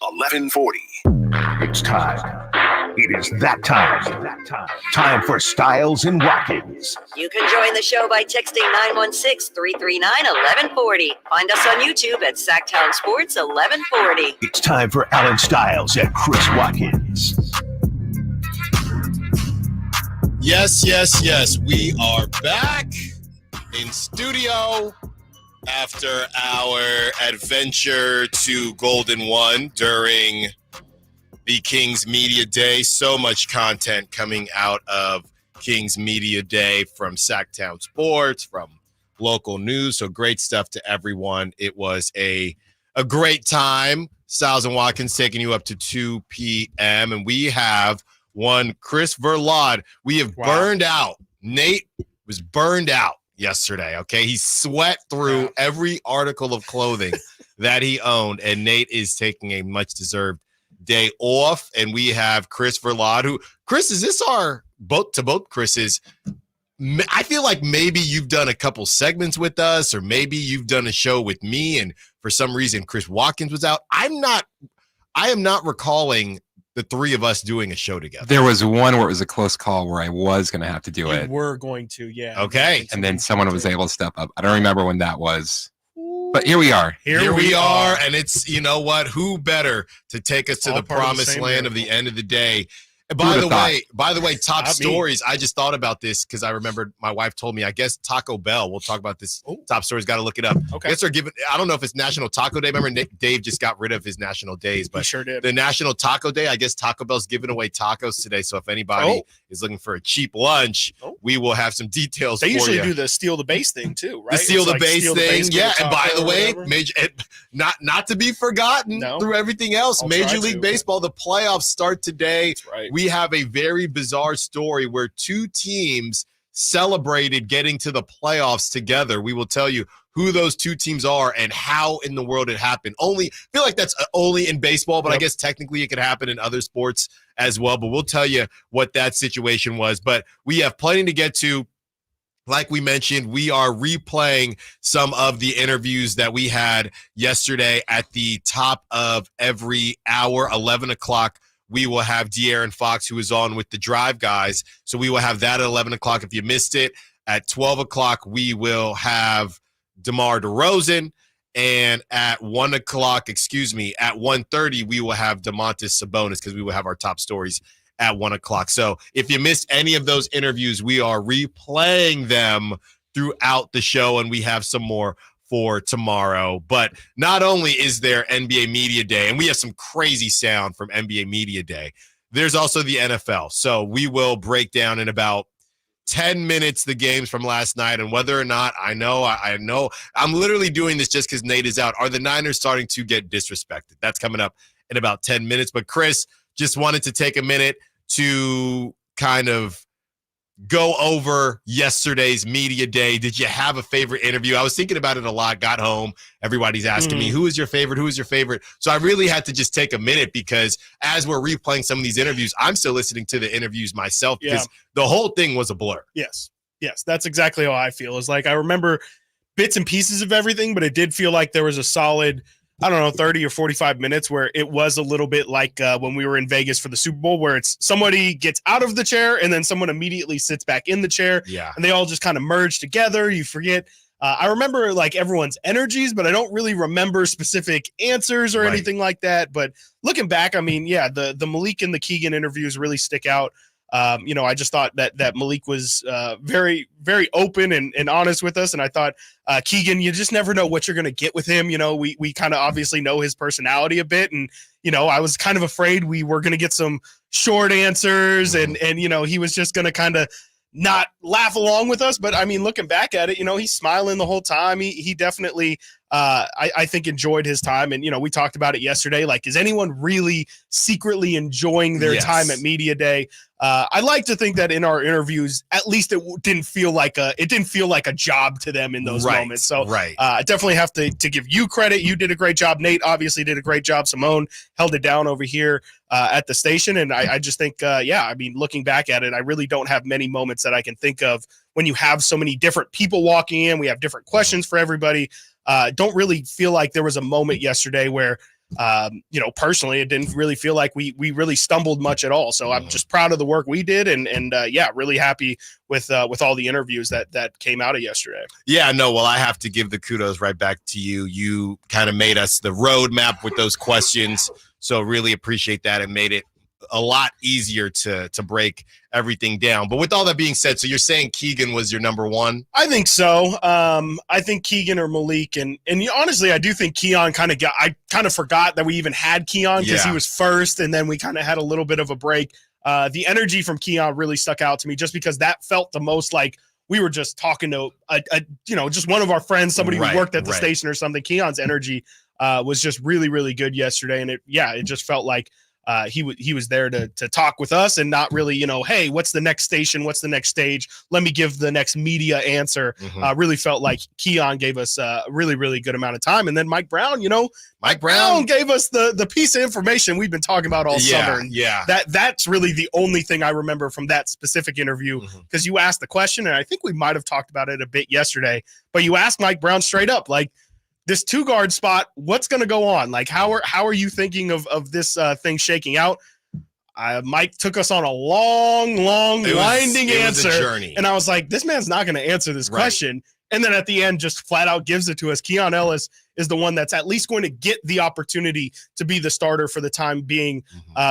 1140. It's time. It is that time. Time for Stiles and Watkins. You can join the show by texting 916-339-1140. Find us on YouTube at Sacktown Sports 1140. It's time for Alan Stiles and Chris Watkins. Yes. We are back in studio after our adventure to Golden One during the Kings Media Day. So much content coming out of Kings Media Day from Sacktown Sports, from local news. So great stuff to everyone. It was a great time. Stiles and Watkins taking you up to 2 p.m. And we have one Chris Verlade. We have burned out. Nate was burned out yesterday, okay? He sweat through every article of clothing that he owned, and Nate is taking a much-deserved day off, and we have Chris Verlade, who, Chris, is this our, both Chris's, I feel like maybe you've done a couple segments with us, or maybe you've done a show with me, and for some reason Chris Watkins was out. I am not recalling the three of us doing a show together. There was one where it was a close call where I was going to have to do it. We're going to, yeah. Okay. And then someone was able to step up. I don't remember when that was. But here we are. Here we are, and it's, you know what? Who better to take us to the promised land of the end of the day? And by the way, top stories. I just thought about this because I remembered my wife told me, I guess Taco Bell, we'll talk about this. Top stories, got to look it up. Okay. I guess they're giving, I don't know if it's National Taco Day. Remember Dave just got rid of his national days, but he sure did. The National Taco Day, I guess Taco Bell's giving away tacos today. So if anybody is looking for a cheap lunch, we will have some details for you. They usually do the steal the base thing too, right? The steal the base thing. Yeah. And by the way, not to be forgotten through everything else, Major League Baseball, the playoffs start today. That's right. We have a very bizarre story where two teams celebrated getting to the playoffs together. We will tell you who those two teams are and how in the world it happened. I feel like that's only in baseball, but I guess technically it could happen in other sports as well. But we'll tell you what that situation was. But we have plenty to get to. Like we mentioned, we are replaying some of the interviews that we had yesterday at the top of every hour, 11 o'clock. We will have De'Aaron Fox, who is on with the Drive guys. So we will have that at 11 o'clock if you missed it. At 12 o'clock, we will have DeMar DeRozan. And at 1 o'clock, at 1:30, we will have Domantas Sabonis because we will have our top stories at 1 o'clock. So if you missed any of those interviews, we are replaying them throughout the show, and we have some more for tomorrow. But not only is there NBA Media Day, and we have some crazy sound from NBA Media Day, there's also the NFL. So we will break down in about 10 minutes the games from last night, and whether or not I know I'm literally doing this just because Nate is out. Are the Niners starting to get disrespected? That's coming up in about 10 minutes. But Chris, just wanted to take a minute to kind of go over yesterday's media day. Did you have a favorite interview? I was thinking about it a lot, got home. Everybody's asking me, who is your favorite? Who is your favorite? So I really had to just take a minute because as we're replaying some of these interviews, I'm still listening to the interviews myself because the whole thing was a blur. Yes, that's exactly how I feel. It's like I remember bits and pieces of everything, but it did feel like there was a solid, 30 or 45 minutes where it was a little bit like when we were in Vegas for the Super Bowl, where it's somebody gets out of the chair and then someone immediately sits back in the chair. Yeah. And they all just kind of merge together. You forget. I remember like everyone's energies, but I don't really remember specific answers or anything like that. But looking back, I mean, the Malik and the Keegan interviews really stick out. I just thought that Malik was very, very open and honest with us. And I thought Keegan, you just never know what you're going to get with him. We kind of obviously know his personality a bit. And, I was kind of afraid we were going to get some short answers and he was just going to kind of not laugh along with us. But I mean, looking back at it, he's smiling the whole time. He definitely, I think, enjoyed his time. And, we talked about it yesterday. Like, is anyone really secretly enjoying their time at Media Day? I like to think that in our interviews, at least it didn't feel like a job to them in those moments. So I definitely have to give you credit. You did a great job. Nate obviously did a great job. Simone held it down over here at the station. And I just think, looking back at it, I really don't have many moments that I can think of when you have so many different people walking in. We have different questions for everybody. Don't really feel like there was a moment yesterday where personally, it didn't really feel like we really stumbled much at all. So I'm just proud of the work we did, and really happy with all the interviews that came out of yesterday. Yeah, no, well, I have to give the kudos right back to you. You kind of made us the roadmap with those questions, so really appreciate that. It made it a lot easier to break everything down. But with all that being said, so you're saying Keegan was your number one? I think so. I think Keegan or Malik, and honestly, I do think Keon I kind of forgot that we even had Keon because he was first, and then we kind of had a little bit of a break. The energy from Keon really stuck out to me just because that felt the most like we were just talking to just one of our friends, somebody who worked at the station or something. Keon's energy was just really, really good yesterday, and it just felt like he was there to talk with us and not really, hey, what's the next station? What's the next stage? Let me give the next media answer. Really felt like Keon gave us a really, really good amount of time. And then Mike Brown, Mike Brown gave us the piece of information we've been talking about all summer. And that's really the only thing I remember from that specific interview, because you asked the question, and I think we might have talked about it a bit yesterday, but you asked Mike Brown straight up, like, this 2-guard spot, what's going to go on? Like, how are you thinking of this thing shaking out? Mike took us on a long, winding answer. And I was like, this man's not going to answer this question. And then at the end, just flat out gives it to us. Keon Ellis is the one that's at least going to get the opportunity to be the starter for the time being,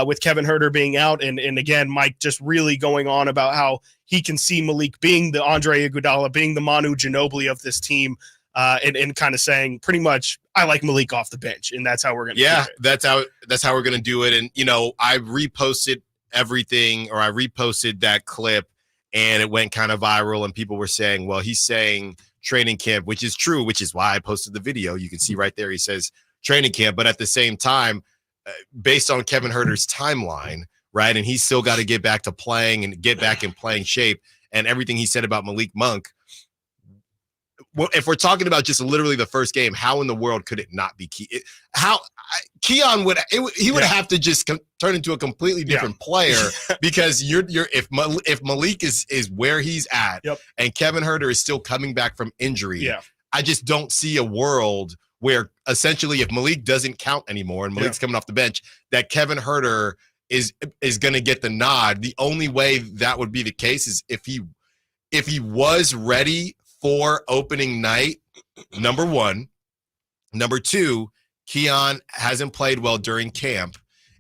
with Kevin Huerter being out. And again, Mike just really going on about how he can see Malik being the Andre Iguodala, being the Manu Ginobili of this team. And kind of saying pretty much, I like Malik off the bench, and that's how we're going to do it. That's how we're going to do it. And, I reposted everything, or I reposted that clip, and it went kind of viral, and people were saying, well, he's saying training camp, which is true, which is why I posted the video. You can see right there, he says training camp, but at the same time, based on Kevin Huerter's timeline, right, and he's still got to get back to playing and get back in playing shape, and everything he said about Malik Monk, if we're talking about just literally the first game, how in the world could it not be Keon would have to just turn into a completely different player because if Malik is where he's at and Kevin Huerter is still coming back from injury, I just don't see a world where essentially if Malik doesn't count anymore and Malik's coming off the bench, that Kevin Huerter is going to get the nod. The only way that would be the case is if he was ready for opening night, number one. Number two, Keon hasn't played well during camp.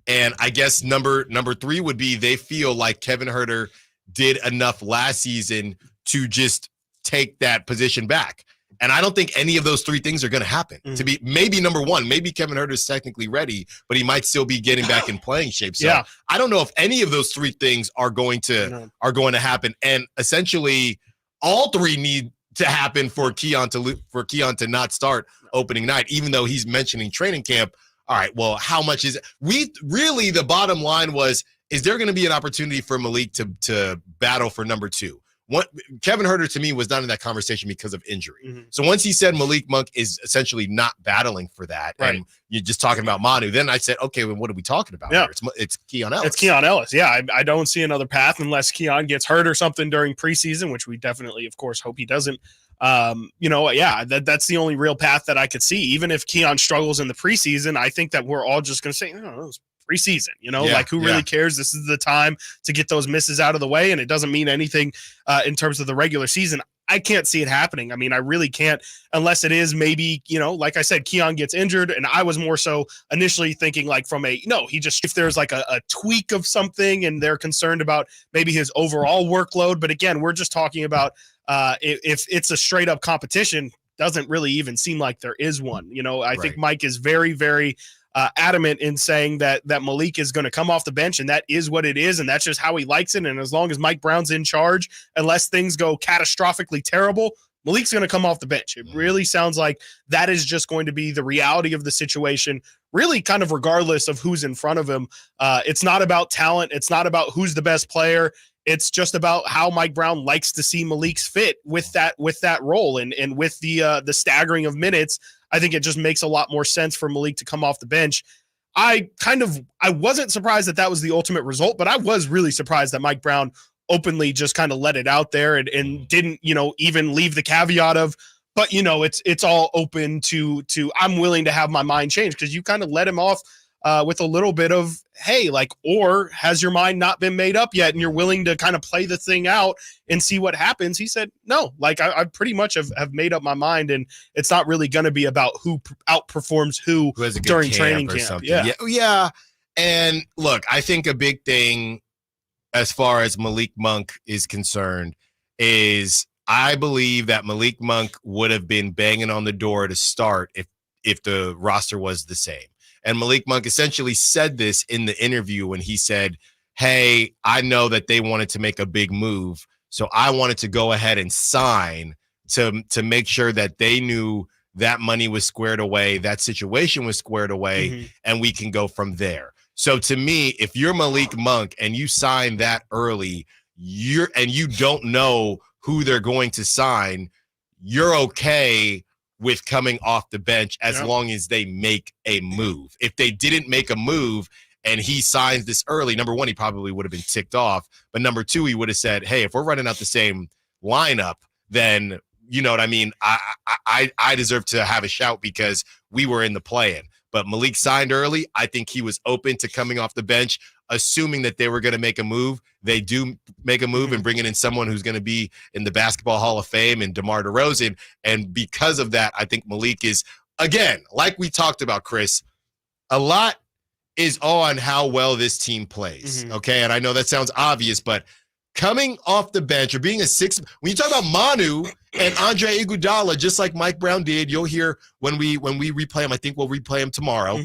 And I guess number three would be they feel like Kevin Huerter did enough last season to just take that position back. And I don't think any of those three things are going to happen. To be maybe number one, maybe Kevin Huerter is technically ready, but he might still be getting back in playing shape. So I don't know if any of those three things are going to happen. And essentially, all three need to happen for Keon to not start opening night, even though he's mentioning training camp. All right, well, how much is it? The bottom line was, is there going to be an opportunity for Malik to battle for number two? Kevin Huerter to me was not in that conversation because of injury. So once he said Malik Monk is essentially not battling for that, and you're just talking about Manu, then I said, okay, well, what are we talking about here? It's Keon Ellis. It's Keon Ellis. Yeah, I don't see another path unless Keon gets hurt or something during preseason, which we definitely, of course, hope he doesn't. That's the only real path that I could see. Even if Keon struggles in the preseason, I think that we're all just going to say, it's preseason, who really cares? This is the time to get those misses out of the way, and it doesn't mean anything in terms of the regular season. I can't see it happening. I mean, I really can't, unless it is maybe, like I said, Keon gets injured, and I was more so initially thinking like if there's like a tweak of something and they're concerned about maybe his overall workload. But again, we're just talking about if it's a straight up competition, doesn't really even seem like there is one. I think Mike is very, very adamant in saying that Malik is going to come off the bench, and that is what it is, and that's just how he likes it. And as long as Mike Brown's in charge, unless things go catastrophically terrible, Malik's going to come off the bench. It really sounds like that is just going to be the reality of the situation, really kind of regardless of who's in front of him. It's not about talent. It's not about who's the best player. It's just about how Mike Brown likes to see Malik's fit with that role and with the staggering of minutes. I think it just makes a lot more sense for Malik to come off the bench. I wasn't surprised that was the ultimate result, but I was really surprised that Mike Brown openly just kind of let it out there and didn't, even leave the caveat of, but it's all open to I'm willing to have my mind change, because you kind of let him off with a little bit of, hey, like, or has your mind not been made up yet and you're willing to kind of play the thing out and see what happens? He said, no, like I pretty much have made up my mind, and it's not really going to be about who outperforms who has a good during camp training or camp. something. Yeah. And look, I think a big thing as far as Malik Monk is concerned is I believe that Malik Monk would have been banging on the door to start if the roster was the same. And Malik Monk essentially said this in the interview when he said, hey, I know that they wanted to make a big move, so I wanted to go ahead and sign to make sure that they knew that money was squared away, that situation was squared away, and we can go from there. So to me, if you're Malik Monk and you sign that early, you don't know who they're going to sign, you're okay with coming off the bench as long as they make a move. If they didn't make a move and he signs this early, number one, he probably would have been ticked off. But number two, he would have said, hey, if we're running out the same lineup, then you know what I mean? I deserve to have a shout because we were in the play-in. But Malik signed early. I think he was open to coming off the bench, assuming that they were going to make a move. They do make a move and bringing in someone who's going to be in the Basketball Hall of Fame and DeMar DeRozan. And because of that, I think Malik is, again, like we talked about, Chris, a lot is on how well this team plays. Okay. And I know that sounds obvious, but coming off the bench or being a six, when you talk about Manu and Andre Iguodala, just like Mike Brown did, you'll hear when we replay him, I think we'll replay him tomorrow.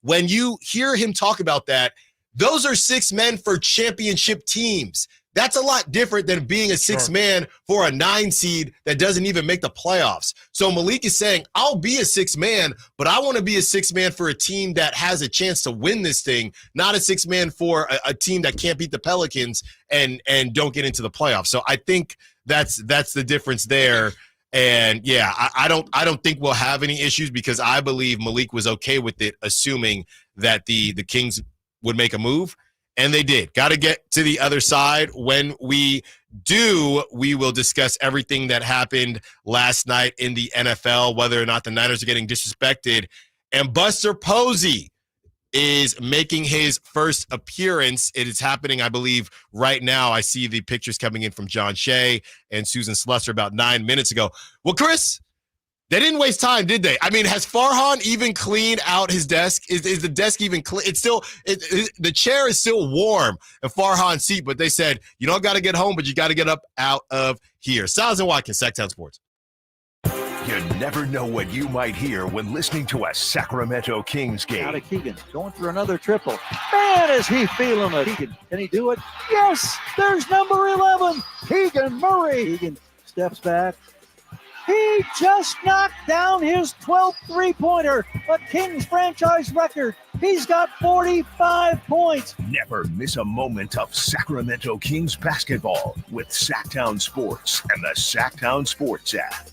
When you hear him talk about that, those are 6 men for championship teams. That's a lot different than being a 6 man for a 9 seed that doesn't even make the playoffs. So Malik is saying, I'll be a 6 man, but I want to be a 6 man for a team that has a chance to win this thing, not a 6 man for a team that can't beat the Pelicans and don't get into the playoffs. So I think that's the difference there. And yeah, I don't think we'll have any issues because I believe Malik was okay with it, assuming that the Kings would make a move. And they did. Got to get to the other side. When we do, we will discuss everything that happened last night in the NFL, whether or not the Niners are getting disrespected. And Buster Posey is making his first appearance. It is happening, I believe, right now. I see the pictures coming in from John Shea and Susan Slusser about 9 minutes ago. Well, Chris, they didn't waste time, did they? I mean, has Farhan even cleaned out his desk? Is the desk even clean? It's still the chair is still warm in Farhan's seat, but they said you don't got to get home, but you got to get up out of here. Stiles Watkins, Sacktown Sports. You never know what you might hear when listening to a Sacramento Kings game. Out of Keegan, going for another triple. Man, is he feeling it. Keegan, can he do it? Yes, there's number 11, Keegan Murray. Keegan steps back. He just knocked down his 12th three-pointer, a Kings franchise record. He's got 45 points. Never miss a moment of Sacramento Kings basketball with Sacktown Sports and the Sacktown Sports app.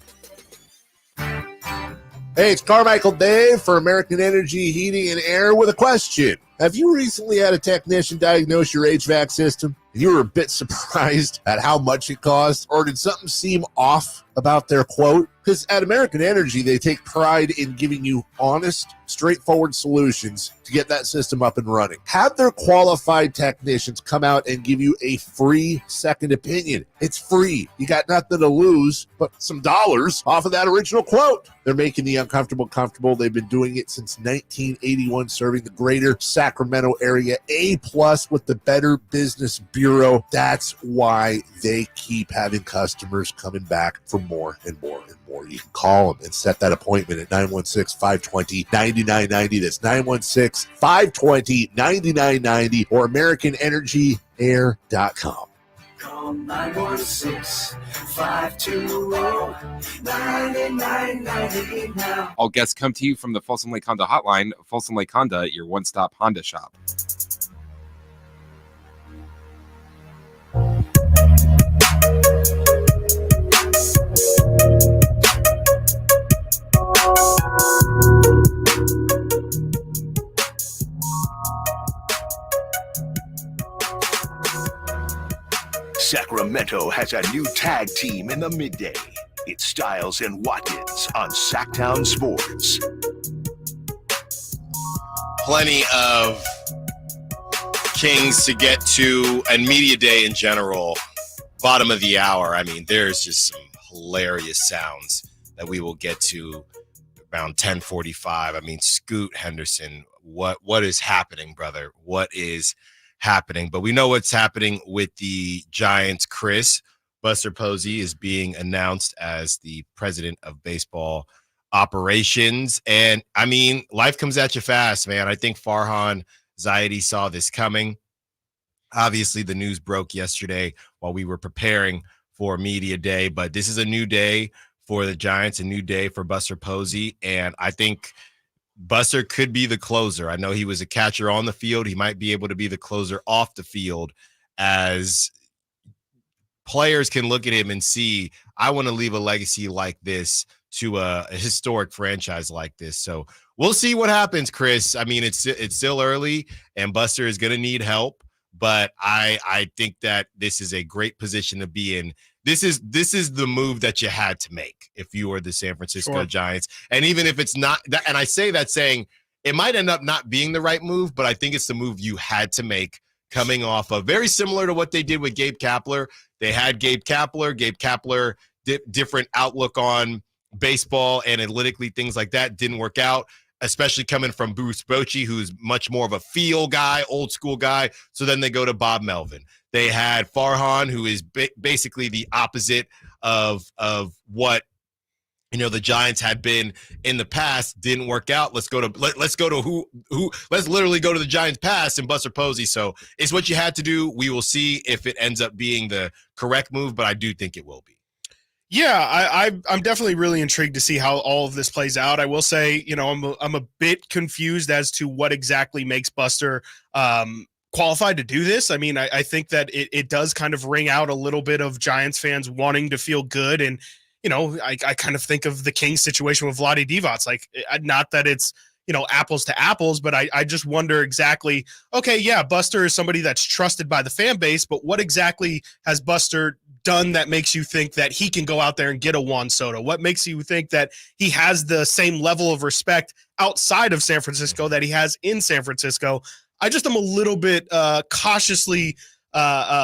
Hey, it's Carmichael Dave for American Energy Heating and Air with a question. Have you recently had a technician diagnose your HVAC system? You were a bit surprised at how much it cost, or did something seem off about their quote? Because at American Energy, they take pride in giving you honest, straightforward solutions to get that system up and running. Have their qualified technicians come out and give you a free second opinion. It's free. You got nothing to lose but some dollars off of that original quote. They're making the uncomfortable comfortable. They've been doing it since 1981, serving the greater Sacramento area. A+ with the Better Business Bureau. That's why they keep having customers coming back for more and more and more. You can call them and set that appointment at 916-520-9990. That's 916-520-9990 or AmericanEnergyAir.com. Call 916-520-9990 now. All guests come to you from the Folsom Lake Honda Hotline. Folsom Lake Honda, your one-stop Honda shop. Sacramento has a new tag team in the midday. It's Stiles and Watkins on Sacktown Sports. Plenty of Kings to get to, and media day in general. Bottom of the hour. I mean, there's just some hilarious sounds that we will get to around 10:45. I mean, Scoot Henderson, what is happening, brother? What is happening? But we know what's happening with the Giants. Chris, Buster Posey is being announced as the president of baseball operations. And I mean, life comes at you fast, man. I think Farhan Zaidi saw this coming. Obviously, the news broke yesterday while we were preparing for media day, but this is a new day for the Giants, a new day for Buster Posey. And I think Buster could be the closer. I know he was a catcher on the field. He might be able to be the closer off the field, as players can look at him and see, I want to leave a legacy like this to a historic franchise like this. So we'll see what happens, Chris. I mean, it's still early, and Buster is going to need help, but I think that this is a great position to be in. This is the move that you had to make if you were the San Francisco Giants. And even if it's not that, and I say that saying it might end up not being the right move, but I think it's the move you had to make, coming off of very similar to what they did with Gabe Kapler. They had Gabe Kapler, different outlook on baseball, analytically, things like that didn't work out, especially coming from Bruce Bochy, who's much more of a feel guy, old school guy. So then they go to Bob Melvin. They had Farhan, who is basically the opposite of what the Giants had been in the past. Didn't work out. Let's literally go to the Giants past and Buster Posey. So it's what you had to do. We will see if it ends up being the correct move, but I do think it will be. Yeah, I'm definitely really intrigued to see how all of this plays out. I will say, I'm a bit confused as to what exactly makes Buster qualified to do this. I mean, I think that it does kind of ring out a little bit of Giants fans wanting to feel good. And, I kind of think of the Kings situation with Vlade Divac. Like, not that it's, apples to apples, but I just wonder exactly, okay, yeah, Buster is somebody that's trusted by the fan base, but what exactly has Buster done that makes you think that he can go out there and get a Juan Soto? What makes you think that he has the same level of respect outside of San Francisco that he has in San Francisco? I just am a little bit cautiously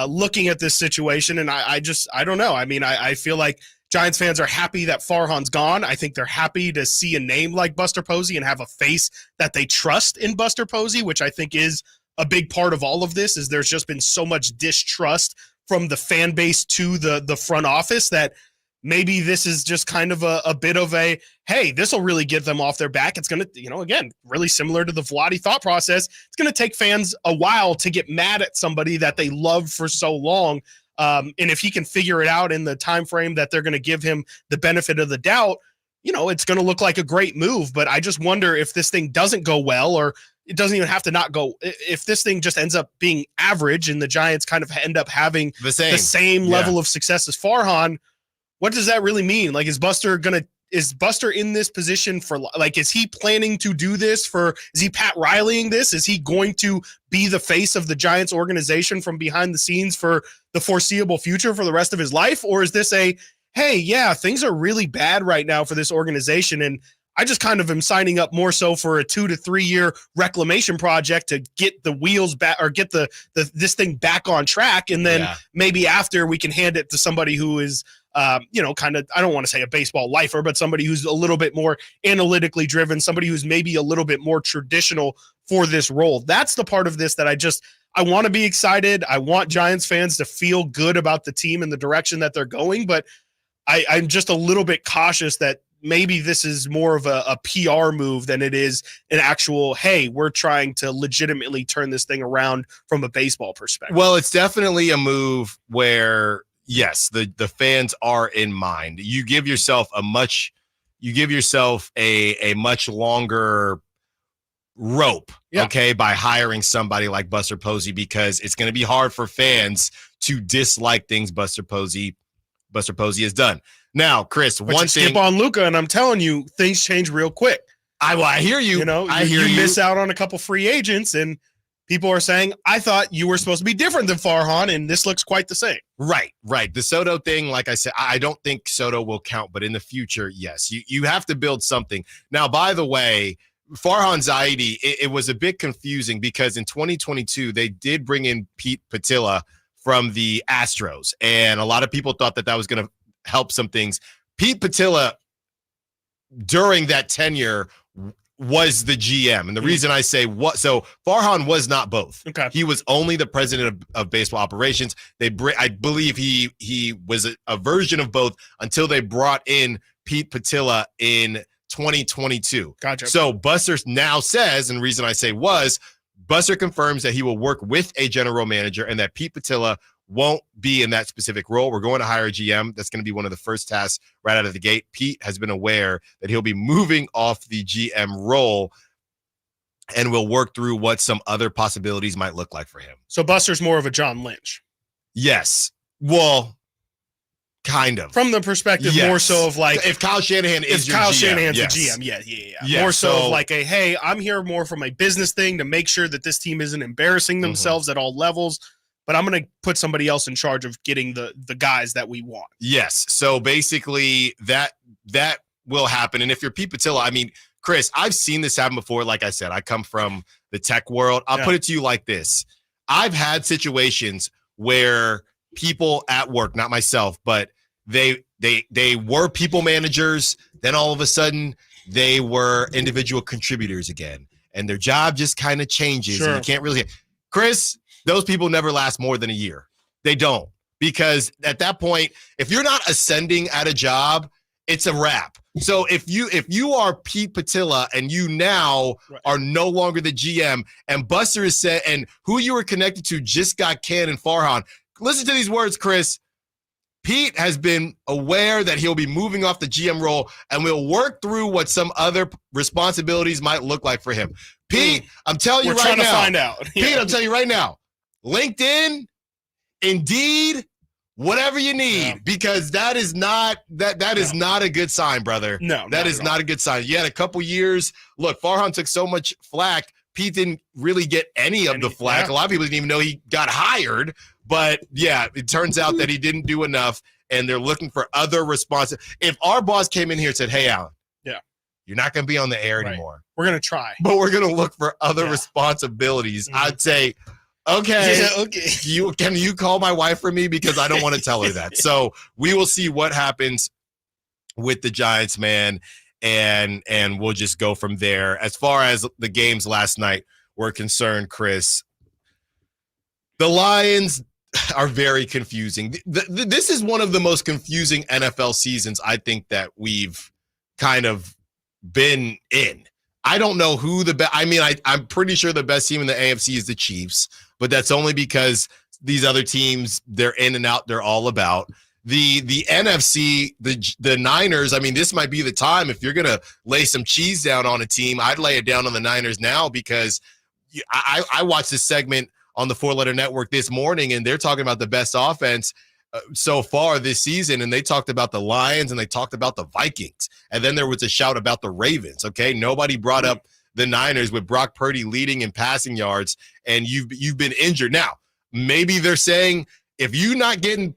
looking at this situation, and I don't know. I mean, I feel like Giants fans are happy that Farhan's gone. I think they're happy to see a name like Buster Posey and have a face that they trust in Buster Posey, which I think is a big part of all of this. Is there's just been so much distrust from the fan base to the front office that maybe this is just kind of a bit of a, hey, this will really get them off their back. It's going to, again, really similar to the Vlade thought process. It's going to take fans a while to get mad at somebody that they loved for so long. And if he can figure it out in the time frame that they're going to give him the benefit of the doubt, it's going to look like a great move. But I just wonder if this thing doesn't go well, or it doesn't even have to not go. If this thing just ends up being average and the Giants kind of end up having the same level of success as Farhan, what does that really mean? Like, is Buster in this position for, like, is he planning to do this is he Pat Rileying this? Is he going to be the face of the Giants organization from behind the scenes for the foreseeable future for the rest of his life? Or is this hey, yeah, things are really bad right now for this organization, and I just kind of am signing up more so for a 2 to 3 year reclamation project to get the wheels back, or get this thing back on track. And then maybe after we can hand it to somebody who is, kind of, I don't want to say a baseball lifer, but somebody who's a little bit more analytically driven, somebody who's maybe a little bit more traditional for this role. That's the part of this that I want to be excited. I want Giants fans to feel good about the team and the direction that they're going, but I'm just a little bit cautious that maybe this is more of a PR move than it is an actual, hey, we're trying to legitimately turn this thing around from a baseball perspective. Well, it's definitely a move where, yes, the fans are in mind. You give yourself a much longer rope, okay, by hiring somebody like Buster Posey, because it's going to be hard for fans to dislike things Buster Posey has done. Now, Chris, but one thing, skip on Luka, and I'm telling you, things change real quick. I hear you. You miss out on a couple free agents, and people are saying, I thought you were supposed to be different than Farhan, and this looks quite the same. Right. The Soto thing, like I said, I don't think Soto will count, but in the future, yes. You have to build something. Now, by the way, Farhan Zaidi, it was a bit confusing because in 2022, they did bring in Pete Patilla from the Astros, and a lot of people thought that was going to help some things. Pete Patilla, during that tenure, was the GM. And the reason I say so Farhan was not both. Okay. He was only the president of baseball operations. I believe he was a version of both until they brought in Pete Patilla in 2022. Gotcha. So Buster now says, and the reason I say Buster confirms that he will work with a general manager and that Pete Patilla won't be in that specific role. We're going to hire a GM. That's going to be one of the first tasks right out of the gate. Pete has been aware that he'll be moving off the GM role and we'll work through what some other possibilities might look like for him. So Buster's more of a John Lynch. Yes. Well, kind of. From the perspective more so of like if Kyle Shanahan is your Kyle GM, Shanahan's yes. the GM. Yeah. More so of like hey, I'm here more from a business thing to make sure that this team isn't embarrassing themselves at all levels. But I'm going to put somebody else in charge of getting the guys that we want. Yes. So basically that will happen. And if you're Pete Patilla, I mean, Chris, I've seen this happen before. Like I said, I come from the tech world. I'll put it to you like this. I've had situations where people at work, not myself, but they were people managers. Then all of a sudden they were individual contributors again. And their job just kind of changes. Sure. And you can't really, Chris, those people never last more than a year. They don't, because at that point, if you're not ascending at a job, it's a wrap. So if you are Pete Patilla and you now are no longer the GM, and Buster is said, and who you were connected to just got canned and Farhan. Listen to these words, Chris. Pete has been aware that he'll be moving off the GM role, and we'll work through what some other responsibilities might look like for him. Pete, I'm telling you right now. We're trying to find out. Pete, I'm telling you right now. LinkedIn, Indeed, whatever you need, because that is not not a good sign, brother. No, that is not a good sign. You had a couple years. Look, Farhan took so much flack. Pete didn't really get any of the flack. A lot of people didn't even know he got hired. But yeah, it turns out that he didn't do enough, and they're looking for other responses. If our boss came in here and said, "Hey, Alan, you're not going to be on the air anymore. We're going to try, but we're going to look for other responsibilities," I'd say, okay. Can you call my wife for me, because I don't want to tell her that. So we will see what happens with the Giants, man, and we'll just go from there. As far as the games last night were concerned, Chris, the Lions are very confusing. This is one of the most confusing NFL seasons I think that we've kind of been in. I don't know who the best. I mean, I'm pretty sure the best team in the AFC is the Chiefs, but that's only because these other teams, they're in and out. They're all about the NFC, the Niners. I mean, this might be the time if you're going to lay some cheese down on a team. I'd lay it down on the Niners now, because I watched this segment on the 4-Letter Network this morning, and they're talking about the best offense so far this season, and they talked about the Lions and they talked about the Vikings, and then there was a shout about the Ravens. Okay, nobody brought up the Niners with Brock Purdy leading in passing yards, and you've been injured. Now, maybe they're saying if you're not getting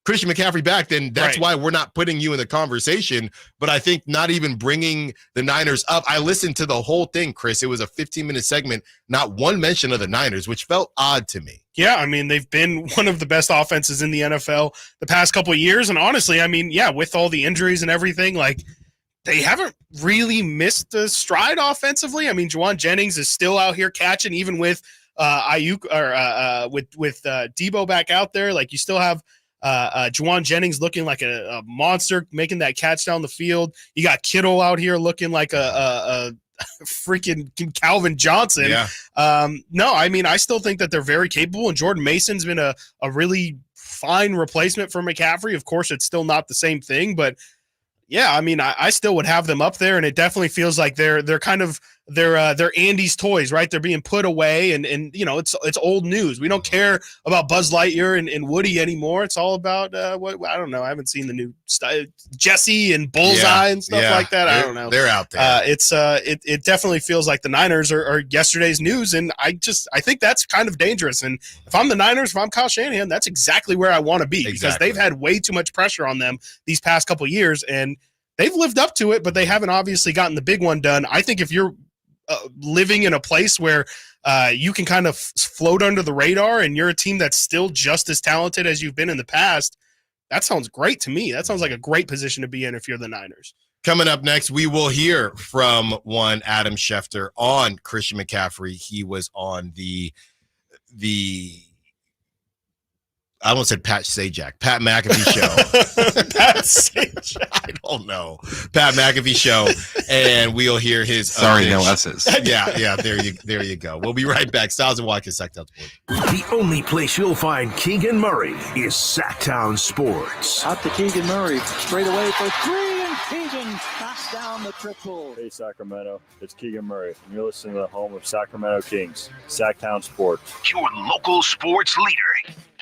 Christian McCaffrey back, then that's why we're not putting you in the conversation. But I think not even bringing the Niners up. I listened to the whole thing, Chris. It was a 15-minute segment, not one mention of the Niners, which felt odd to me. Yeah, I mean, they've been one of the best offenses in the NFL the past couple of years. And honestly, I mean, yeah, with all the injuries and everything, like, they haven't really missed the stride offensively. I mean, Juwan Jennings is still out here catching, even with Ayuk or with Debo back out there. Like, you still have Juwan Jennings looking like a monster, making that catch down the field. You got Kittle out here looking like a freaking Calvin Johnson. Yeah. No, I mean, I still think that they're very capable, and Jordan Mason's been a really fine replacement for McCaffrey. Of course, it's still not the same thing, but yeah, I mean, I still would have them up there, and it definitely feels like they're kind of they're Andy's toys, right? They're being put away, and it's old news. We don't care about Buzz Lightyear and Woody anymore. It's all about what I don't know. I haven't seen the new Jesse and Bullseye and stuff like that. I don't know. They're out there. It definitely feels like the Niners are yesterday's news, and I think that's kind of dangerous. And if I'm the Niners, if I'm Kyle Shanahan, that's exactly where I want to be because they've had way too much pressure on them these past couple years, and they've lived up to it, but they haven't obviously gotten the big one done. I think if you're living in a place where you can kind of float under the radar and you're a team that's still just as talented as you've been in the past, that sounds great to me. That sounds like a great position to be in if you're the Niners. Coming up next, we will hear from one Adam Schefter on Christian McCaffrey. He was on the I almost said Pat McAfee show. Pat Sajak. I don't know. Pat McAfee show, and we'll hear his. Sorry, no S's. Yeah. There you go. We'll be right back. Stiles and Watkins, Sacktown Sports. The only place you'll find Keegan Murray is Sacktown Sports. Out to Keegan Murray, straight away for three, and Keegan knocks down the triple. Hey Sacramento, it's Keegan Murray, and you're listening to the home of Sacramento Kings, Sacktown Sports. Your local sports leader.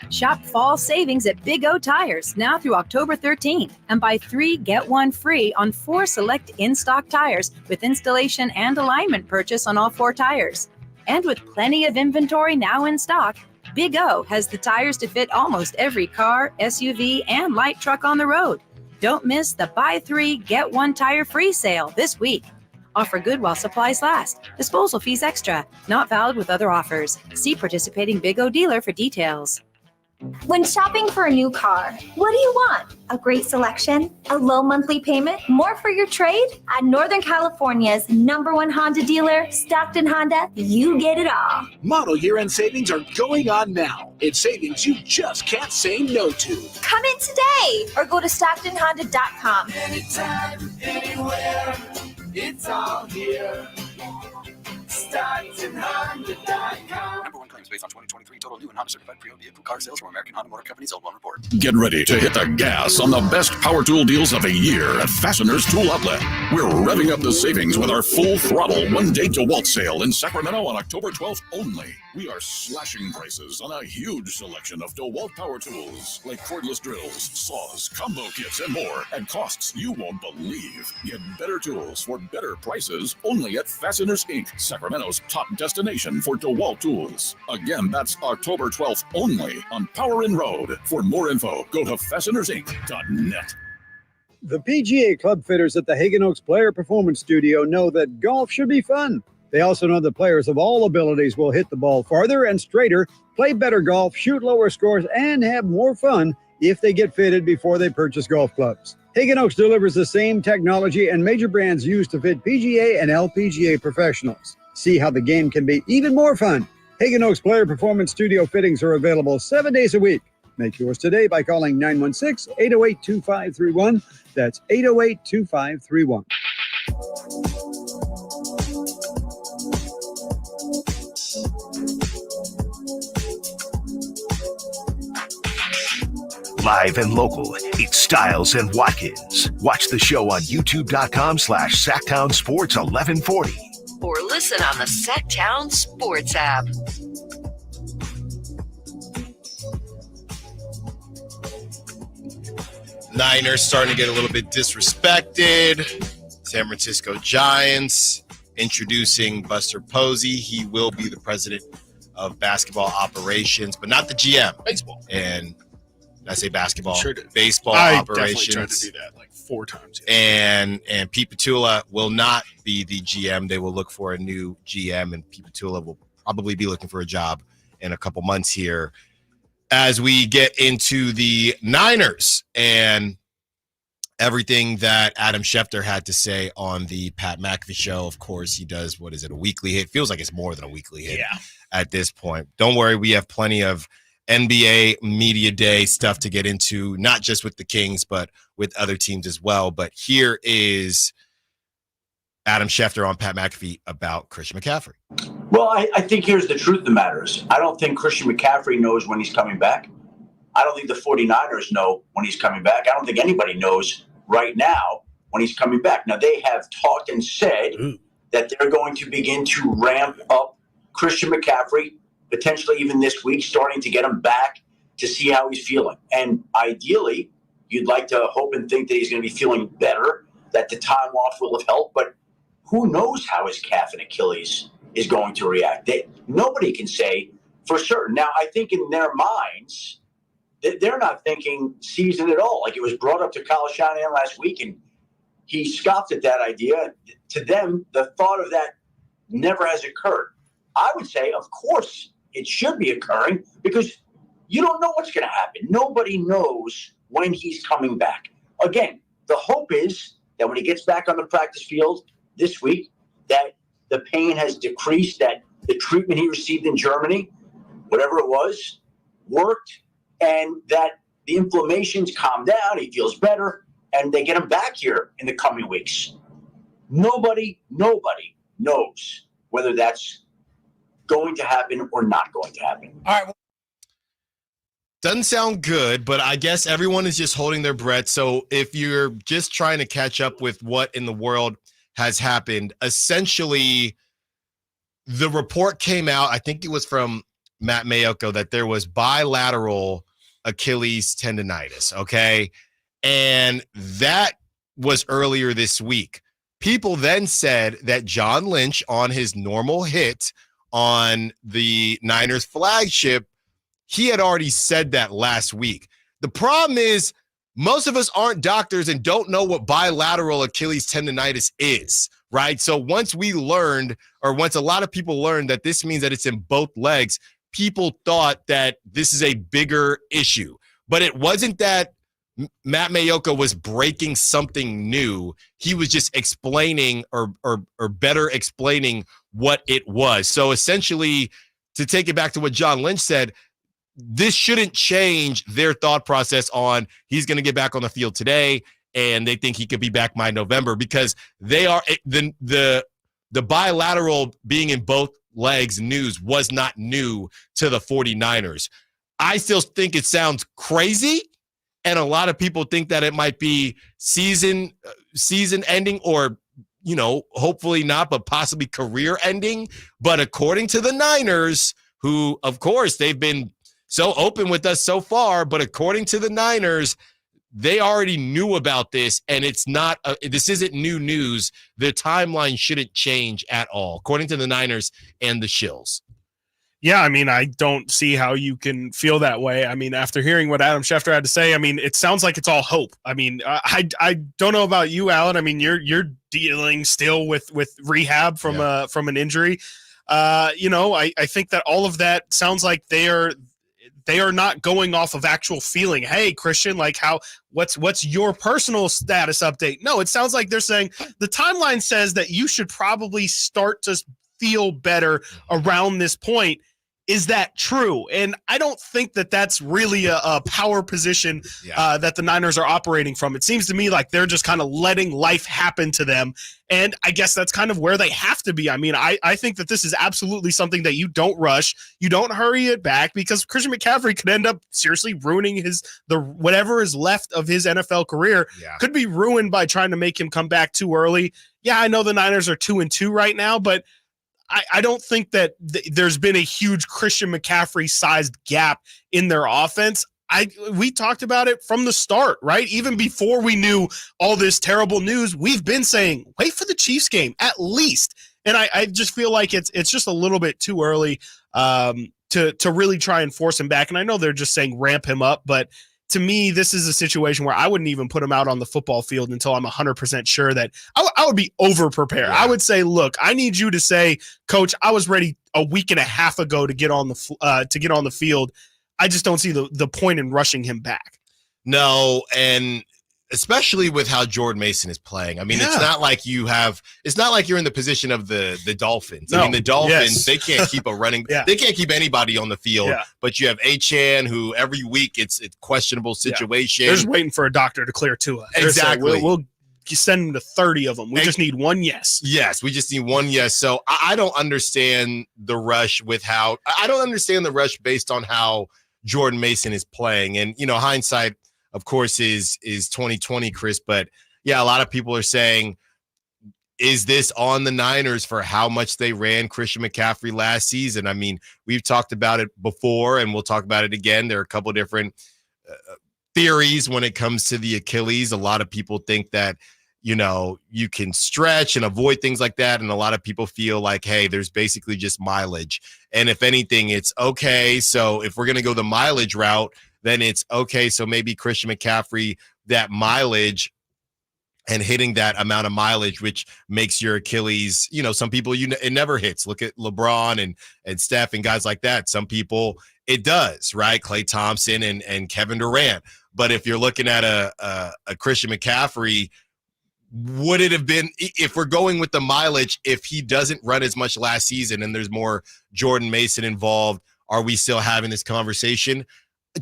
Shop fall savings at Big O Tires now through October 13th and buy 3, get 1 free on 4 select in-stock tires with installation and alignment purchase on all 4 tires. And with plenty of inventory now in stock, Big O has the tires to fit almost every car, SUV, and light truck on the road. Don't miss the buy 3, get 1 tire free sale this week. Offer good while supplies last. Disposal fees extra. Not valid with other offers. See participating Big O dealer for details. When shopping for a new car, what do you want? A great selection? A low monthly payment? More for your trade? At Northern California's #1 Honda dealer, Stockton Honda, you get it all. Model year-end savings are going on now. It's savings you just can't say no to. Come in today or go to StocktonHonda.com. Anytime, anywhere, it's all here. StocktonHonda.com. #1 claims based on 2023 total new and Honda certified pre-owned vehicle car sales from American Honda Motor Company. Sold 1 report. Get ready to hit the gas on the best power tool deals of the year at Fasteners Tool Outlet. We're revving up the savings with our full throttle 1-day DeWalt sale in Sacramento on October 12th only. We are slashing prices on a huge selection of DeWalt power tools like cordless drills, saws, combo kits, and more at costs you won't believe. Get better tools for better prices only at Fasteners Inc., Sacramento's top destination for DeWalt tools. Again, that's October 12th only on Power Inn Road. For more info, go to fastenersinc.net. The PGA club fitters at the Hagen Oaks Player Performance Studio know that golf should be fun. They also know that players of all abilities will hit the ball farther and straighter, play better golf, shoot lower scores, and have more fun if they get fitted before they purchase golf clubs. Hagen Oaks delivers the same technology and major brands used to fit PGA and LPGA professionals. See how the game can be even more fun. Hagen Oaks Player Performance Studio fittings are available 7 days a week. Make yours today by calling 916-808-2531. That's 808-2531. Live and local, it's Stiles and Watkins. Watch the show on youtube.com/Sacktown Sports 1140. Or listen on the Sacktown Sports app. Niners starting to get a little bit disrespected. San Francisco Giants introducing Buster Posey. He will be the president of basketball operations, but not the GM. Baseball. And I say basketball, sure did. Baseball I operations. definitely tried to do that like 4 times. And Pete Petula will not be the GM. They will look for a new GM, and Pete Petula will probably be looking for a job in a couple months here as we get into the Niners and everything that Adam Schefter had to say on the Pat McAfee show. Of course, he does, what is it, a weekly hit? Feels like it's more than a weekly hit at this point. Don't worry, we have plenty of NBA Media Day stuff to get into, not just with the Kings, but with other teams as well. But here is Adam Schefter on Pat McAfee about Christian McCaffrey. Well, I think here's the truth of the matter is I don't think Christian McCaffrey knows when he's coming back. I don't think the 49ers know when he's coming back. I don't think anybody knows right now when he's coming back. Now, they have talked and said that they're going to begin to ramp up Christian McCaffrey, potentially even this week, starting to get him back to see how he's feeling. And ideally, you'd like to hope and think that he's going to be feeling better, that the time off will have helped. But who knows how his calf and Achilles is going to react? Nobody can say for certain. Now, I think in their minds, they're not thinking season at all. Like, it was brought up to Kyle Shanahan last week, and he scoffed at that idea. To them, the thought of that never has occurred. I would say, of course, it should be occurring because you don't know what's going to happen. Nobody knows when he's coming back. Again, the hope is that when he gets back on the practice field this week, that the pain has decreased, that the treatment he received in Germany, whatever it was, worked, and that the inflammation's calmed down, he feels better, and they get him back here in the coming weeks. Nobody knows whether that's going to happen or not going to happen. All right. Doesn't sound good, but I guess everyone is just holding their breath. So if you're just trying to catch up with what in the world has happened, essentially the report came out, I think it was from Matt Mayoko, that there was bilateral Achilles tendonitis, okay? And that was earlier this week. People then said that John Lynch, on his normal hit on the Niners flagship, he had already said that last week. The problem is most of us aren't doctors and don't know what bilateral Achilles tendonitis is, right? So once we learned, or once a lot of people learned that this means that it's in both legs, people thought that this is a bigger issue. But it wasn't that Matt Mayoko was breaking something new. He was just explaining or better explaining what it was. So essentially, to take it back to what John Lynch said, this shouldn't change their thought process on he's going to get back on the field today and they think he could be back by November, because they are the bilateral being in both legs news was not new to the 49ers. I still think it sounds crazy, and a lot of people think that it might be season ending, or, you know, hopefully not, but possibly career ending. But according to the Niners, who, of course, they've been so open with us so far, but according to the Niners, they already knew about this, and it's not this isn't new news. The timeline shouldn't change at all, according to the Niners and the Shills. Yeah, I mean, I don't see how you can feel that way. I mean, after hearing what Adam Schefter had to say, I mean, it sounds like it's all hope. I mean, I don't know about you, Alan. I mean, you're dealing still with rehab from an injury. You know, I think that all of that sounds like they are not going off of actual feeling. Hey, Christian, like what's your personal status update? No, it sounds like they're saying the timeline says that you should probably start to feel better around this point. Is that true? And I don't think that that's really a power position that the Niners are operating from. It seems to me like they're just kind of letting life happen to them. And I guess that's kind of where they have to be. I mean, I think that this is absolutely something that you don't rush. You don't hurry it back, because Christian McCaffrey could end up seriously ruining whatever is left of his NFL career. Could be ruined by trying to make him come back too early. Yeah, I know the Niners are 2-2 right now, but I don't think that there's been a huge Christian McCaffrey-sized gap in their offense. We talked about it from the start, right? Even before we knew all this terrible news, we've been saying, wait for the Chiefs game, at least. And I just feel like it's just a little bit too early to really try and force him back. And I know they're just saying ramp him up, but to me, this is a situation where I wouldn't even put him out on the football field until I'm 100% sure that I would be over-prepared. I would say, look, I need you to say, Coach, I was ready a week and a half ago to get on the field. I just don't see the point in rushing him back. No, and especially with how Jordan Mason is playing. I mean, it's not like you're in the position of the Dolphins. I mean, the Dolphins, they can't keep a running, they can't keep anybody on the field, but you have Achane, who every week it's a questionable situation. They're just waiting for a doctor to clear Tua. Exactly. We'll send them to 30 of them. We just need one yes. Yes, we just need one yes. So I don't understand the rush I don't understand the rush based on how Jordan Mason is playing. And, you know, hindsight, of course, is 2020, Chris. But yeah, a lot of people are saying is this on the Niners for how much they ran Christian McCaffrey last season? I mean, we've talked about it before, and we'll talk about it again. There are a couple different theories when it comes to the Achilles. A lot of people think that, you can stretch and avoid things like that. And a lot of people feel like, hey, there's basically just mileage. And if anything, it's okay. So if we're going to go the mileage route, then it's okay. So maybe Christian McCaffrey, that mileage and hitting that amount of mileage, which makes your Achilles, some people, it never hits. Look at LeBron and Steph and guys like that. Some people it does, right? Klay Thompson and Kevin Durant. But if you're looking at a Christian McCaffrey, would it have been, if we're going with the mileage, if he doesn't run as much last season and there's more Jordan Mason involved, are we still having this conversation?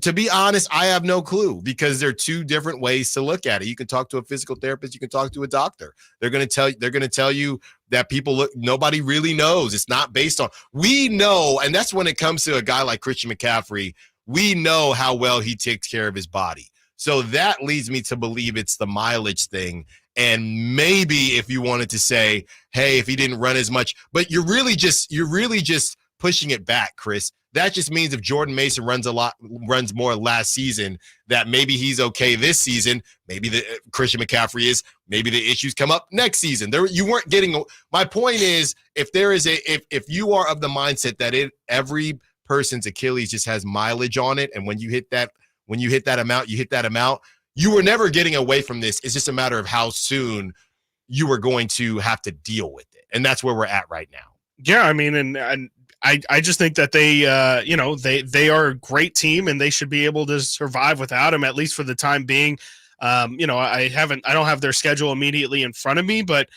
To be honest, I have no clue, because there are two different ways to look at it. You can talk to a physical therapist, you can talk to a doctor. They're going to tell you that nobody really knows. It's not based on, we know, and that's when it comes to a guy like Christian McCaffrey, we know how well he takes care of his body. So that leads me to believe it's the mileage thing. And maybe if you wanted to say, hey, if he didn't run as much, but you're really just pushing it back, Chris. That just means if Jordan Mason runs more last season, that maybe he's okay this season. Maybe the Christian McCaffrey is. Maybe the issues come up next season. You weren't getting. My point is, if you are of the mindset that every person's Achilles just has mileage on it, and when you hit that amount, you hit that amount. You were never getting away from this. It's just a matter of how soon you were going to have to deal with it, and that's where we're at right now. Yeah, I mean, and I just think that they are a great team, and they should be able to survive without him, at least for the time being. I don't have their schedule immediately in front of me, but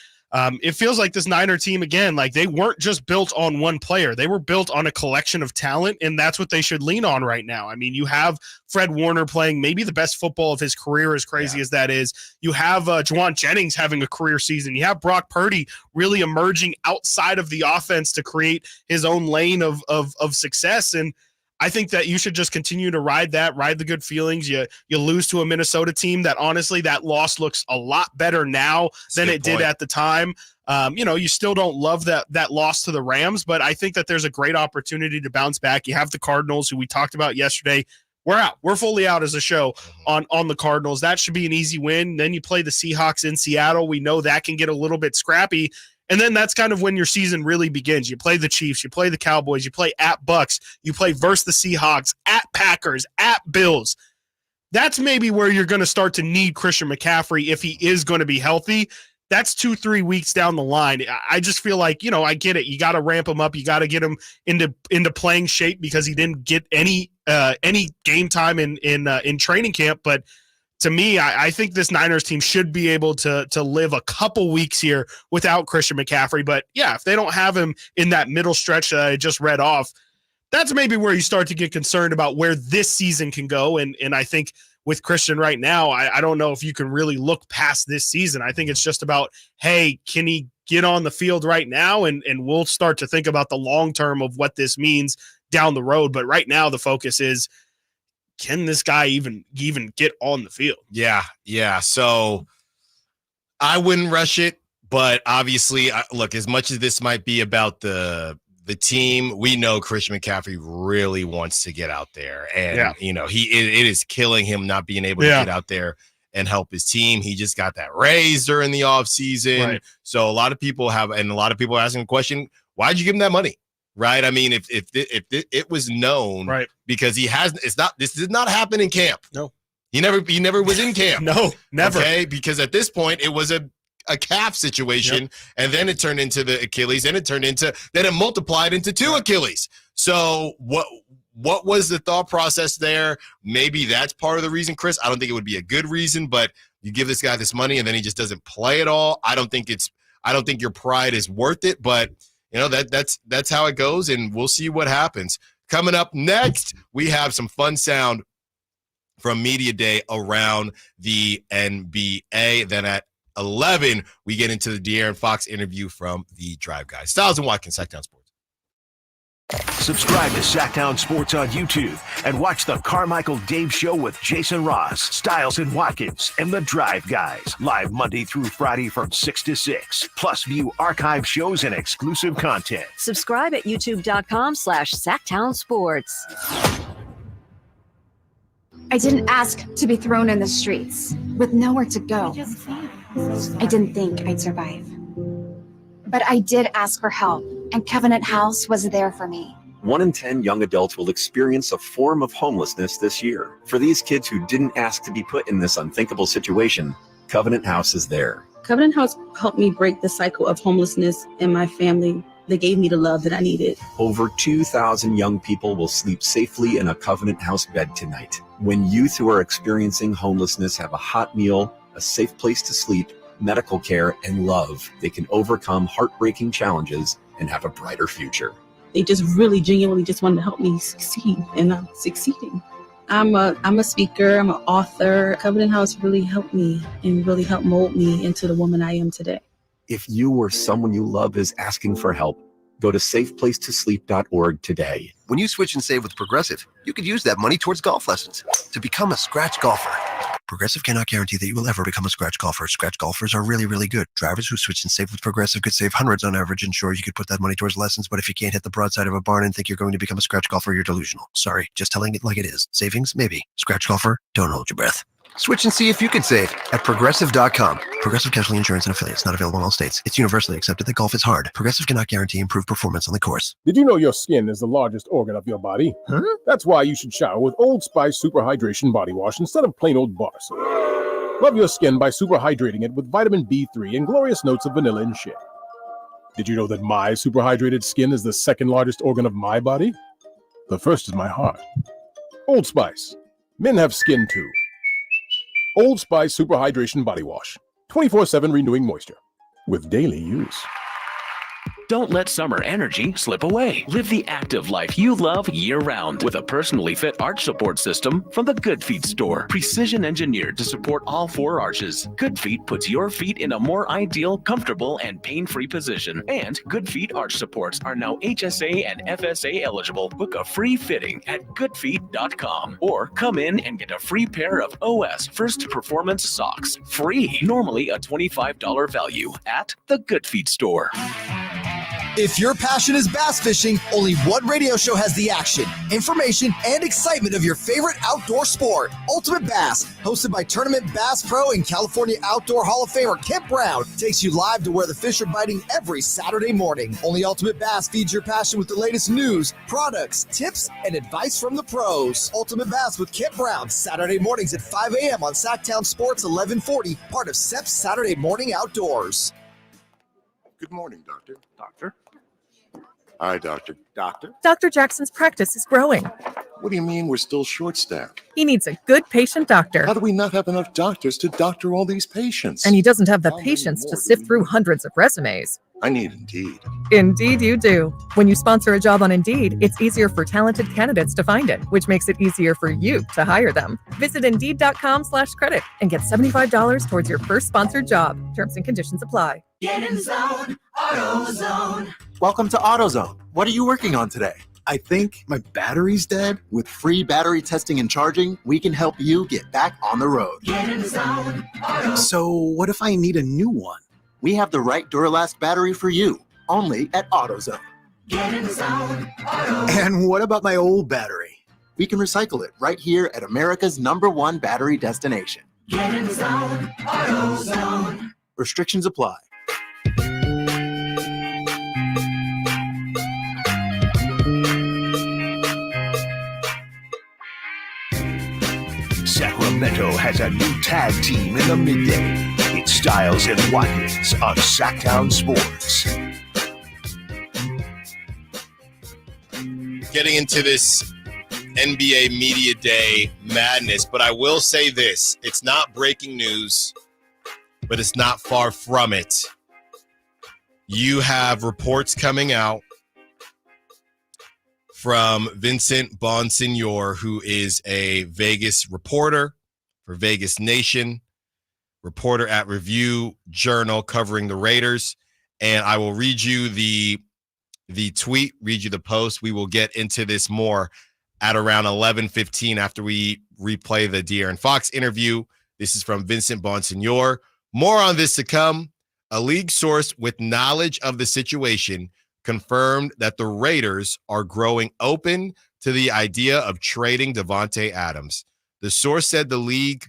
it feels like this Niner team, again, like they weren't just built on one player. They were built on a collection of talent, and that's what they should lean on right now. I mean, you have Fred Warner playing maybe the best football of his career, as crazy as that is. You have Juwan Jennings having a career season. You have Brock Purdy really emerging outside of the offense to create his own lane of success. And I think that you should just continue to ride the good feelings. You lose to a Minnesota team that, honestly, that loss looks a lot better now than it did at the time. You still don't love that loss to the Rams, but I think that there's a great opportunity to bounce back. You have the Cardinals, who we talked about yesterday. We're out. We're fully out as a show on the Cardinals. That should be an easy win. Then you play the Seahawks in Seattle. We know that can get a little bit scrappy. And then that's kind of when your season really begins. You play the Chiefs, you play the Cowboys, you play at Bucks, you play versus the Seahawks, at Packers, at Bills. That's maybe where you're going to start to need Christian McCaffrey if he is going to be healthy. That's 2-3 weeks down the line. I just feel like, I get it. You got to ramp him up. You got to get him into playing shape, because he didn't get any game time in training camp. But to me, I think this Niners team should be able to live a couple weeks here without Christian McCaffrey. But yeah, if they don't have him in that middle stretch that I just read off, that's maybe where you start to get concerned about where this season can go. And I think with Christian right now, I don't know if you can really look past this season. I think it's just about, hey, can he get on the field right now? And we'll start to think about the long term of what this means down the road. But right now, the focus is, can this guy even get on the field? Yeah. So I wouldn't rush it, but obviously, look, as much as this might be about the team, we know Christian McCaffrey really wants to get out there, and it is killing him not being able to get out there and help his team. He just got that raise during the offseason. Right. So a lot of people are asking the question, why'd you give him that money? Right. I mean, if it was known, right, because this did not happen in camp. No, he never was in camp. No, never. Okay. Because at this point it was a calf situation, and then it turned into the Achilles, and then it multiplied into two Achilles. So what was the thought process there? Maybe that's part of the reason, Chris. I don't think it would be a good reason, but you give this guy this money and then he just doesn't play at all. I don't think your pride is worth it, but that's how it goes, and we'll see what happens. Coming up next, we have some fun sound from Media Day around the NBA. Then at 11, we get into the De'Aaron Fox interview from the Drive Guys. Stiles and Watkins, Sacktown Sports. Subscribe to Sacktown Sports on YouTube and watch the Carmichael Dave Show with Jason Ross, Stiles and Watkins, and the Drive Guys, live Monday through Friday from 6 to 6. Plus, view archive shows and exclusive content. Subscribe at youtube.com/Sacktown Sports. I didn't ask to be thrown in the streets with nowhere to go. I didn't think I'd survive. But I did ask for help, and Covenant House was there for me. 1 in 10 young adults will experience a form of homelessness this year. For these kids who didn't ask to be put in this unthinkable situation, Covenant House is there. Covenant House helped me break the cycle of homelessness in my family. They gave me the love that I needed. Over 2,000 young people will sleep safely in a Covenant House bed tonight. When youth who are experiencing homelessness have a hot meal, a safe place to sleep, medical care, and love, they can overcome heartbreaking challenges and have a brighter future. They just really genuinely just wanted to help me succeed, and I'm succeeding. I'm a speaker, I'm an author. Covenant House really helped me and really helped mold me into the woman I am today. If you or someone you love is asking for help, go to safeplacetosleep.org today. When you switch and save with Progressive, you could use that money towards golf lessons to become a scratch golfer. Progressive cannot guarantee that you will ever become a scratch golfer. Scratch golfers are really, really good. Drivers who switch and save with Progressive could save hundreds on average, and sure, you could put that money towards lessons, but if you can't hit the broadside of a barn and think you're going to become a scratch golfer, you're delusional. Sorry, just telling it like it is. Savings? Maybe. Scratch golfer? Don't hold your breath. Switch and see if you can save at Progressive.com. Progressive Casualty Insurance and Affiliates, not available in all states. It's universally accepted that golf is hard. Progressive cannot guarantee improved performance on the course. Did you know your skin is the largest organ of your body? Huh? That's why you should shower with Old Spice Super Hydration Body Wash instead of plain old bar soap. Love your skin by super hydrating it with vitamin B3 and glorious notes of vanilla and shea. Did you know that my super hydrated skin is the second largest organ of my body? The first is my heart. Old Spice. Men have skin too. Old Spice Super Hydration Body Wash. 24/7 renewing moisture. With daily use. Don't let summer energy slip away. Live the active life you love year-round with a personally fit arch support system from the Good Feet store. Precision engineered to support all 4 arches. Good Feet puts your feet in a more ideal, comfortable, and pain-free position. And Good Feet arch supports are now HSA and FSA eligible. Book a free fitting at goodfeet.com or come in and get a free pair of OS First Performance socks. Free. Normally a $25 value at the Good Feet store. If your passion is bass fishing, only one radio show has the action, information, and excitement of your favorite outdoor sport. Ultimate Bass, hosted by Tournament Bass Pro and California Outdoor Hall of Famer Kip Brown, takes you live to where the fish are biting every Saturday morning. Only Ultimate Bass feeds your passion with the latest news, products, tips, and advice from the pros. Ultimate Bass with Kip Brown, Saturday mornings at 5 a.m. on Sacktown Sports 1140, part of SEP's Saturday Morning Outdoors. Good morning, Doctor. Doctor? Hi, Doctor. Doctor? Dr. Jackson's practice is growing. What do you mean we're still short-staffed? He needs a good patient doctor. How do we not have enough doctors to doctor all these patients? And he doesn't have the patience to sift through hundreds of resumes. I need Indeed. Indeed you do. When you sponsor a job on Indeed, it's easier for talented candidates to find it, which makes it easier for you to hire them. Visit Indeed.com/credit and get $75 towards your first sponsored job. Terms and conditions apply. Get in the zone, AutoZone. Welcome to AutoZone. What are you working on today? I think my battery's dead. With free battery testing and charging, we can help you get back on the road. Get in the zone, AutoZone. So what if I need a new one? We have the right Duralast battery for you, only at AutoZone. Get in the zone, AutoZone. And what about my old battery? We can recycle it right here at America's #1 battery destination. Get in the zone, AutoZone. Restrictions apply. Sacramento has a new tag team in the midday. It's Stiles and Watkins on Sacktown Sports. Getting into this NBA Media Day madness, but I will say this. It's not breaking news, but it's not far from it. You have reports coming out from Vincent Bonsignor, who is a Vegas reporter for Vegas Nation, reporter at Review Journal covering the Raiders. And I will read you the the tweet, read you the post. We will get into this more at around 11:15 after we replay the De'Aaron Fox interview. This is from Vincent Bonsignor. More on this to come. A league source with knowledge of the situation confirmed that the Raiders are growing open to the idea of trading Davante Adams. The source said the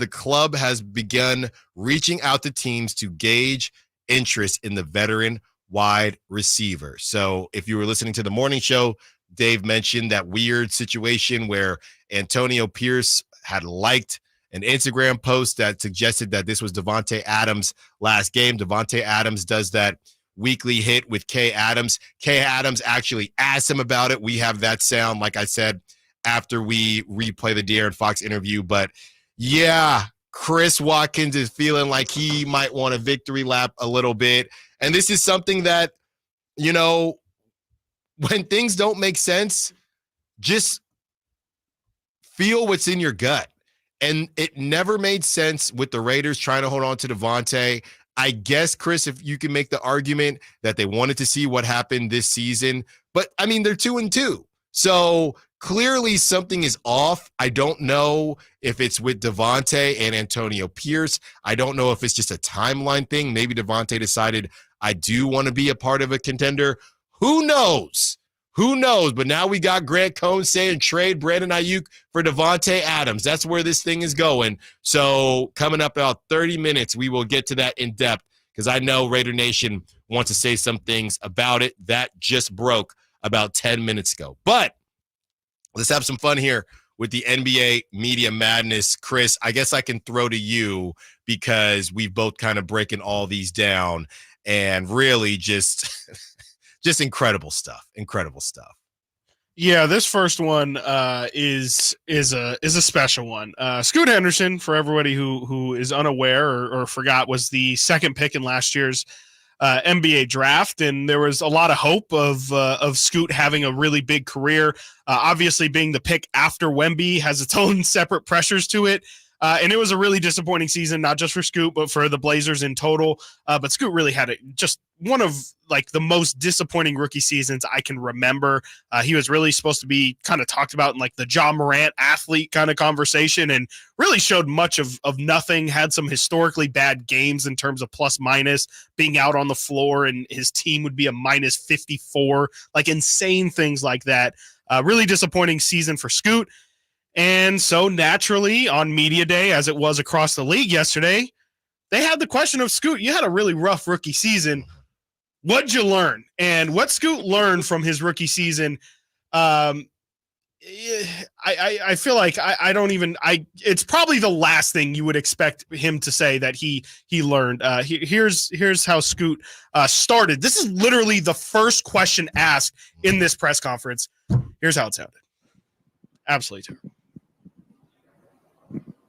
club has begun reaching out to teams to gauge interest in the veteran wide receiver. So if you were listening to the morning show, Dave mentioned that weird situation where Antonio Pierce had liked an Instagram post that suggested that this was Davante Adams' last game. Davante Adams does that weekly hit with Kay Adams. Kay Adams actually asked him about it. We have that sound, like I said, after we replay the De'Aaron Fox interview. But yeah, Chris Watkins is feeling like he might want a victory lap a little bit. And this is something that, you know, when things don't make sense, just feel what's in your gut. And it never made sense with the Raiders trying to hold on to Davante. I guess, Chris, if you can make the argument that they wanted to see what happened this season. But, I mean, they're 2-2. So clearly something is off. I don't know if it's with Davante and Antonio Pierce. I don't know if it's just a timeline thing. Maybe Davante decided, I do want to be a part of a contender. Who knows? Who knows? But now we got Grant Cohn saying trade Brandon Ayuk for Davante Adams. That's where this thing is going. So coming up about 30 minutes, we will get to that in depth because I know Raider Nation wants to say some things about it. That just broke about 10 minutes ago. But let's have some fun here with the NBA Media Madness. Chris, I guess I can throw to you because we've both kind of breaking all these down and really just incredible stuff. Incredible stuff. Yeah, this first one is a special one. Scoot Henderson, for everybody who is unaware or forgot, was the second pick in last year's NBA draft, and there was a lot of hope of Scoot having a really big career. Obviously, being the pick after Wemby has its own separate pressures to it. And it was a really disappointing season, not just for Scoot, but for the Blazers in total. But Scoot really had just one of like the most disappointing rookie seasons I can remember. He was really supposed to be kind of talked about in like the Ja Morant athlete kind of conversation and really showed much of nothing, had some historically bad games in terms of plus minus, being out on the floor and his team would be a minus 54, like insane things like that. Really disappointing season for Scoot. And so naturally on media day, as it was across the league yesterday, they had the question of Scoot, you had a really rough rookie season. What'd you learn? And what Scoot learned from his rookie season, I feel like it's probably the last thing you would expect him to say that he learned. Here's how Scoot started. This is literally the first question asked in this press conference. Here's how it sounded. Absolutely terrible.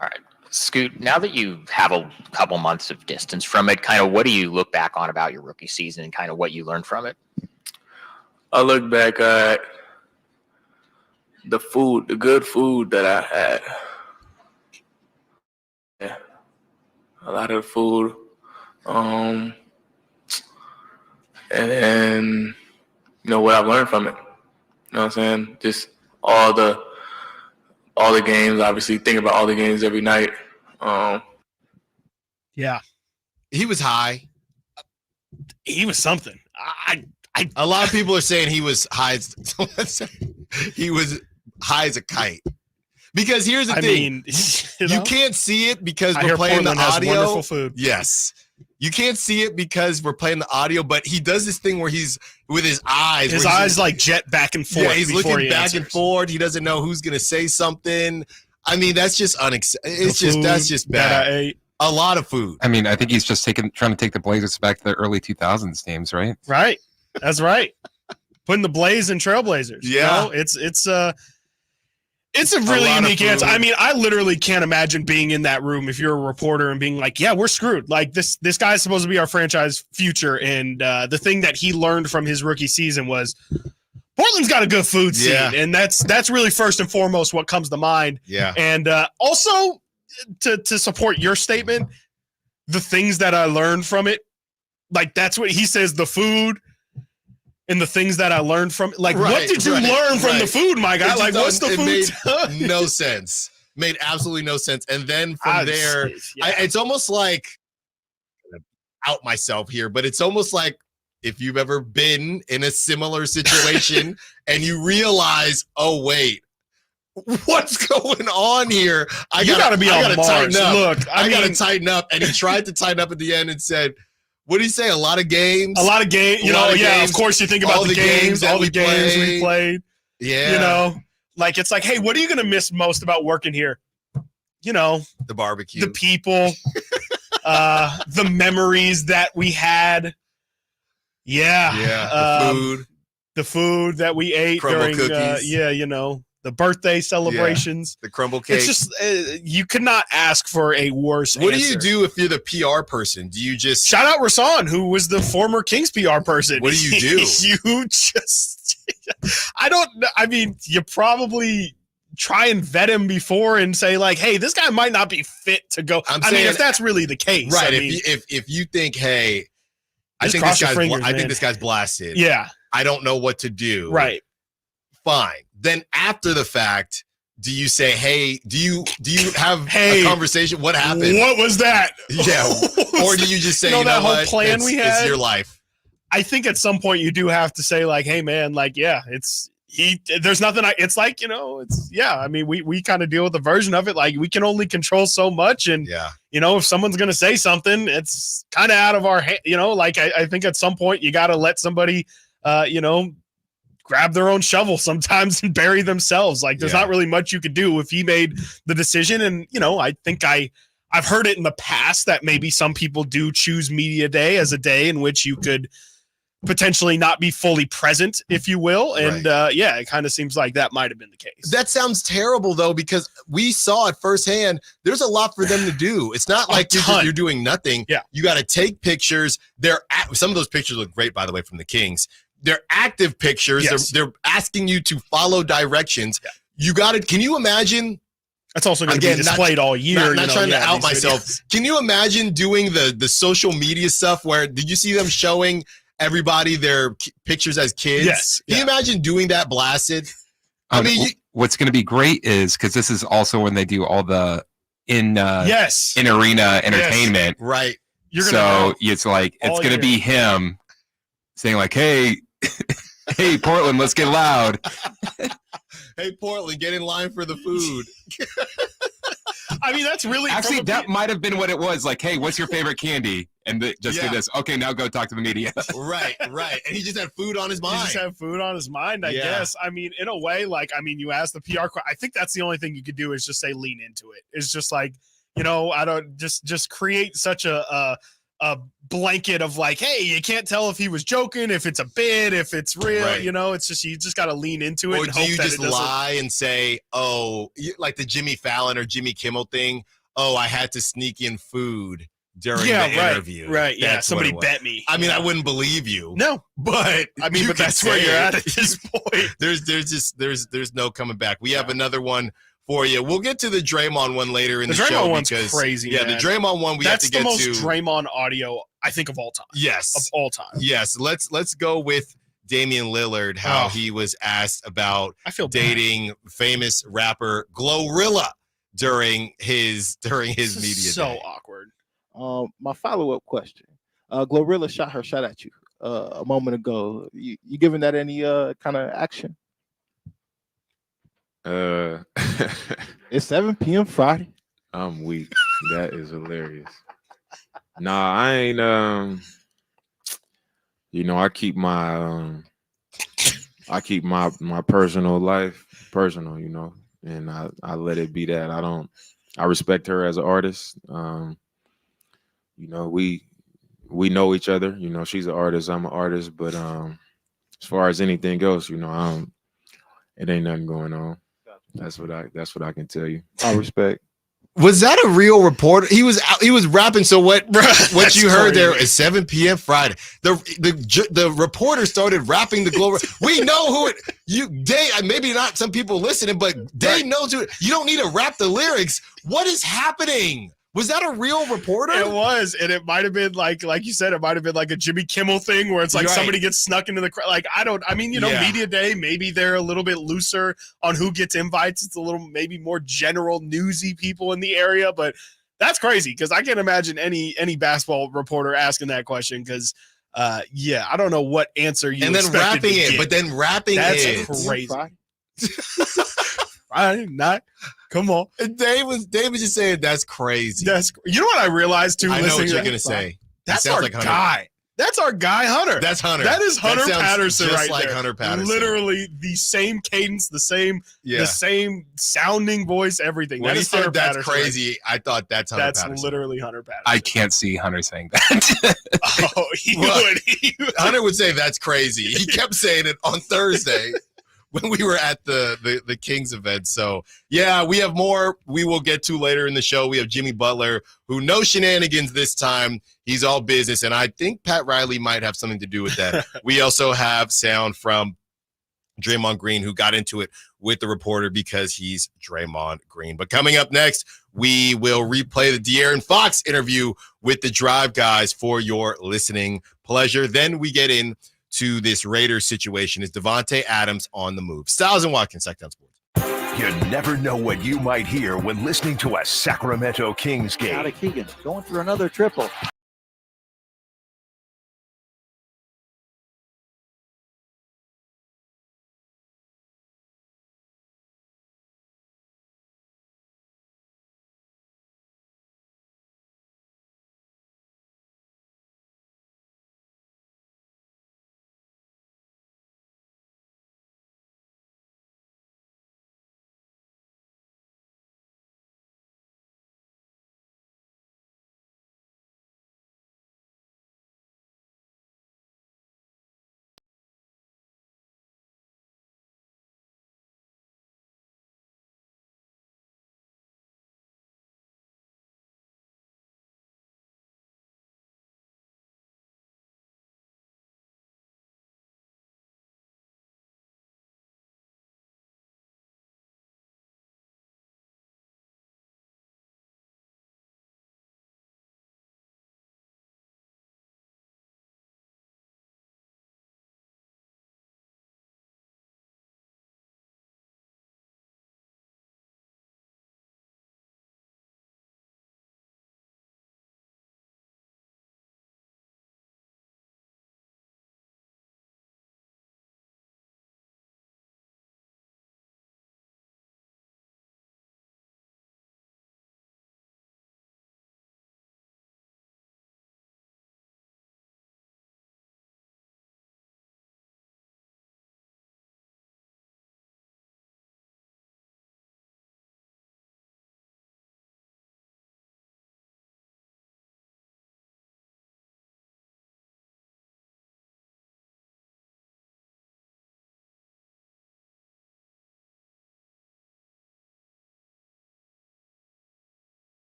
All right, Scoot, now that you have a couple months of distance from it, kind of what do you look back on about your rookie season and kind of what you learned from it? I look back at the food, the good food that I had. Yeah, a lot of food. And then, what I've learned from it. You know what I'm saying? Just all the games, obviously think about all the games every night. Yeah. He was high. He was something. A lot of people are saying he was high. He was high as a kite. Because here's the thing. You can't see it because we're playing Portland the audio. has wonderful food. Yes. You can't see it because we're playing the audio, but he does this thing where he's with his eyes. His eyes like jet back and forth. Yeah, he's looking back and forth. He doesn't know who's going to say something. I mean, that's just that's just bad. A lot of food. I mean, I think he's just trying to take the Blazers back to the early 2000s teams, right? Right. That's right. Putting the Blaze and Trailblazers. Yeah. It's a really unique answer. I mean, I literally can't imagine being in that room if you're a reporter and being like, yeah, we're screwed. Like this guy's supposed to be our franchise future. And the thing that he learned from his rookie season was Portland's got a good food scene. Yeah. And that's really first and foremost what comes to mind. Yeah. And also to support your statement, the things that I learned from it, like that's what he says, the food, And the things that I learned from, like, Right, what did you learn from the food, my guy? Like, what's the food? Made no sense. Made absolutely no sense. And then from there, it's almost like, out myself here, but it's almost like if you've ever been in a similar situation and you realize, oh wait, what's going on here? I gotta tighten up. Look, I gotta tighten up. And he tried to tighten up at the end and said, what did he say? A lot of games? A lot of games. You know, yeah, of course you think about all the games we played. Yeah. You know, like, it's like, hey, what are you going to miss most about working here? You know, the barbecue, the people, the memories that we had. Yeah. Yeah. The food that we ate Crumble during, cookies. you know, the birthday celebrations. The crumble cake. It's just, you could not ask for a worse What do answer. you do if you're the PR person? Do you just shout out Rasan, who was the former Kings PR person? What do you do? You just, I mean, you probably try and vet him before and say, like, hey, this guy might not be fit to go. I mean, if that's really the case, right? I mean, If you think, hey, I just think cross this your guy's fingers, I think man. this guy's blasted. Yeah. I don't know what to do. Right. Fine. Then after the fact, do you say, hey, do you have a conversation? What happened? What was that? Yeah. Or do you just say, you know that whole what? plan we had? It's your life. I think at some point you do have to say, like, hey, man, like, yeah, there's nothing it's like, you know, I mean, we kind of deal with the version of it. Like, we can only control so much. And, you know, if someone's going to say something, it's kind of out of our hand, you know, like, I think at some point you got to let somebody, you know, grab their own shovel sometimes and bury themselves. Like, there's not really much you could do if he made the decision. And, you know, I think I've heard it in the past that maybe some people do choose media day as a day in which you could potentially not be fully present, if you will. And it kind of seems like that might have been the case. That sounds terrible, though, because we saw it firsthand. There's a lot for them to do. It's not like you're doing nothing. Yeah. You got to take pictures. Some of those pictures look great, by the way, from the Kings. They're active pictures. Yes. They're asking you to follow directions. Yeah. You got it. Can you imagine? That's also going to be displayed all year. Not trying to out myself. Videos. Can you imagine doing the social media stuff where did you see them showing everybody their pictures as kids? Yes. Can you imagine doing that blasted? I mean, what's going to be great is because this is also when they do all the in arena entertainment. Right. It's like it's going to be him saying like, hey, hey, Portland, let's get loud. Hey, Portland, get in line for the food. I mean, that's really actually that might have been what it was. Like, hey, what's your favorite candy? And just do this. Okay, now go talk to the media. Right. And he just had food on his mind. He just had food on his mind, I guess. I mean, in a way, like, I mean, you ask the PR. I think that's the only thing you could do is just say lean into it. It's just like, you know, I don't just create such a blanket of like, hey, you can't tell if he was joking, if it's a bit, if it's real, you know, it's just, you just got to lean into it. Or and do hope you that just lie and say, oh, like the Jimmy Fallon or Jimmy Kimmel thing? Oh, I had to sneak in food during the interview. Right. Yeah. Somebody bet me. I mean, I wouldn't believe you. No, but I mean, but that's where you're at this point. There's no coming back. We have another one for you. We'll get to the Draymond one later in the show. The Draymond one's crazy. Yeah, man. the Draymond one we have to get to. That's the most Draymond audio, I think, of all time. Yes. Of all time. Yes. Let's go with Damian Lillard, how he was asked about dating famous rapper Glorilla during his media so day. awkward. My follow-up question. Glorilla shot her shot at you a moment ago. You giving that any kind of action? It's 7 p.m. Friday. I'm weak. That is hilarious. Nah, I ain't you know, I keep my personal life personal, you know, and I let it be that. I respect her as an artist. You know, we know each other, you know, she's an artist, I'm an artist, but as far as anything else, you know, it ain't nothing going on. That's what I can tell you. I respect. Was that a real reporter? He was rapping. So what you heard there is 7 p.m. Friday. The reporter started rapping the Glory. We know who it. Maybe not some people listening, but they knows who it. You don't need to rap the lyrics. What is happening? Was that a real reporter? It was, and it might have been like you said, it might have been like a Jimmy Kimmel thing where it's like somebody gets snuck into the crowd. Like media day, maybe they're a little bit looser on who gets invites. It's a little maybe more general newsy people in the area, but that's crazy because I can't imagine any basketball reporter asking that question because I don't know what answer you and then expected rapping to it, get. but then rapping that's it. crazy. I'm not. Come on. And Dave was just saying that's crazy. You know what I realized too? I know what listening you're to gonna say. That's sounds our like Hunter. guy. That's our guy, Hunter. That's Hunter. That is Hunter That sounds Patterson just right like there. Hunter Patterson. Literally the same cadence, the same sounding voice, everything. When that he is said Hunter that's Patterson crazy, I thought that's Hunter That's Patterson. literally Hunter Patterson. I can't see Hunter saying that. Oh, he would. Hunter would say that's crazy. He kept saying it on Thursday when we were at the Kings event. So, yeah, we have more we will get to later in the show. We have Jimmy Butler, who no shenanigans this time. He's all business, and I think Pat Riley might have something to do with that. We also have sound from Draymond Green, who got into it with the reporter because he's Draymond Green. But coming up next, we will replay the De'Aaron Fox interview with the Drive guys for your listening pleasure. Then we get in to this Raiders situation. Is Devontae Adams on the move? Stiles and Watkins, Sacktown Sports. You never know what you might hear when listening to a Sacramento Kings game. Out of Keegan, going through another triple.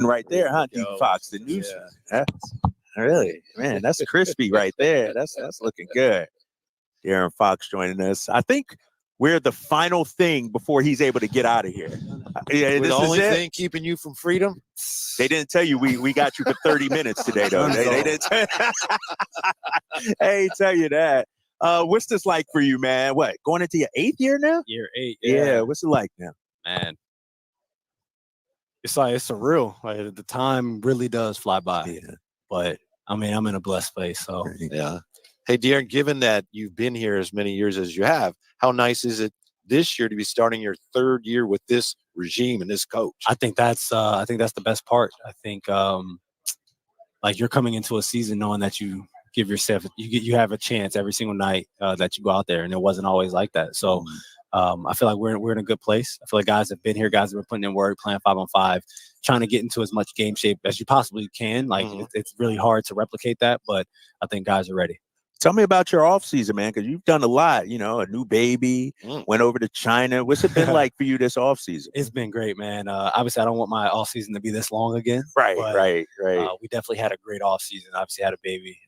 right there, huh, D Fox? The news. That's really, man, that's crispy right there. That's looking good. De'Aaron Fox joining us. I think we're the final thing before he's able to get out of here. Yeah, We're this the is only it. thing keeping you from freedom. They didn't tell you we got you for 30 minutes today, though. They didn't tell Hey, tell you that. What's this like for you, man? What, going into your 8th year now? Year 8. Yeah. What's it like now? Man, it's surreal. Like the time really does fly by. Yeah. But I mean, I'm in a blessed place. So Yeah. Hey, De'Aaron, given that you've been here as many years as you have, how nice is it this year to be starting your 3rd year with this regime and this coach? I think that's the best part. I think like you're coming into a season knowing that you give yourself you have a chance every single night that you go out there, and it wasn't always like that. So I feel like we're in a good place. I feel like guys have been here, guys have been putting in work, playing 5-on-5, trying to get into as much game shape as you possibly can. Like it's really hard to replicate that, but I think guys are ready. Tell me about your off season, man, because you've done a lot. You know, a new baby, went over to China. What's it been like for you this off season? It's been great, man. Obviously, I don't want my off season to be this long again. Right. We definitely had a great off season. Obviously, had a baby.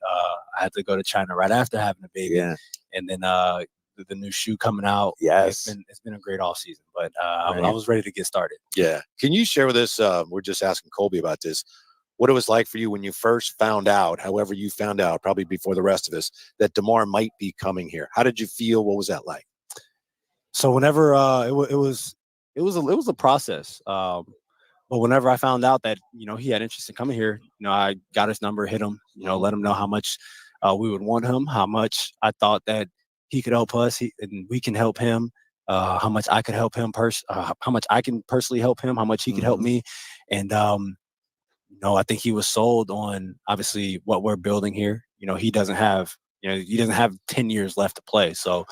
I had to go to China right after having a baby. Yeah. And then the new shoe coming out. Yes. It's been a great off season, but I was ready to get started. Yeah. Can you share with us, we're just asking Colby about this, what it was like for you when you first found out, however you found out, probably before the rest of us, that DeMar might be coming here? How did you feel? What was that like? So whenever it was a process. But whenever I found out that, he had interest in coming here, I got his number, hit him, let him know how much we would want him, how much I thought that he could help us and we can help him, how much I could help him, how much I can personally help him, how much he could help me. And, I think he was sold on obviously what we're building here. He doesn't have 10 years left to play. So,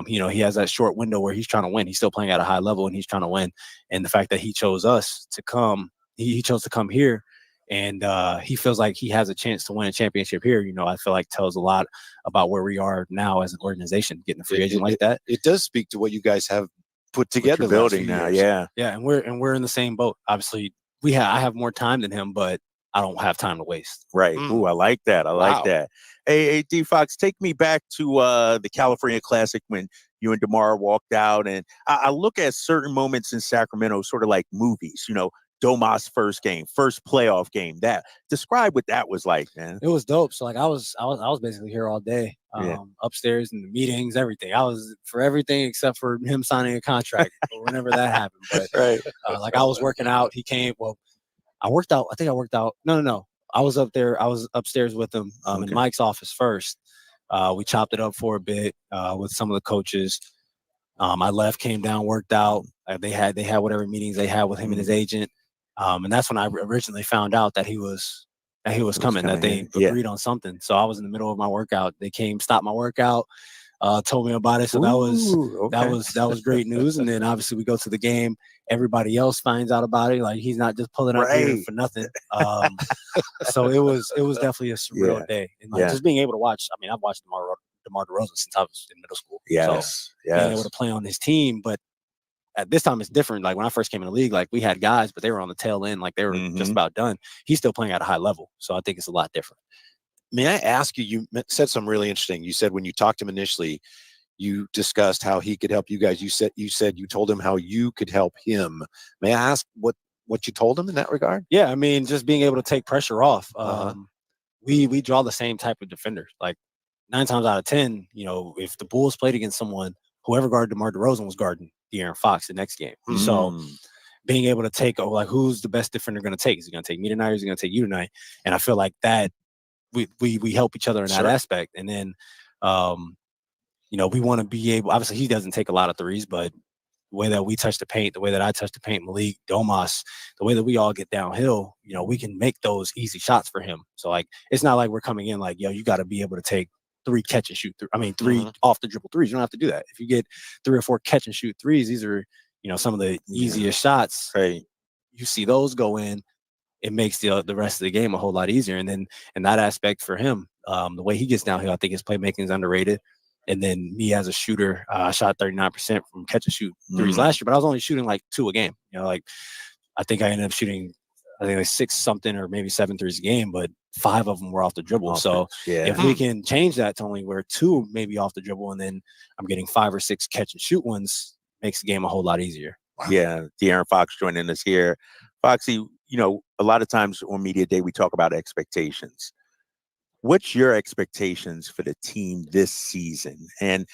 he has that short window where he's trying to win. He's still playing at a high level and he's trying to win. And the fact that he chose us to come, he chose to come here, and he feels like he has a chance to win a championship here. I feel like tells a lot about where we are now as an organization, getting a free agent like that. It does speak to what you guys have put together. Building now. Yeah. Yeah. And we're in the same boat. Obviously, I have more time than him, but I don't have time to waste. Right. Ooh, I like that. I like that. Hey, D Fox, take me back to the California Classic when you and DeMar walked out. And I look at certain moments in Sacramento, sort of like movies, Domas' first game, first playoff game. That describe what that was like, man. It was dope. So like I was basically here all day, upstairs in the meetings, everything. I was for everything except for him signing a contract or whenever that happened. But like I was working out. He came. Well, I worked out. I think I worked out. No. I was up there. I was upstairs with him in Mike's office first. We chopped it up for a bit with some of the coaches. I left, came down, worked out. They had whatever meetings they had with him and his agent. And that's when I originally found out that he was coming, that they agreed on something. So I was in the middle of my workout. They came, stopped my workout, told me about it. So that was great news. And then obviously we go to the game. Everybody else finds out about it. Like he's not just pulling up here for nothing. So it was definitely a surreal day. And like just being able to watch. I mean, I've watched DeMar DeRozan since I was in middle school. So being able to play on his team, but at this time it's different. Like when I first came in the league, like we had guys, but they were on the tail end, like they were just about done. He's still playing at a high level, so I think it's a lot different. May I ask you? You said something really interesting. You said when you talked to him initially, you discussed how he could help you guys. You said you told him how you could help him. May I ask what you told him in that regard? Yeah, I mean, just being able to take pressure off. We draw the same type of defender. Like 9 times out of 10, if the Bulls played against someone, whoever guarded DeMar DeRozan was guarding De'Aaron Fox the next game. So being able to take, who's the best defender going to take? Is he going to take me tonight or is he going to take you tonight? And I feel like that we help each other in that aspect. And then, we want to be able, obviously he doesn't take a lot of threes, but the way that we touch the paint, the way that I touch the paint, Malik, Domas, the way that we all get downhill, we can make those easy shots for him. So like, it's not like we're coming in like, you got to be able to take 3 catch and shoot. 3 off the dribble threes. You don't have to do that. If you get 3 or 4 catch and shoot threes, these are, some of the easiest shots. Right. You see those go in, it makes the rest of the game a whole lot easier. And then in that aspect for him, the way he gets downhill, I think his playmaking is underrated. And then me as a shooter, I shot 39% from catch and shoot threes last year, but I was only shooting like 2 a game. I think I ended up shooting I think like 6 something or maybe 7 threes a game, but 5 of them were off the dribble. So if we can change that to only where 2 maybe off the dribble, and then I'm getting 5 or 6 catch and shoot ones, makes the game a whole lot easier. Yeah, De'Aaron Fox joining us here. Foxy, a lot of times on Media Day we talk about expectations. What's your expectations for the team this season? And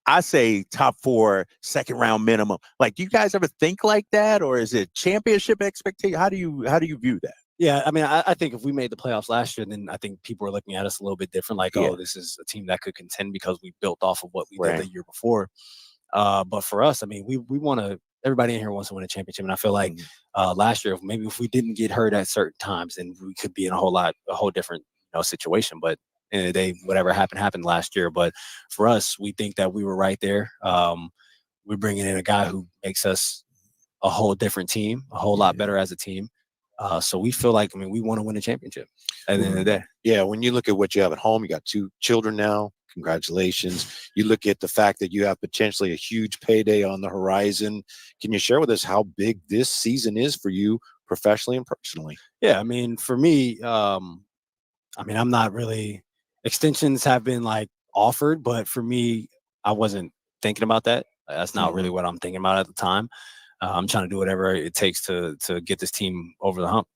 I say top 4, second round minimum. Like, do you guys ever think like that, or is it championship expectation? How do you view that? Yeah, I mean, I think if we made the playoffs last year, then I think people are looking at us a little bit different. Like, oh, this is a team that could contend because we built off of what we did the year before. But for us, I mean, we want to. Everybody in here wants to win a championship, and I feel like last year, maybe if we didn't get hurt at certain times, then we could be in a whole different situation. But end of the day, whatever happened last year. But for us, we think that we were right there. We're bringing in a guy who makes us a whole different team, a whole lot better as a team. So we feel like, we want to win a championship at the end of the day. Yeah, when you look at what you have at home, you got 2 children now. Congratulations. You look at the fact that you have potentially a huge payday on the horizon. Can you share with us how big this season is for you professionally and personally? Yeah, I mean, for me, I'm not really – extensions have been like offered, but for me, I wasn't thinking about that. That's not really what I'm thinking about at the time. I'm trying to do whatever it takes to get this team over the hump.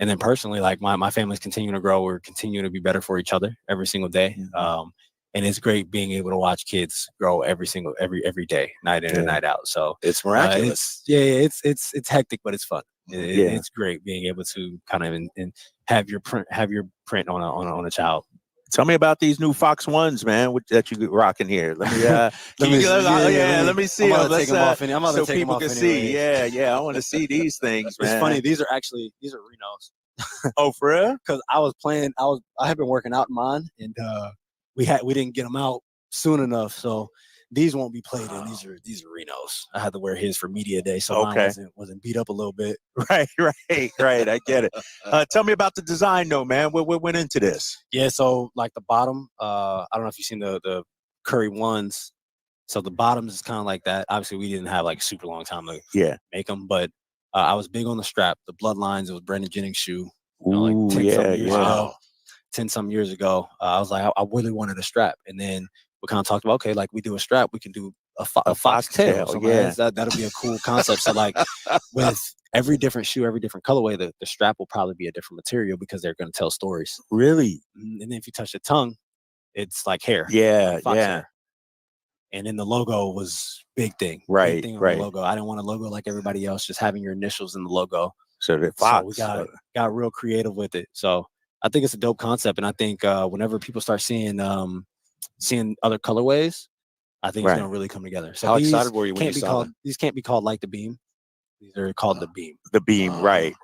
And then personally, like my family's continuing to grow. We're continuing to be better for each other every single day. And it's great being able to watch kids grow every day, night in and night out. So it's miraculous. It's hectic, but it's fun. It's great being able to kind of and have your print on a child. Tell me about these new Fox Ones, man, that you rocking here. Let me let me see them. Take them off so people can see. Yeah, I want to see these things, man. It's funny. These are Renos. Oh, for real? Because I have been working out in mine, and we didn't get them out soon enough, so these won't be played in. These are Renos. I had to wear his for Media Day, so mine wasn't beat up a little bit. Right. I get it. Tell me about the design, though, man. What went into this? Yeah, so like the bottom, I don't know if you've seen the Curry ones. So the bottoms is kind of like that. Obviously, we didn't have like a super long time to make them, but I was big on the strap. The Bloodlines, it was Brandon Jennings' shoe. 10-some years ago. I was like, I really wanted a strap, and then we kind of talked about, okay, like we do a strap, we can do a fox tail. So that'll be a cool concept. So like with every different shoe, every different colorway, the strap will probably be a different material because they're going to tell stories. Really? And then if you touch the tongue, it's like hair. Hair. And then the logo was big thing. Right. Big thing on the logo. I didn't want a logo like everybody else, just having your initials in the logo. So the Fox. So we got real creative with it. So I think it's a dope concept, and I think whenever people start seeing other colorways, I think it's going to really come together. So how excited were you when you saw them? These can't be called like the Beam. These are called the Beam. The Beam, right.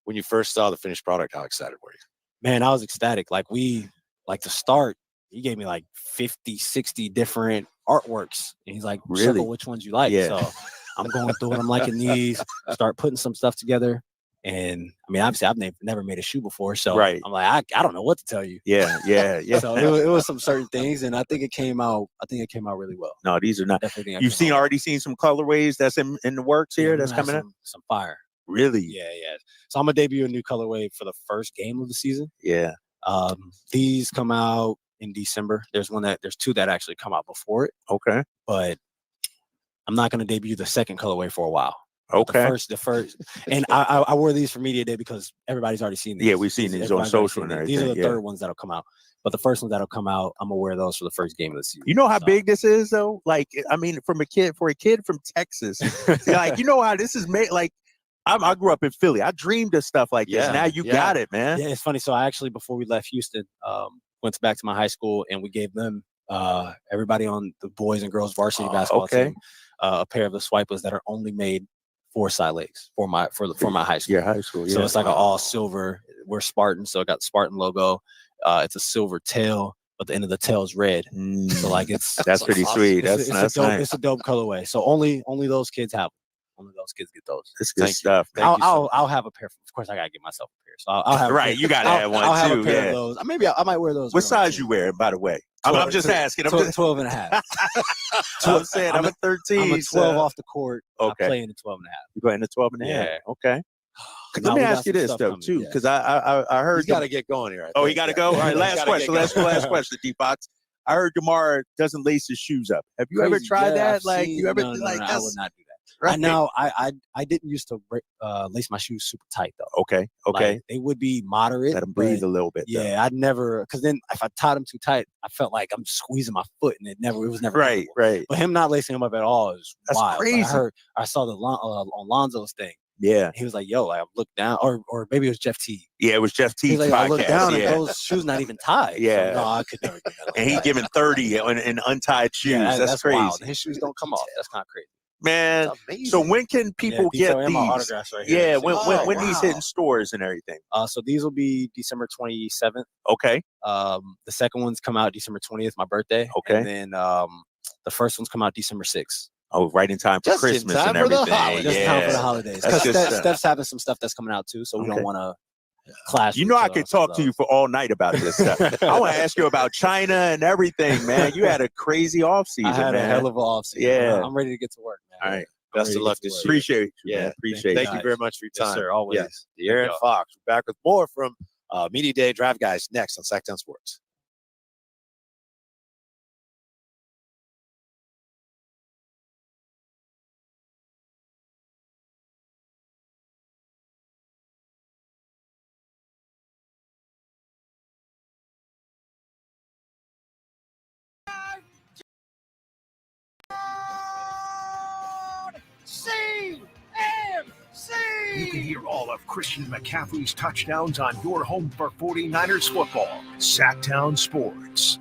When you first saw the finished product, how excited were you? Man, I was ecstatic. Like to start, he gave me like 50, 60 different artworks. And he's like, circle which ones you like. Yeah. So I'm going through it. I'm liking these, start putting some stuff together. And I mean, obviously, I've never made a shoe before, so I'm like, I don't know what to tell you. Yeah. So it was some certain things, and I think it came out really well. No, these are not. You've already seen some colorways that's in the works here. That's coming in. Some fire. Really? Yeah. So I'm gonna debut a new colorway for the first game of the season. Yeah. These come out in December. There's two that actually come out before it. Okay. But I'm not gonna debut the second colorway for a while. Okay. The first, and I wore these for Media Day because everybody's already seen these. Yeah, we've seen these on social and everything. These are the third ones that'll come out. But the first ones that'll come out, I'm gonna wear those for the first game of the season. You know how big this is, though? Like, I mean, for a kid from Texas, like, you know how this is made? Like, I grew up in Philly. I dreamed of stuff like this. Now you got it, man. Yeah, it's funny. So I actually, before we left Houston, went back to my high school, and we gave them everybody on the boys and girls varsity basketball team a pair of the Swipers that are only made for side legs for my high school. Your high school, So it's like an all silver. We're Spartan, so it got the Spartan logo. It's a silver tail, but the end of the tail is red. So like that's pretty sweet. That's nice. It's a dope colorway. So only those kids have them. Only those kids get those. It's good stuff. I'll have a pair. Of course, I gotta get myself a pair. So I'll have right. You gotta have one too. I'll have a pair of those. Maybe I might wear those. What size you wear, by the way? I'm just asking. 12 and a half. I'm saying I'm a 13. I'm a 12 off the court. Okay. I play in the 12 and a half. You go in the 12 and a half. Yeah. Okay. Let me ask you this though, too, because I heard he's got to get going here. He got to go. All right, last question. Last question, D-Fox. I heard DeMar doesn't lace his shoes up. Have you ever tried that? You ever like that? I would not do that. Right. I know. I didn't used to lace my shoes super tight though. Okay. Like, they would be moderate. Let them breathe a little bit. Yeah, I'd never, because then if I tied them too tight, I felt like I'm squeezing my foot, and it was never right. But him not lacing them up at all is That's wild. crazy. I saw the on Lonzo's thing. Yeah, he was like, "Yo, I looked down," or maybe it was Jeff T. Yeah, it was Jeff T's like, podcast. I looked down and those shoes not even tied. Yeah, so, no, I could never do that. And he giving 30 in untied shoes. Yeah, that's crazy. Wild. His shoes don't come off. That's kind of crazy. Man, so when can people get these? Autographs right here. Yeah, when these hitting stores and everything? So these will be December 27th. Okay. The second ones come out December 20th, my birthday. Okay. And then the first ones come out December 6th. Oh, right in time for Christmas and everything. Just in time for the holidays. Because Steph's having some stuff that's coming out too, so we don't want to clash. You know, I could talk to you for all night about this stuff. I want to ask you about China and everything, man. You had a crazy offseason, man. I had a hell of an offseason. Yeah. I'm ready to get to work, man. All right. Best of luck this year. Appreciate you. Man. Appreciate Thank you very much for your time. Yes, sir. Always. Yes. De'Aaron Fox. We're back with more from Media Day Drive Guys next on Sacktown Sports. You can hear all of Christian McCaffrey's touchdowns on your home for 49ers football. Sacktown Sports.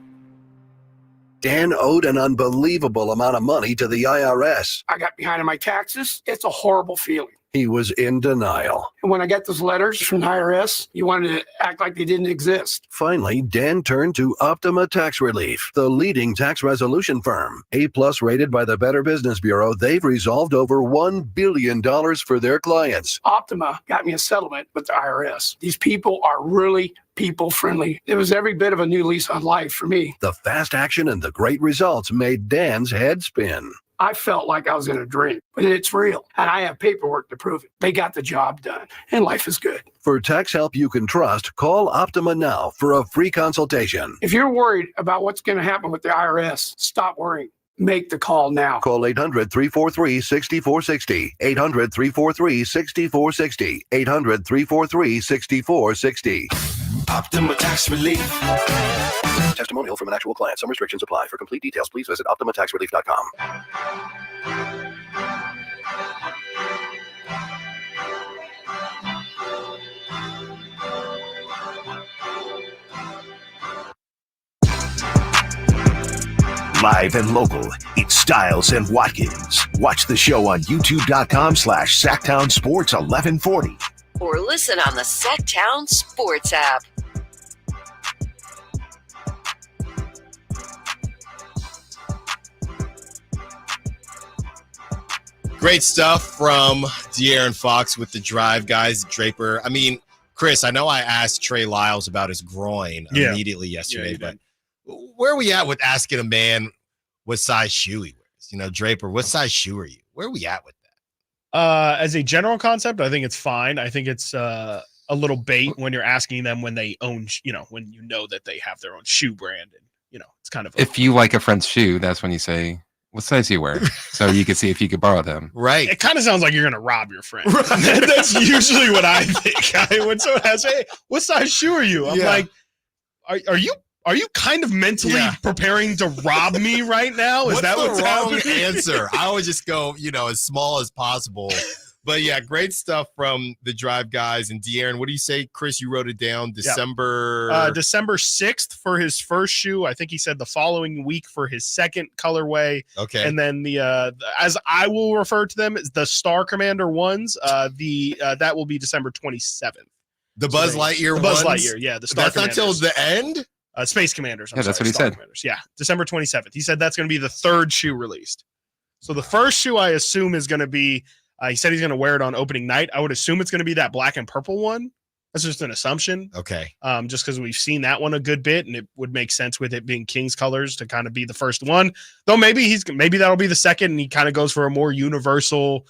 Dan owed an unbelievable amount of money to the IRS. I got behind on my taxes. It's a horrible feeling. He was in denial. And when I got those letters from the IRS, you wanted to act like they didn't exist. Finally, Dan turned to Optima Tax Relief, the leading tax resolution firm. A+ rated by the Better Business Bureau, they've resolved over $1 billion for their clients. Optima got me a settlement with the IRS. These people are really people-friendly. It was every bit of a new lease on life for me. The fast action and the great results made Dan's head spin. I felt like I was in a dream, but it's real. And I have paperwork to prove it. They got the job done, and life is good. For tax help you can trust, call Optima now for a free consultation. If you're worried about what's going to happen with the IRS, stop worrying. Make the call now. Call 800-343-6460. 800-343-6460. 800-343-6460. Optima Tax Relief. Testimonial from an actual client. Some restrictions apply. For complete details, please visit OptimaTaxRelief.com. Live and local, it's Stiles and Watkins. Watch the show on youtube.com/Sacktown Sports 1140. Or listen on the Sacktown Sports app. Great stuff from De'Aaron Fox with the Drive Guys, Draper. I mean, Chris, I know I asked Trey Lyles about his groin immediately yesterday, but where are we at with asking a man what size shoe he wears? You know, Draper, what size shoe are you? Where are we at with that? As a general concept, I think it's fine. I think it's a little bait when you're asking them when they own, when you know that they have their own shoe brand, and it's kind of. If you like a friend's shoe, that's when you say, "What size do you wear?" So you can see if you could borrow them. Right. It kind of sounds like you're gonna rob your friend. Right. That's usually what I think. When someone asks, "Hey, what size shoe are you?" I'm like, Are you kind of mentally preparing to rob me right now? Is that what's the wrong happening? answer? I always just go, as small as possible. But yeah, great stuff from the Drive Guys. And De'Aaron, what do you say, Chris? You wrote it down. December 6th for his first shoe. I think he said the following week for his second colorway. Okay. And then the as I will refer to them as the Star Commander ones. That will be December 27th. The Buzz Lightyear Buzz ones? Lightyear, yeah. The Star That's not till the end? Space Commanders. That's what he Star said. Commanders. Yeah, December 27th. He said that's going to be the third shoe released. So the first shoe I assume is going to be, he said he's going to wear it on opening night. I would assume it's going to be that black and purple one. That's just an assumption. Okay. Just because we've seen that one a good bit, and it would make sense with it being King's colors to kind of be the first one. Though maybe that'll be the second, and he kind of goes for a more universal,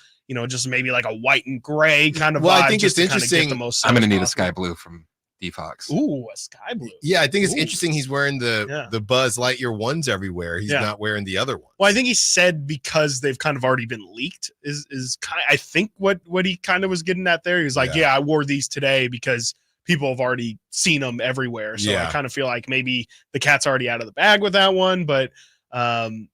just maybe like a white and gray kind of Well, vibe. I think just it's to kinda get interesting. the most I'm going to sales need a possible. sky blue from D-Fox. Ooh, a sky blue. Yeah, I think it's Ooh. interesting he's wearing the Buzz Lightyear ones everywhere. He's not wearing the other one. Well, I think he said because they've kind of already been leaked is kind of, I think what he kind of was getting at there. He was like, I wore these today because people have already seen them everywhere. So I kind of feel like maybe the cat's already out of the bag with that one. But the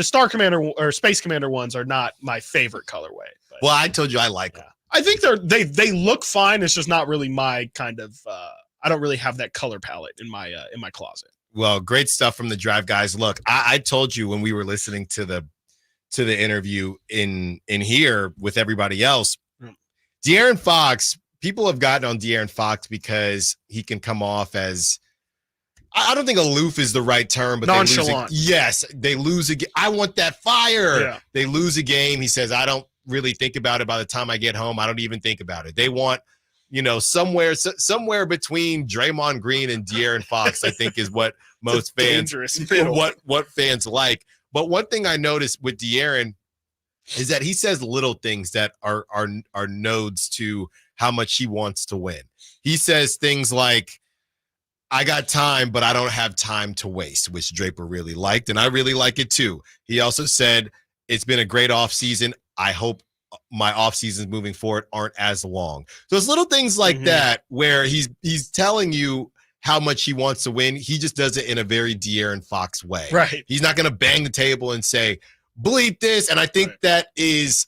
Star Commander or Space Commander ones are not my favorite colorway. But, well, I told you I like them. I think they look fine. It's just not really my kind of. I don't really have that color palette in my closet. Well, great stuff from the Drive guys. Look, I told you when we were listening to the interview in here with everybody else, De'Aaron Fox. People have gotten on De'Aaron Fox because he can come off as. I don't think aloof is the right term, but nonchalant. They lose a game. I want that fire. Yeah. They lose a game. He says, I don't really think about it by the time I get home. I don't even think about it. They want, somewhere between Draymond Green and De'Aaron Fox, I think is what most fans, what fans like. But one thing I noticed with De'Aaron is that he says little things that are nodes to how much he wants to win. He says things like, I got time, but I don't have time to waste, which Draper really liked, and I really like it too. He also said, it's been a great offseason. I hope my off seasons moving forward aren't as long. So it's little things like that where he's telling you how much he wants to win. He just does it in a very De'Aaron Fox way. Right. He's not going to bang the table and say, bleep this. And I think that is,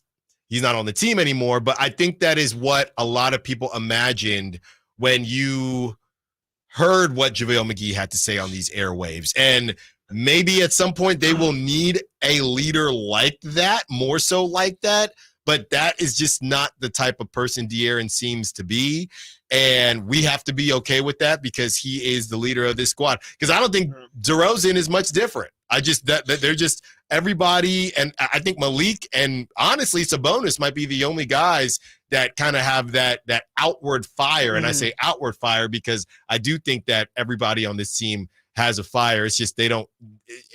he's not on the team anymore, but I think that is what a lot of people imagined when you heard what JaVale McGee had to say on these airwaves. And maybe at some point they will need a leader like that, more so like that. But that is just not the type of person De'Aaron seems to be. And we have to be okay with that because he is the leader of this squad. Because I don't think DeRozan is much different. I just, that they're just everybody. And I think Malik and honestly Sabonis might be the only guys that kind of have that outward fire. And I say outward fire because I do think that everybody on this team has a fire. It's just it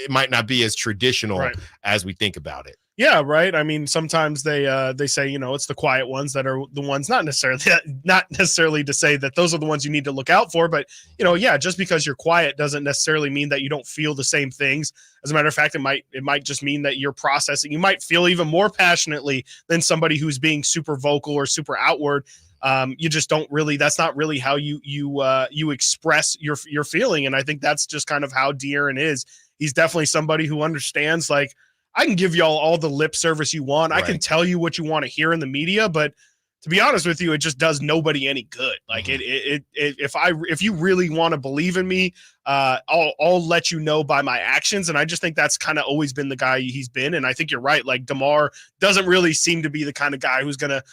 might not be as traditional as we think about it. Yeah, right. I mean, sometimes they say, it's the quiet ones that are the ones not necessarily to say that those are the ones you need to look out for, but just because you're quiet doesn't necessarily mean that you don't feel the same things. As a matter of fact, it might just mean that you're processing. You might feel even more passionately than somebody who's being super vocal or super outward. You just don't really. That's not really how you express your feeling, and I think that's just kind of how De'Aaron is. He's definitely somebody who understands, like, I can give y'all all the lip service you want. I can tell you what you want to hear in the media, but to be honest with you, it just does nobody any good. Like if you really want to believe in me, I'll let you know by my actions. And I just think that's kind of always been the guy he's been. And I think you're right. Like DeMar doesn't really seem to be the kind of guy who's going to,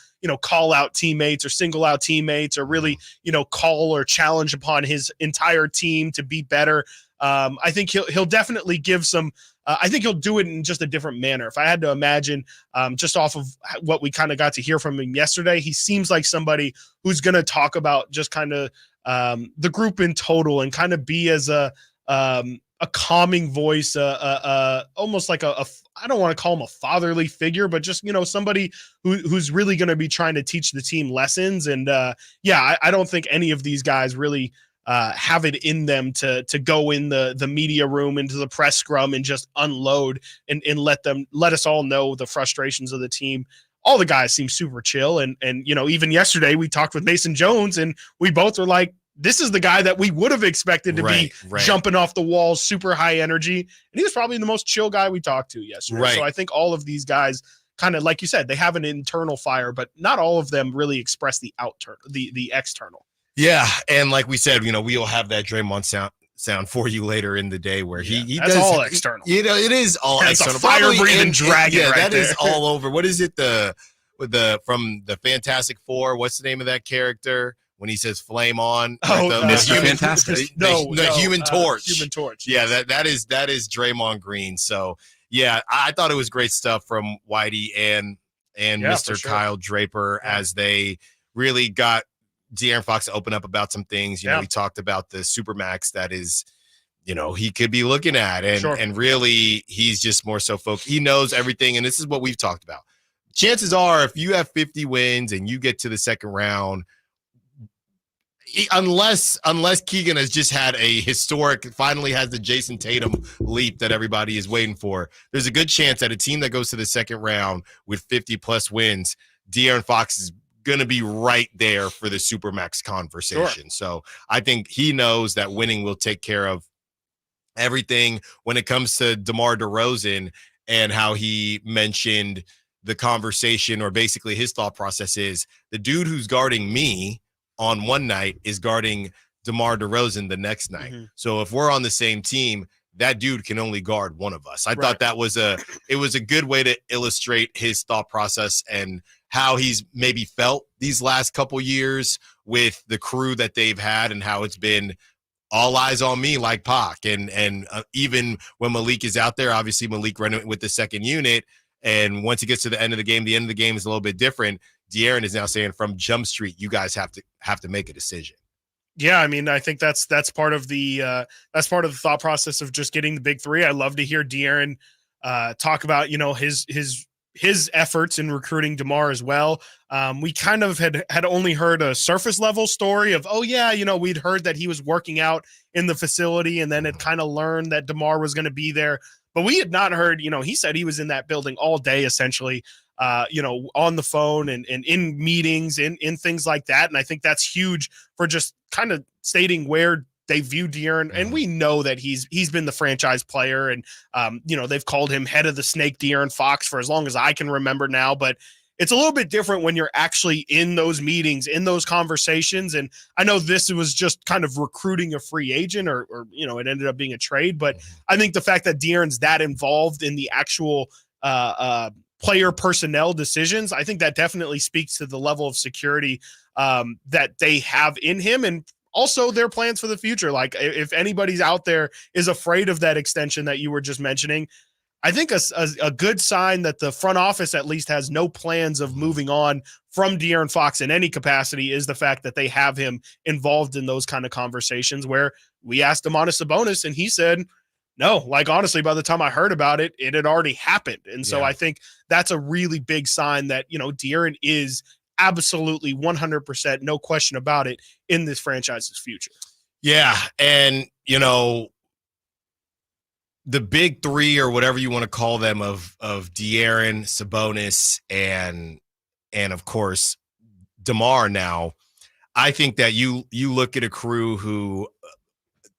call out teammates or single out teammates or really, call or challenge upon his entire team to be better. I think he'll definitely give some. I think he'll do it in just a different manner. If I had to imagine, just off of what we kind of got to hear from him yesterday, he seems like somebody who's going to talk about just kind of the group in total and kind of be as a calming voice, almost like I don't want to call him a fatherly figure, but just, somebody who's really going to be trying to teach the team lessons. And I don't think any of these guys really have it in them to go in the media room into the press scrum and just unload and let us all know the frustrations of the team. All the guys seem super chill. And even yesterday we talked with Mason Jones and we both were like, this is the guy that we would have expected to be jumping off the walls, super high energy. And he was probably the most chill guy we talked to yesterday. Right. So I think all of these guys kind of, like you said, they have an internal fire, but not all of them really express the external. Yeah, and like we said, we'll have that Draymond sound for you later in the day where he that's does all external. It is all that's external. A fire-breathing dragon. Yeah, right that there. is all over. What is it? From the Fantastic Four? What's the name of that character when he says "flame on"? Mr. Fantastic. No, Human Torch. Human Torch. Yeah, that is Draymond Green. So yeah, I thought it was great stuff from Whitey and Mr. Kyle Draper as they really got De'Aaron Fox to open up about some things. We talked about the Supermax that is, he could be looking at. And really, he's just more so focused. He knows everything. And this is what we've talked about. chances are if you have 50 wins and you get to the second round, unless Keegan has just had a finally has the Jason Tatum leap that everybody is waiting for, there's a good chance that a team that goes to the second round with 50-plus wins, De'Aaron Fox is going to be right there for the Supermax conversation. Sure. So I think he knows that winning will take care of everything when it comes to DeMar DeRozan, and how he mentioned the conversation, or basically his thought process is, the dude who's guarding me on one night is guarding DeMar DeRozan the next night. Mm-hmm. So if we're on the same team, that dude can only guard one of us. I thought that was a good way to illustrate his thought process and how he's maybe felt these last couple years with the crew that they've had, and how it's been all eyes on me like Pac. And even when Malik is out there, obviously Malik running with the second unit, and once he gets to the end of the game is a little bit different. De'Aaron is now saying, from Jump Street, you guys have to make a decision. Yeah, I mean, I think that's part of the thought process of just getting the big three. I love to hear De'Aaron talk about, his efforts in recruiting DeMar as well. We kind of had only heard a surface level story of, we'd heard that he was working out in the facility, and then had kind of learned that DeMar was going to be there. But we had not heard, he said he was in that building all day, essentially, on the phone and in meetings and in things like that. And I think that's huge for just kind of stating where they view De'Aaron. And we know that he's been the franchise player, and, they've called him head of the snake, De'Aaron Fox, for as long as I can remember now. But it's a little bit different when you're actually in those meetings, in those conversations. And I know this was just kind of recruiting a free agent, or it ended up being a trade. But I think the fact that De'Aaron's that involved in the actual player personnel decisions, I think that definitely speaks to the level of security that they have in him, and also their plans for the future. Like, if anybody's out there is afraid of that extension that you were just mentioning, I think a good sign that the front office at least has no plans of moving on from De'Aaron Fox in any capacity is the fact that they have him involved in those kind of conversations, where we asked Domantas Sabonis and he said, no, like, honestly, by the time I heard about it, it had already happened. And so I think that's a really big sign that, De'Aaron is absolutely 100%, no question about it, in this franchise's future. Yeah. And, the big three, or whatever you want to call them, of De'Aaron, Sabonis, and of course DeMar now, I think that you look at a crew who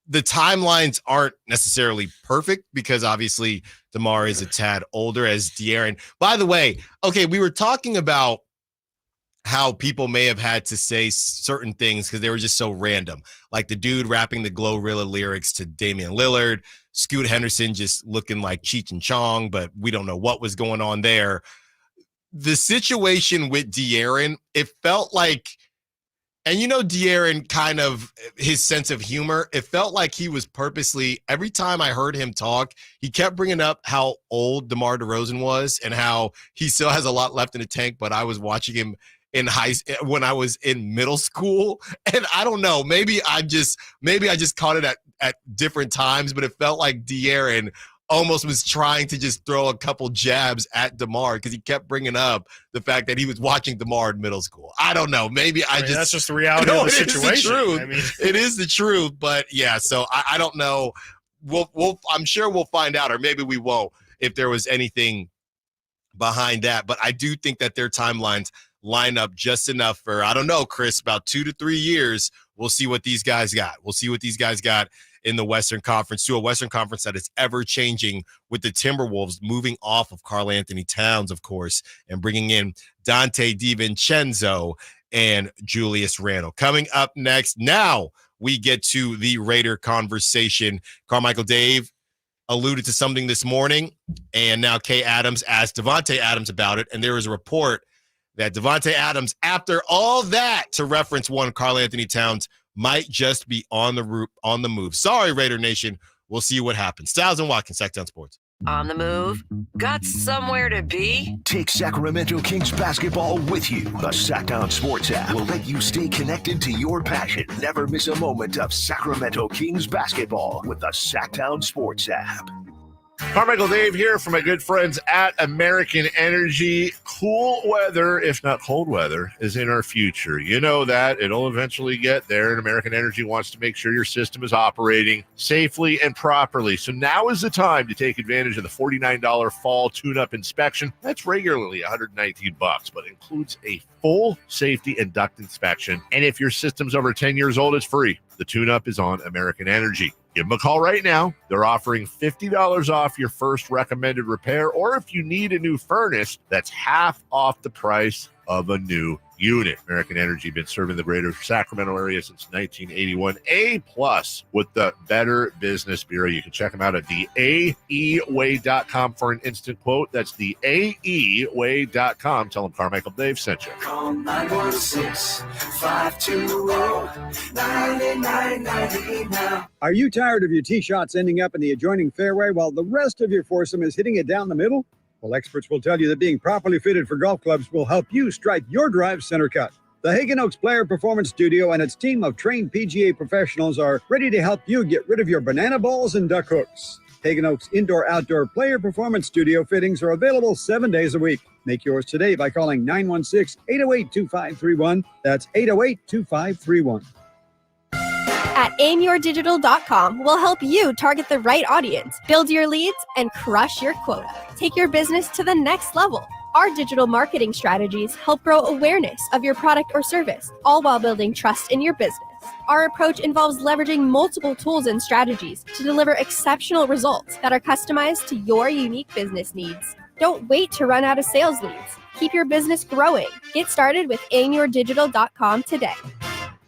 the timelines aren't necessarily perfect, because obviously DeMar is a tad older as De'Aaron. By the way, okay, we were talking about how people may have had to say certain things because they were just so random. Like the dude rapping the Glorilla lyrics to Damian Lillard, Scoot Henderson just looking like Cheech and Chong, but we don't know what was going on there. The situation with De'Aaron, it felt like, and De'Aaron, kind of his sense of humor, it felt like he was purposely, every time I heard him talk, he kept bringing up how old DeMar DeRozan was and how he still has a lot left in the tank, but I was watching him when I was in middle school, and I don't know, maybe I just caught it at different times, but it felt like De'Aaron almost was trying to just throw a couple jabs at DeMar, because he kept bringing up the fact that he was watching DeMar in middle school. I don't know, maybe that's just the reality of the situation. It is the truth, but yeah, so I don't know. I'm sure we'll find out, or maybe we won't, if there was anything behind that. But I do think that their timelines line up just enough for, I don't know, Chris, about 2 to 3 years. We'll see what these guys got. In the Western Conference, to a Western Conference that is ever changing, with the Timberwolves moving off of Karl Anthony Towns, of course, and bringing in Dante DiVincenzo and Julius Randle. Coming up next, now we get to the Raider conversation. Carmichael Dave alluded to something this morning, and now Kay Adams asked Davante Adams about it, and there is a report that Davante Adams, after all that, to reference one, Karl Anthony Towns, might just be on the move. Sorry, Raider Nation. We'll see what happens. Stiles and Watkins, Sacktown Sports. On the move? Got somewhere to be? Take Sacramento Kings basketball with you. The Sacktown Sports app will let you stay connected to your passion. Never miss a moment of Sacramento Kings basketball with the Sacktown Sports app. Carmichael Dave here from my good friends at American Energy. Cool weather, if not cold weather, is in our future. You know that. It'll eventually get there, and American Energy wants to make sure your system is operating safely and properly. So now is the time to take advantage of the $49 fall tune-up inspection. That's regularly $119, but includes a full safety and duct inspection. And if your system's over 10 years old, it's free. The tune-up is on American Energy. Give them a call right now. They're offering $50 off your first recommended repair, or if you need a new furnace, that's half off the price of a new unit. American Energy been serving the greater Sacramento area since 1981. A+ with the Better Business Bureau. You can check them out at theaeway.com for an instant quote. That's theaeway.com. Tell them Carmichael Dave sent you. Call 916-520-9990 now. Are you tired of your tee shots ending up in the adjoining fairway while the rest of your foursome is hitting it down the middle? Well, experts will tell you that being properly fitted for golf clubs will help you strike your drive center cut. The Hagen Oaks Player Performance Studio and its team of trained PGA professionals are ready to help you get rid of your banana balls and duck hooks. Hagen Oaks Indoor-Outdoor Player Performance Studio fittings are available 7 days a week. Make yours today by calling 916-808-2531. That's 808-2531. At aimyourdigital.com, we'll help you target the right audience, build your leads, and crush your quota. Take your business to the next level. Our digital marketing strategies help grow awareness of your product or service, all while building trust in your business. Our approach involves leveraging multiple tools and strategies to deliver exceptional results that are customized to your unique business needs. Don't wait to run out of sales leads. Keep your business growing. Get started with aimyourdigital.com today.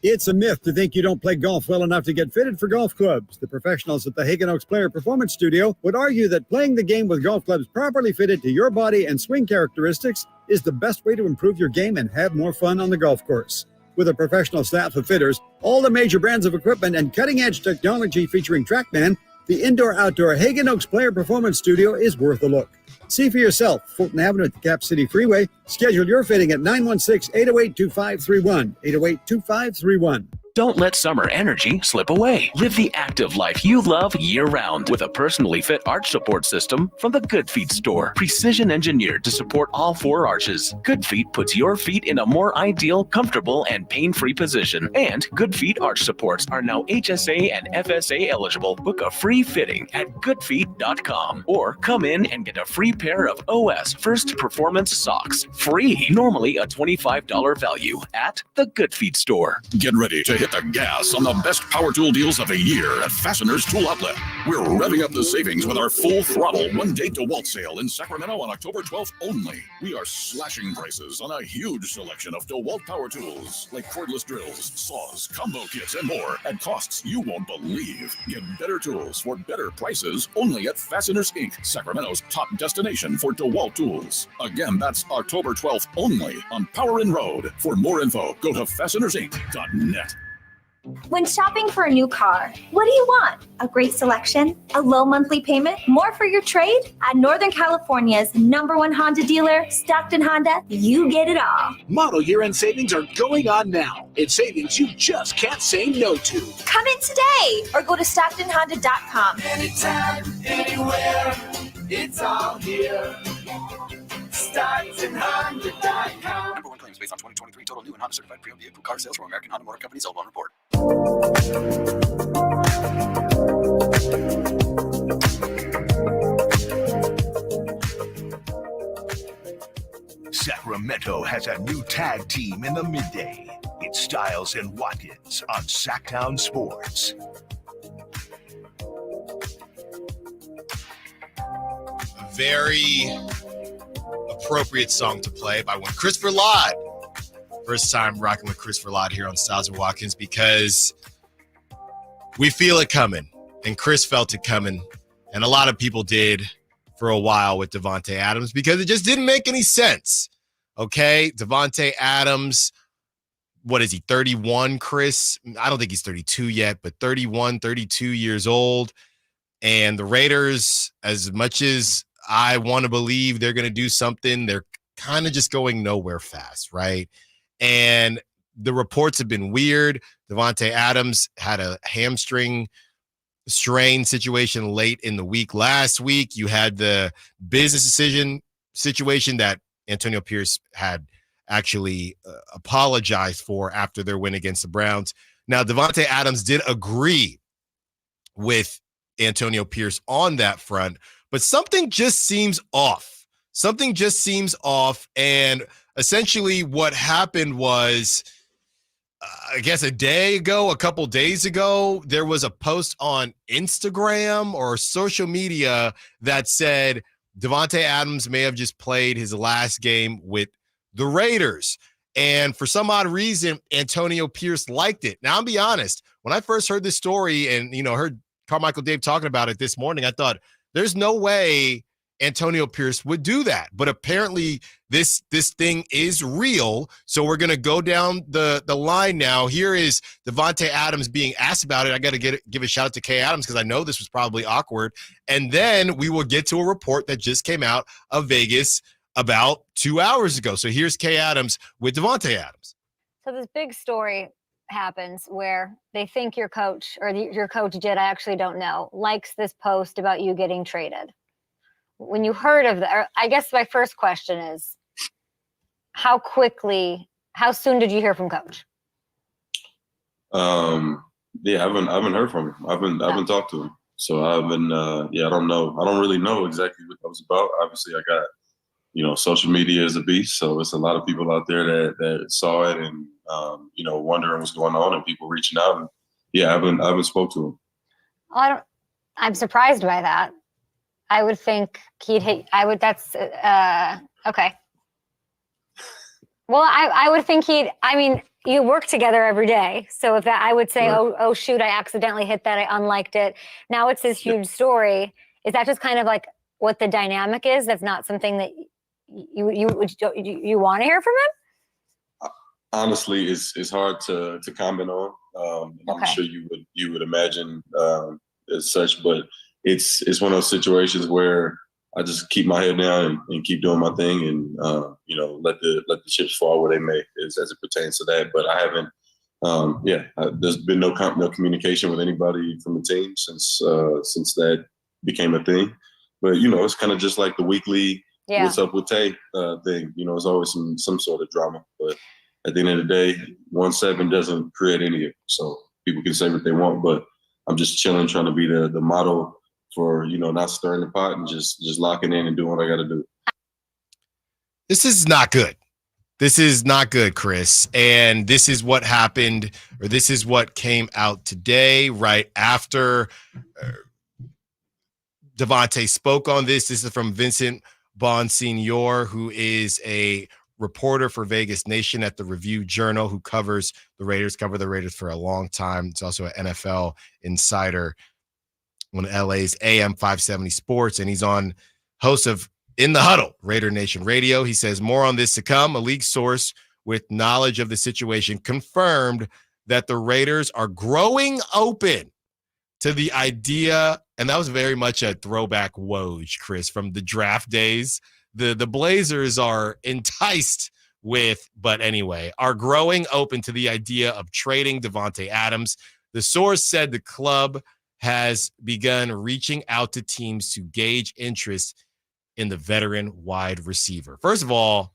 It's a myth to think you don't play golf well enough to get fitted for golf clubs. The professionals at the Hagen Oaks Player Performance Studio would argue that playing the game with golf clubs properly fitted to your body and swing characteristics is the best way to improve your game and have more fun on the golf course. With a professional staff of fitters, all the major brands of equipment, and cutting-edge technology featuring TrackMan, the indoor-outdoor Hagen Oaks Player Performance Studio is worth a look. See for yourself, Fulton Avenue at the Cap City Freeway. Schedule your fitting at 916-808-2531, 808-2531. Don't let summer energy slip away. Live the active life you love year-round with a personally fit arch support system from the Good Feet store. Precision engineered to support all four arches. Good Feet puts your feet in a more ideal, comfortable, and pain-free position. And Good Feet arch supports are now HSA and FSA eligible. Book a free fitting at goodfeet.com or come in and get a free pair of OS First Performance socks. Free. Normally a $25 value at the Good Feet store. Get ready to hit the gas on the best power tool deals of the year at Fasteners Tool Outlet. We're revving up the savings with our full throttle one-day DeWalt sale in Sacramento on October 12th only. We are slashing prices on a huge selection of DeWalt power tools like cordless drills, saws, combo kits, and more at costs you won't believe. Get better tools for better prices only at Fasteners Inc., Sacramento's top destination for DeWalt tools. Again, that's October 12th only on Power & Road. For more info, go to fastenersinc.net. When shopping for a new car, what do you want? A great selection? A low monthly payment? More for your trade? At Northern California's #1 Honda dealer, Stockton Honda, you get it all. Model year-end savings are going on now. It's savings you just can't say no to. Come in today or go to StocktonHonda.com. Anytime, anywhere, it's all here. StocktonHonda.com. Number one claims based on 2023 total new and Honda certified pre-owned vehicle car sales from American Honda Motor Company sold on report. Sacramento has a new tag team in the midday. It's Stiles and Watkins on Sacktown Sports. Very appropriate song to play by one Christopher Lott. First time rocking with Christopher Lott here on Stiles and Watkins because we feel it coming, and Chris felt it coming, and a lot of people did for a while with Davante Adams because it just didn't make any sense. Okay, Davante Adams, what is he, 31, Chris? I don't think he's 32 yet, but 31, 32 years old. And the Raiders, as much as I want to believe they're going to do something, they're kind of just going nowhere fast, right? And the reports have been weird. Davante Adams had a hamstring strain situation late in the week. Last week, you had the business decision situation that Antonio Pierce had actually apologized for after their win against the Browns. Now, Davante Adams did agree with Antonio Pierce on that front, but something just seems off. Something just seems off. And essentially what happened was, I guess a couple days ago, there was a post on Instagram or social media that said Davante Adams may have just played his last game with the Raiders. And for some odd reason, Antonio Pierce liked it. Now, I'll be honest, when I first heard this story and, heard Carmichael Dave talking about it this morning, I thought there's no way Antonio Pierce would do that. But apparently this thing is real. So we're going to go down the line now. Here is Davante Adams being asked about it. I got to give a shout out to Kay Adams because I know this was probably awkward. And then we will get to a report that just came out of Vegas about 2 hours ago. So here's Kay Adams with Davante Adams. So this big story happens where they think your coach or your coach did, I actually don't know, likes this post about you getting traded. When you heard of that, I guess my first question is, how soon did you hear from coach? Yeah, I haven't heard from him. I haven't talked to him. So I don't know. I don't really know exactly what that was about. Obviously I got, social media is a beast. So it's a lot of people out there that saw it and, wondering what's going on and people reaching out. And I haven't spoke to him. I'm surprised by that. I would think okay. Well, I would think you work together every day. So if I would say, right. oh shoot, I accidentally hit that. I unliked it. Now it's this huge story. Is that just kind of like what the dynamic is? That's not something that you want to hear from him? Honestly, it's hard to comment on. I'm sure you would imagine as such, but it's one of those situations where I just keep my head down and keep doing my thing and let the chips fall where they may as it pertains to that. But I haven't there's been no communication with anybody from the team since that became a thing. But it's kind of just like the weekly what's up with Tay thing. There's always some sort of drama. But at the end of the day, 1-7 doesn't create any of it. So people can say what they want, but I'm just chilling, trying to be the model for, not stirring the pot and just locking in and doing what I got to do. This is not good. This is not good, Chris. And this is what happened, or this is what came out today right after Davante spoke on this. This is from Vincent Bonsignor, who is a reporter for Vegas Nation at the Review Journal, who cover the Raiders for a long time. It's also an NFL insider on LA's AM 570 Sports, and he's on host of In the Huddle, Raider Nation Radio. He says more on this to come. A league source with knowledge of the situation confirmed that the Raiders are growing open to the idea, and that was very much a throwback Woj, Chris, from the draft days. The Blazers are enticed with, but anyway, are growing open to the idea of trading Davante Adams. The source said the club has begun reaching out to teams to gauge interest in the veteran wide receiver. First of all,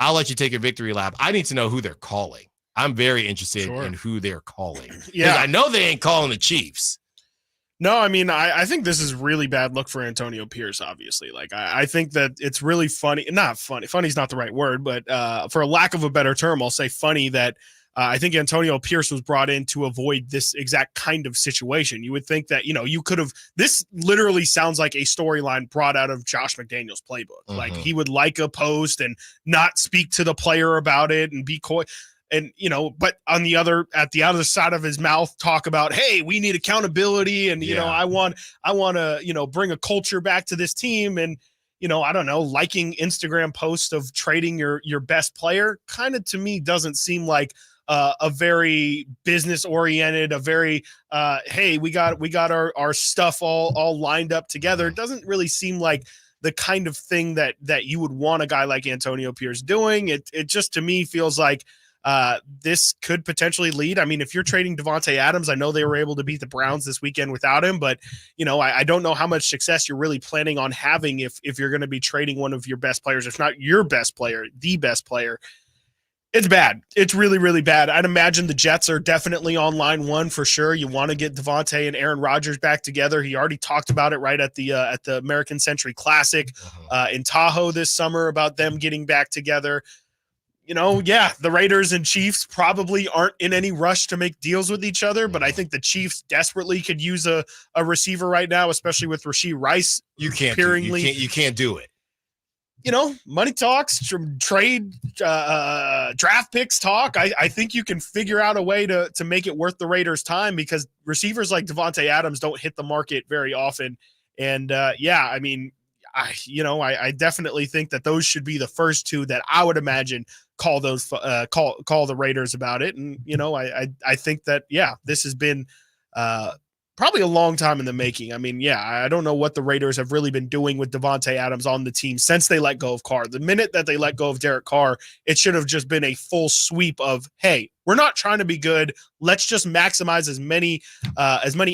I'll let you take a victory lap. I need to know who they're calling. I'm very interested in who they're calling. Yeah, I know they ain't calling the Chiefs. No, I think this is really bad look for Antonio Pierce, obviously. Like, I think that it's really funny. Not funny. Funny's not the right word, but for a lack of a better term, I'll say funny that I think Antonio Pierce was brought in to avoid this exact kind of situation. You would think that, you could have – this literally sounds like a storyline brought out of Josh McDaniels' playbook. Mm-hmm. Like, he would like a post and not speak to the player about it and be coy. And, but at the other side of his mouth, talk about, hey, we need accountability. And, I want to, bring a culture back to this team. And, I don't know, liking Instagram posts of trading your best player kind of to me doesn't seem like a very business oriented, a very, hey, we got our stuff all lined up together. It doesn't really seem like the kind of thing that you would want a guy like Antonio Pierce doing. It just to me feels like, this could potentially lead. I mean, if you're trading Davante Adams, I know they were able to beat the Browns this weekend without him, but I don't know how much success you're really planning on having if you're going to be trading one of your best players, if not your best player, the best player. It's bad. It's really, really bad. I'd imagine the Jets are definitely on line one for sure. You want to get Davante and Aaron Rodgers back together. He already talked about it right at the American Century Classic in Tahoe this summer about them getting back together. The Raiders and Chiefs probably aren't in any rush to make deals with each other, but I think the Chiefs desperately could use a receiver right now, especially with Rashee Rice. You can't do it. Money talks, trade, draft picks talk. I think you can figure out a way to make it worth the Raiders' time because receivers like Davante Adams don't hit the market very often. And I definitely think that those should be the first two that I would imagine call the Raiders about it. And I think that this has been probably a long time in the making. I mean, I don't know what the Raiders have really been doing with Davante Adams on the team since they let go of Carr. The minute that they let go of Derek Carr, it should have just been a full sweep of, hey, we're not trying to be good. Let's just maximize as many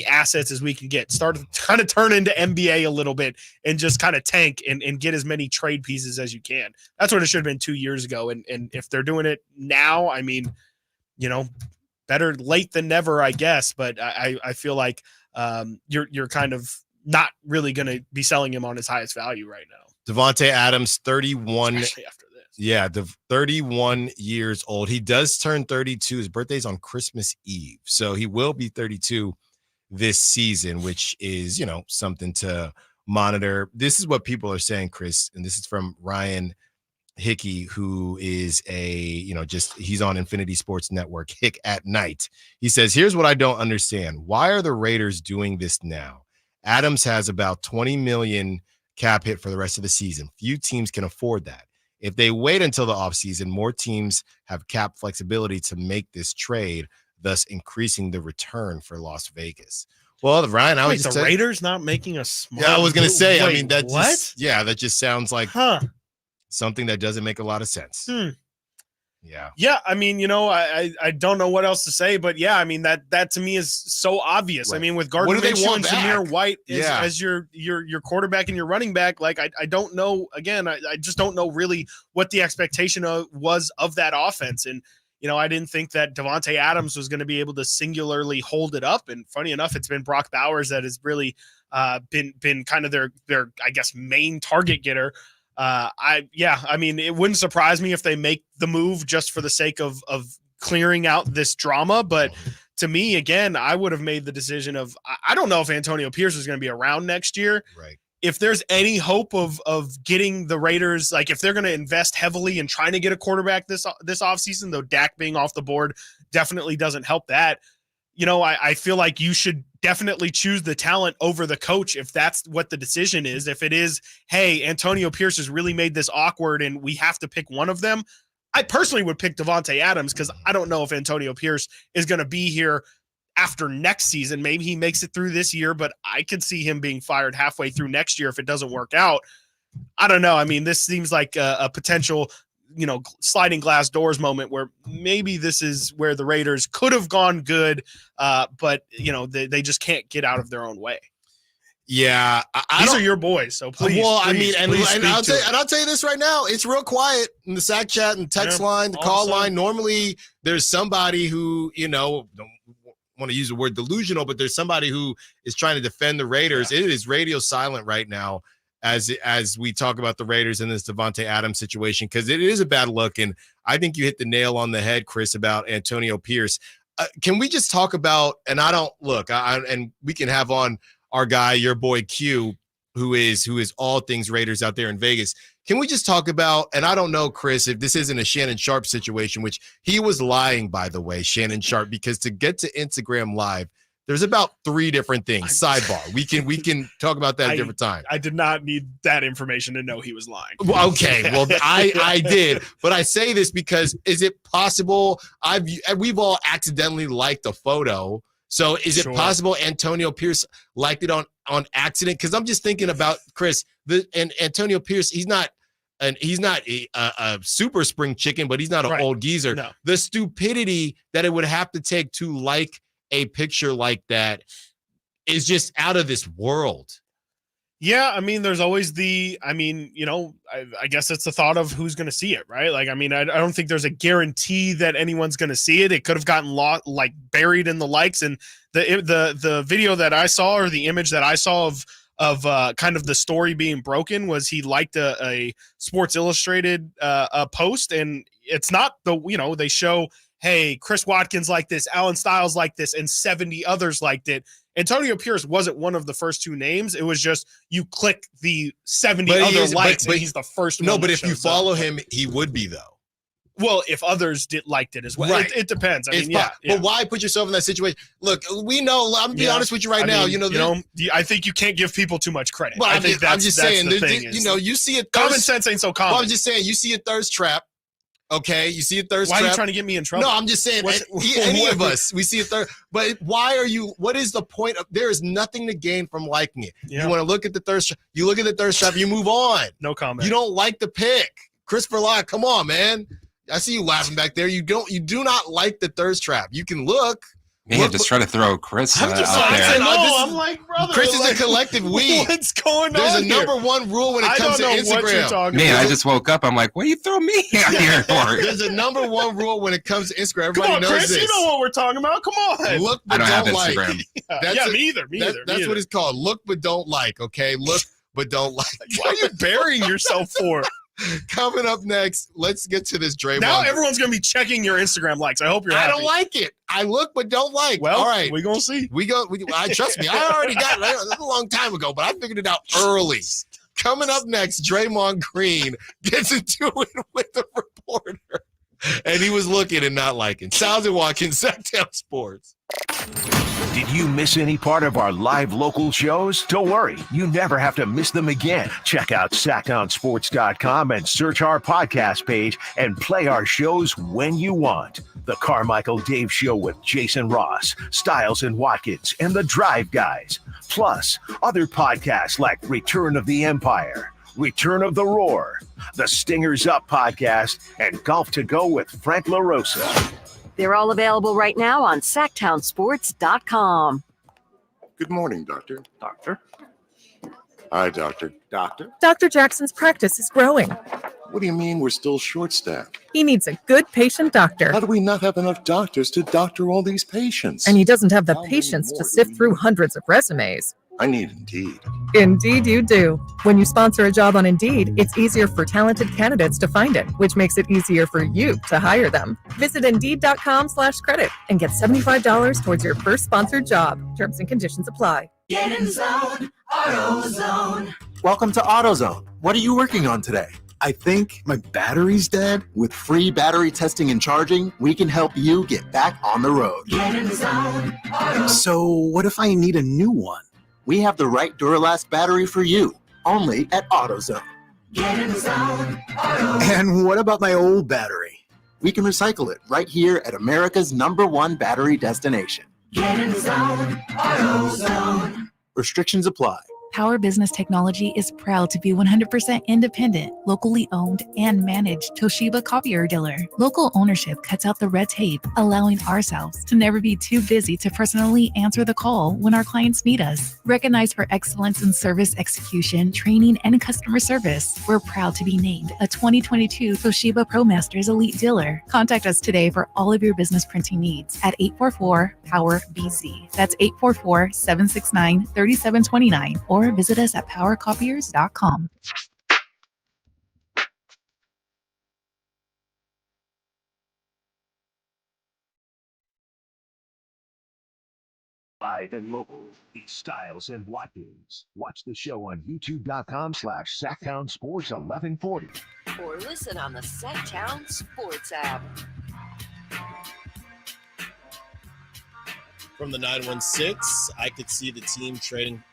assets as we can get. Start to kind of turn into NBA a little bit and just kind of tank and get as many trade pieces as you can. That's what it should have been 2 years ago. And if they're doing it now, I mean, better late than never, I guess. But I feel like you're kind of not really going to be selling him on his highest value right now. Davante Adams, 31. Especially after this. Yeah, 31 years old. He does turn 32. His birthday's on Christmas Eve. So he will be 32 this season, which is, something to monitor. This is what people are saying, Chris, and this is from Ryan Hickey, who is he's on Infinity Sports Network, Hick at Night. He says, here's what I don't understand. Why are the Raiders doing this now? Adams has about $20 million cap hit for the rest of the season. Few teams can afford that. If they wait until the offseason, more teams have cap flexibility to make this trade, thus increasing the return for Las Vegas. Well, Ryan, Raiders not making a smart. Yeah, I was going to say, Wait, what? That just sounds like something that doesn't make a lot of sense. Yeah. I mean, I don't know what else to say, but I mean, that to me is so obvious. Right. I mean, with Gardner Minshew and Zamir White as your quarterback and your running back, like I don't know. Again, I just don't know really what the expectation was of that offense. And, I didn't think that Davante Adams was going to be able to singularly hold it up. And funny enough, it's been Brock Bowers that has really been kind of their I guess main target getter. I mean, it wouldn't surprise me if they make the move just for the sake of clearing out this drama. But to me, again, I would have made the decision of, I don't know if Antonio Pierce is going to be around next year. Right. If there's any hope of getting the Raiders, like if they're going to invest heavily in trying to get a quarterback this offseason, though Dak being off the board definitely doesn't help that. I feel like you should definitely choose the talent over the coach if that's what the decision is. If it is, hey, Antonio Pierce has really made this awkward and we have to pick one of them, I personally would pick Davante Adams because I don't know if Antonio Pierce is going to be here after next season. Maybe he makes it through this year, but I could see him being fired halfway through next year if it doesn't work out. I don't know. I mean, this seems like a potential sliding glass doors moment where maybe this is where the Raiders could have gone good, but they just can't get out of their own way. Yeah, these are your boys, so please. Well, I mean, and I'll tell you this right now: it's real quiet in the Sack Chat and text line, the call line. Normally, there's somebody who don't want to use the word delusional, but there's somebody who is trying to defend the Raiders. Yeah. It is radio silent right now as we talk about the Raiders in this Davante Adams situation, because it is a bad look. And I think you hit the nail on the head, Chris, about Antonio Pierce. Can we just talk about, and I don't look, and we can have on our guy, your boy Q, who is all things Raiders out there in Vegas. Can we just talk about, and I don't know, Chris, if this isn't a Shannon Sharp situation, which he was lying, by the way, Shannon Sharp, because to get to Instagram Live, there's about 3 different things. Sidebar. We can talk about that at a different time. I did not need that information to know he was lying. Well, okay. Well, I did. But I say this because is it possible we've all accidentally liked a photo. So is it possible Antonio Pierce liked it on accident? Because I'm just thinking about, Chris, and Antonio Pierce, he's not and he's not a super spring chicken, but he's not an old geezer. No. The stupidity that it would have to take to like a picture like that is just out of this world. Yeah, I mean, there's always I guess it's the thought of who's going to see it, right? Like, I mean, I don't think there's a guarantee that anyone's going to see it. It could have gotten buried in the likes, and the video that I saw, or the image that I saw of kind of the story being broken, was he liked a Sports Illustrated a post, and it's not they show, hey, Chris Watkins liked this, Alan Stiles liked this, and 70 others liked it. Antonio Pierce wasn't one of the first two names. It was just you click the 70 other likes, and he's the first one. No, but if you follow him, he would be, though. Well, if others liked it as well. Right. It depends. I mean, But why put yourself in that situation? Look, we know. I'm gonna be honest with you right now. I think you can't give people too much credit. Well, I think I'm just saying. the thing. You see a common sense ain't so common. Well, I'm just saying. You see a thirst trap. Okay, you see a thirst trap. Why are you trying to get me in trouble? No, I'm just saying. Any of us, we see a thirst. But why are you? What is the point of? There is nothing to gain from liking it. Yeah. You want to look at the thirst trap. You look at the thirst trap. You move on. No comment. You don't like the pick, Christopher Locke. Come on, man. I see you laughing back there. You do not like the thirst trap. You can look. Man, just try to throw Chris out there. I'm like, brother. Chris is a collective we. What's going There's on a number one rule when it comes to Instagram. What you're talking Man, about. I just woke up. I'm like, what do you throw me out here for? There's a number one rule when it comes to Instagram. Everybody Come on, knows Chris, this. you know what we're talking about. Come on. Look, but I don't have like. Instagram. Me either. That's what it's called. Look, but don't like. Okay, look, but don't like. What are you burying yourself for? Coming up next, let's get to this Draymond. Now everyone's going to be checking your Instagram likes. I hope you're happy. I don't like it. I look but don't like. Well, all right, we're going to see. Trust me, I already got it a long time ago, but I figured it out early. Coming up next, Draymond Green gets into it with the reporter, and he was looking and not liking. Stiles Watkins, Sacktown Sports. Did you miss any part of our live local shows? Don't worry, you never have to miss them again. Check out SacktownSports.com and search our podcast page and play our shows when you want. The Carmichael Dave Show with Jason Ross, Stiles and Watkins, and the Drive Guys. Plus, other podcasts like Return of the Empire, Return of the Roar, the Stingers Up podcast, and Golf to Go with Frank LaRosa. They're all available right now on SacktownSports.com. Good morning, Doctor. Doctor? Hi, Doctor. Doctor? Dr. Jackson's practice is growing. What do you mean we're still short-staffed? He needs a good patient doctor. How do we not have enough doctors to doctor all these patients? And he doesn't have the patience to sift through hundreds of resumes. I need Indeed. Indeed you do. When you sponsor a job on Indeed, it's easier for talented candidates to find it, which makes it easier for you to hire them. Visit Indeed.com/credit and get $75 towards your first sponsored job. Terms and conditions apply. Get in zone, AutoZone. Welcome to AutoZone. What are you working on today? I think my battery's dead. With free battery testing and charging, we can help you get back on the road. Get in zone, AutoZone. So what if I need a new one? We have the right Duralast battery for you, only at AutoZone. Get in zone, AutoZone. And what about my old battery? We can recycle it right here at America's #1 battery destination. Get in zone, AutoZone. Restrictions apply. Power Business Technology is proud to be 100% independent, locally owned, and managed Toshiba copier dealer. Local ownership cuts out the red tape, allowing ourselves to never be too busy to personally answer the call when our clients meet us. Recognized for excellence in service execution, training, and customer service, we're proud to be named a 2022 Toshiba ProMasters Elite Dealer. Contact us today for all of your business printing needs at 844-POWER-BZ. That's 844-769-3729, or visit us at powercopiers.com. Live and local, it's Stiles and Watkins. Watch the show on youtube.com/SacktownSports1140. Or listen on the Sacktown Sports app. From the 916, I could see the team trading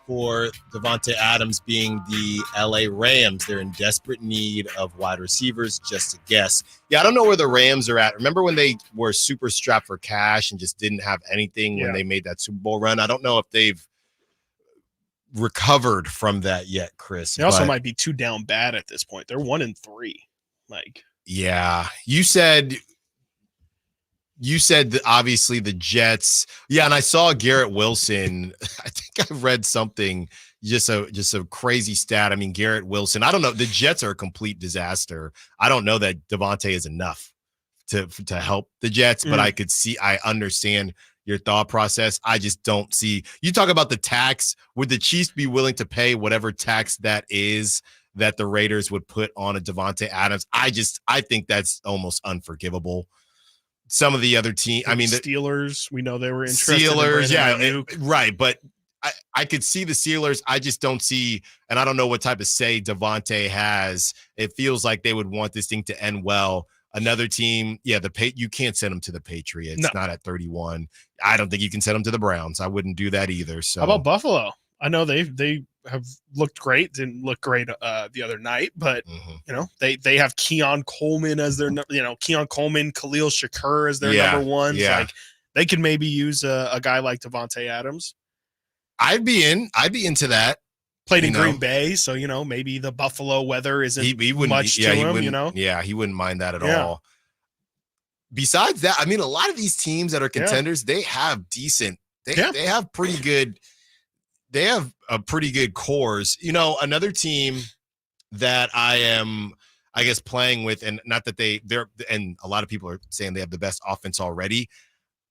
for Devontae Adams being the LA Rams. They're in desperate need of wide receivers, just a guess. Yeah, I don't know where the Rams are at. Remember when they were super strapped for cash and just didn't have anything when they made that Super Bowl run? I don't know if they've recovered from that yet, Chris. They also but- might be too down bad at this point. They're 1-3. Like, yeah, you said that obviously the Jets. Yeah, and I saw Garrett Wilson. I think I read something, just a crazy stat. I mean, Garrett Wilson. I don't know. The Jets are a complete disaster. I don't know that Devontae is enough to help the Jets, but I understand your thought process. I just don't see. You talk about the tax. Would the Chiefs be willing to pay whatever tax that is that the Raiders would put on a Devontae Adams? I think that's almost unforgivable. Some of the other teams, I mean, the Steelers, we know they were interested. Steelers, in right. But I could see the Steelers. I just don't see, and I don't know what type of say Devontae has. It feels like they would want this thing to end well. Another team, you can't send them to the Patriots. No. Not at 31. I don't think you can send them to the Browns. I wouldn't do that either. So How about Buffalo? I know they have looked great. Didn't look great the other night, but they have Keon Coleman as their Keon Coleman, Khalil Shakur as their number ones. Yeah. Like they could maybe use a guy like Devontae Adams. I'd be into that. Played in Green Bay, so maybe the Buffalo weather isn't much to him. Yeah, he wouldn't mind that at all. Besides that, I mean, a lot of these teams that are contenders, they have decent. They have pretty good. They have a pretty good cores. Another team that I am, I guess, playing with, and not that they're, and a lot of people are saying they have the best offense already.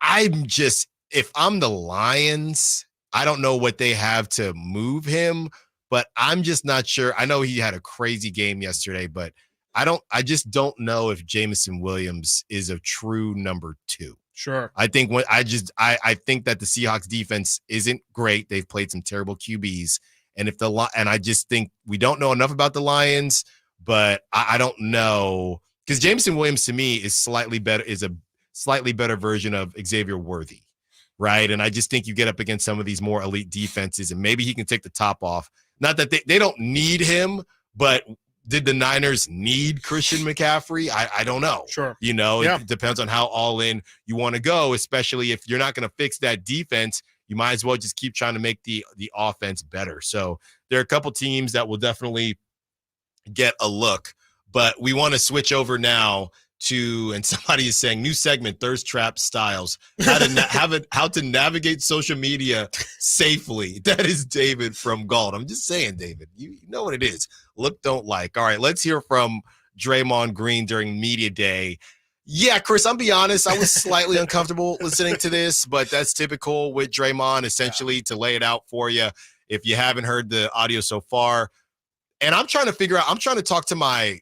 If I'm the Lions, I don't know what they have to move him, but I'm just not sure. I know he had a crazy game yesterday, but I just don't know if Jameson Williams is a true number 2. Sure. I think I think that the Seahawks defense isn't great. They've played some terrible QBs. And I just think we don't know enough about the Lions, but I don't know, because Jameson Williams to me is a slightly better version of Xavier Worthy. Right. And I just think you get up against some of these more elite defenses and maybe he can take the top off. Not that they don't need him, but did the Niners need Christian McCaffrey? I don't know. Sure. It depends on how all in you want to go, especially if you're not going to fix that defense. You might as well just keep trying to make the offense better. So there are a couple teams that will definitely get a look, but we want to switch over now to, and somebody is saying, new segment, Thirst Trap Styles, how to navigate social media safely. That is David from Galt. I'm just saying, David, you know what it is. Look, don't like. All right, let's hear from Draymond Green during media day. Yeah, Chris, I'll be honest, I was slightly uncomfortable listening to this, but that's typical with Draymond, essentially, to lay it out for you if you haven't heard the audio so far. And I'm trying to talk to my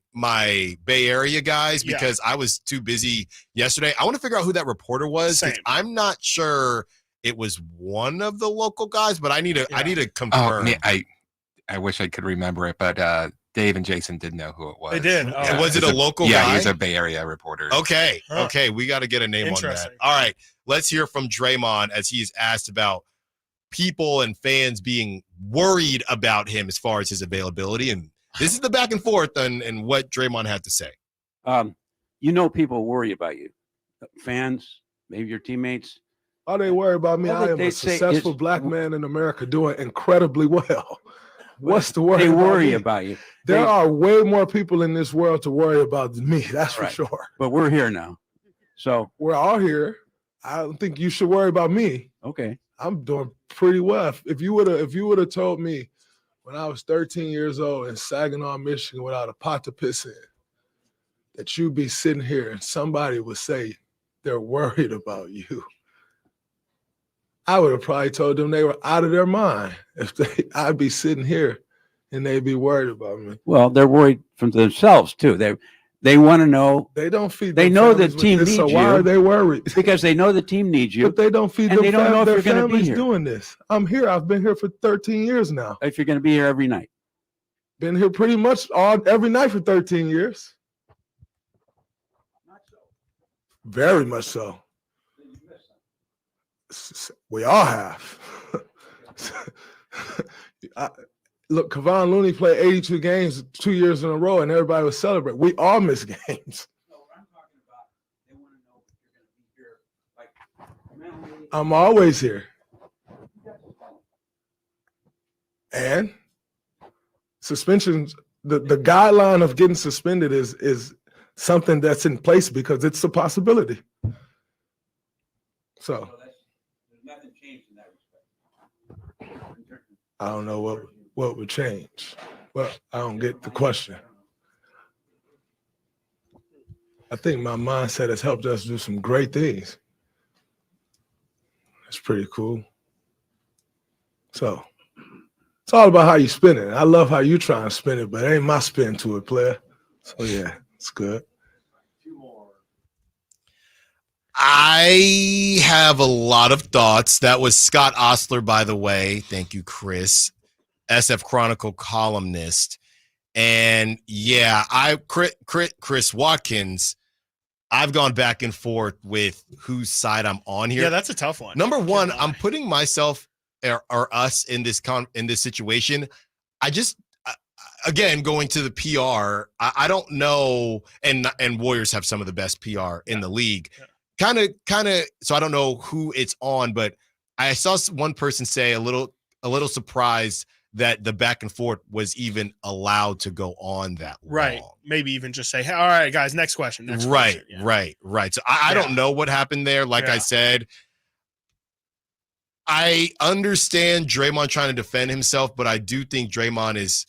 Bay Area guys because I was too busy yesterday. I want to figure out who that reporter was. I'm not sure it was one of the local guys, but I need to confirm. I wish I could remember it, but Dave and Jason did know who it was. They did. Oh. Was it a local guy? Yeah, he was a Bay Area reporter. Okay. Okay. We got to get a name on that. All right. Let's hear from Draymond as he's asked about people and fans being worried about him as far as his availability. And this is the back and forth and what Draymond had to say. People worry about you. Fans, maybe your teammates. Why they worry about me? Well, I am a successful black man in America doing incredibly well. What's the worry? They about worry me? about you. There are way more people in this world to worry about than me. That's for sure. But we're here now. So we're all here. I don't think you should worry about me. Okay. I'm doing pretty well. If you would have told me when I was 13 years old in Saginaw, Michigan, without a pot to piss in, that you'd be sitting here and somebody would say they're worried about you, I would have probably told them they were out of their mind. I'd be sitting here and they'd be worried about me. Well, they're worried from themselves too. They want to know. They don't feed. They know the team this, needs so you. why are they worried? Because they know the team needs you. But they don't feed and them. They don't know if their you're going to be families here. Doing this. I'm here. I've been here for 13 years now. If you're going to be here every night. Been here pretty much every night for 13 years. Very much so. We all have. Look, Kevon Looney played 82 games 2 years in a row, and everybody was celebrating. We all miss games. I'm always here. And suspensions, the guideline of getting suspended is something that's in place because it's a possibility. So nothing changed in that respect. I don't know what would change. Well, I don't get the question. I think my mindset has helped us do some great things. That's pretty cool. So it's all about how you spin it. I love how you try and spin it, but it ain't my spin to it, player. So yeah, it's good. I have a lot of thoughts. That was Scott Ostler, by the way. Thank you, Chris, SF Chronicle columnist. And yeah, Chris Watkins, I've gone back and forth with whose side I'm on here. Yeah, that's a tough one. Number one, I'm putting myself or us in this situation. I just again going to the PR. I don't know, and Warriors have some of the best PR in the league. Kind of. So I don't know who it's on, but I saw one person say a little surprised that the back and forth was even allowed to go on that long. Right. Maybe even just say, hey, all right, guys, next question. Right. So I don't know what happened there. Like I said, I understand Draymond trying to defend himself, but I do think Draymond is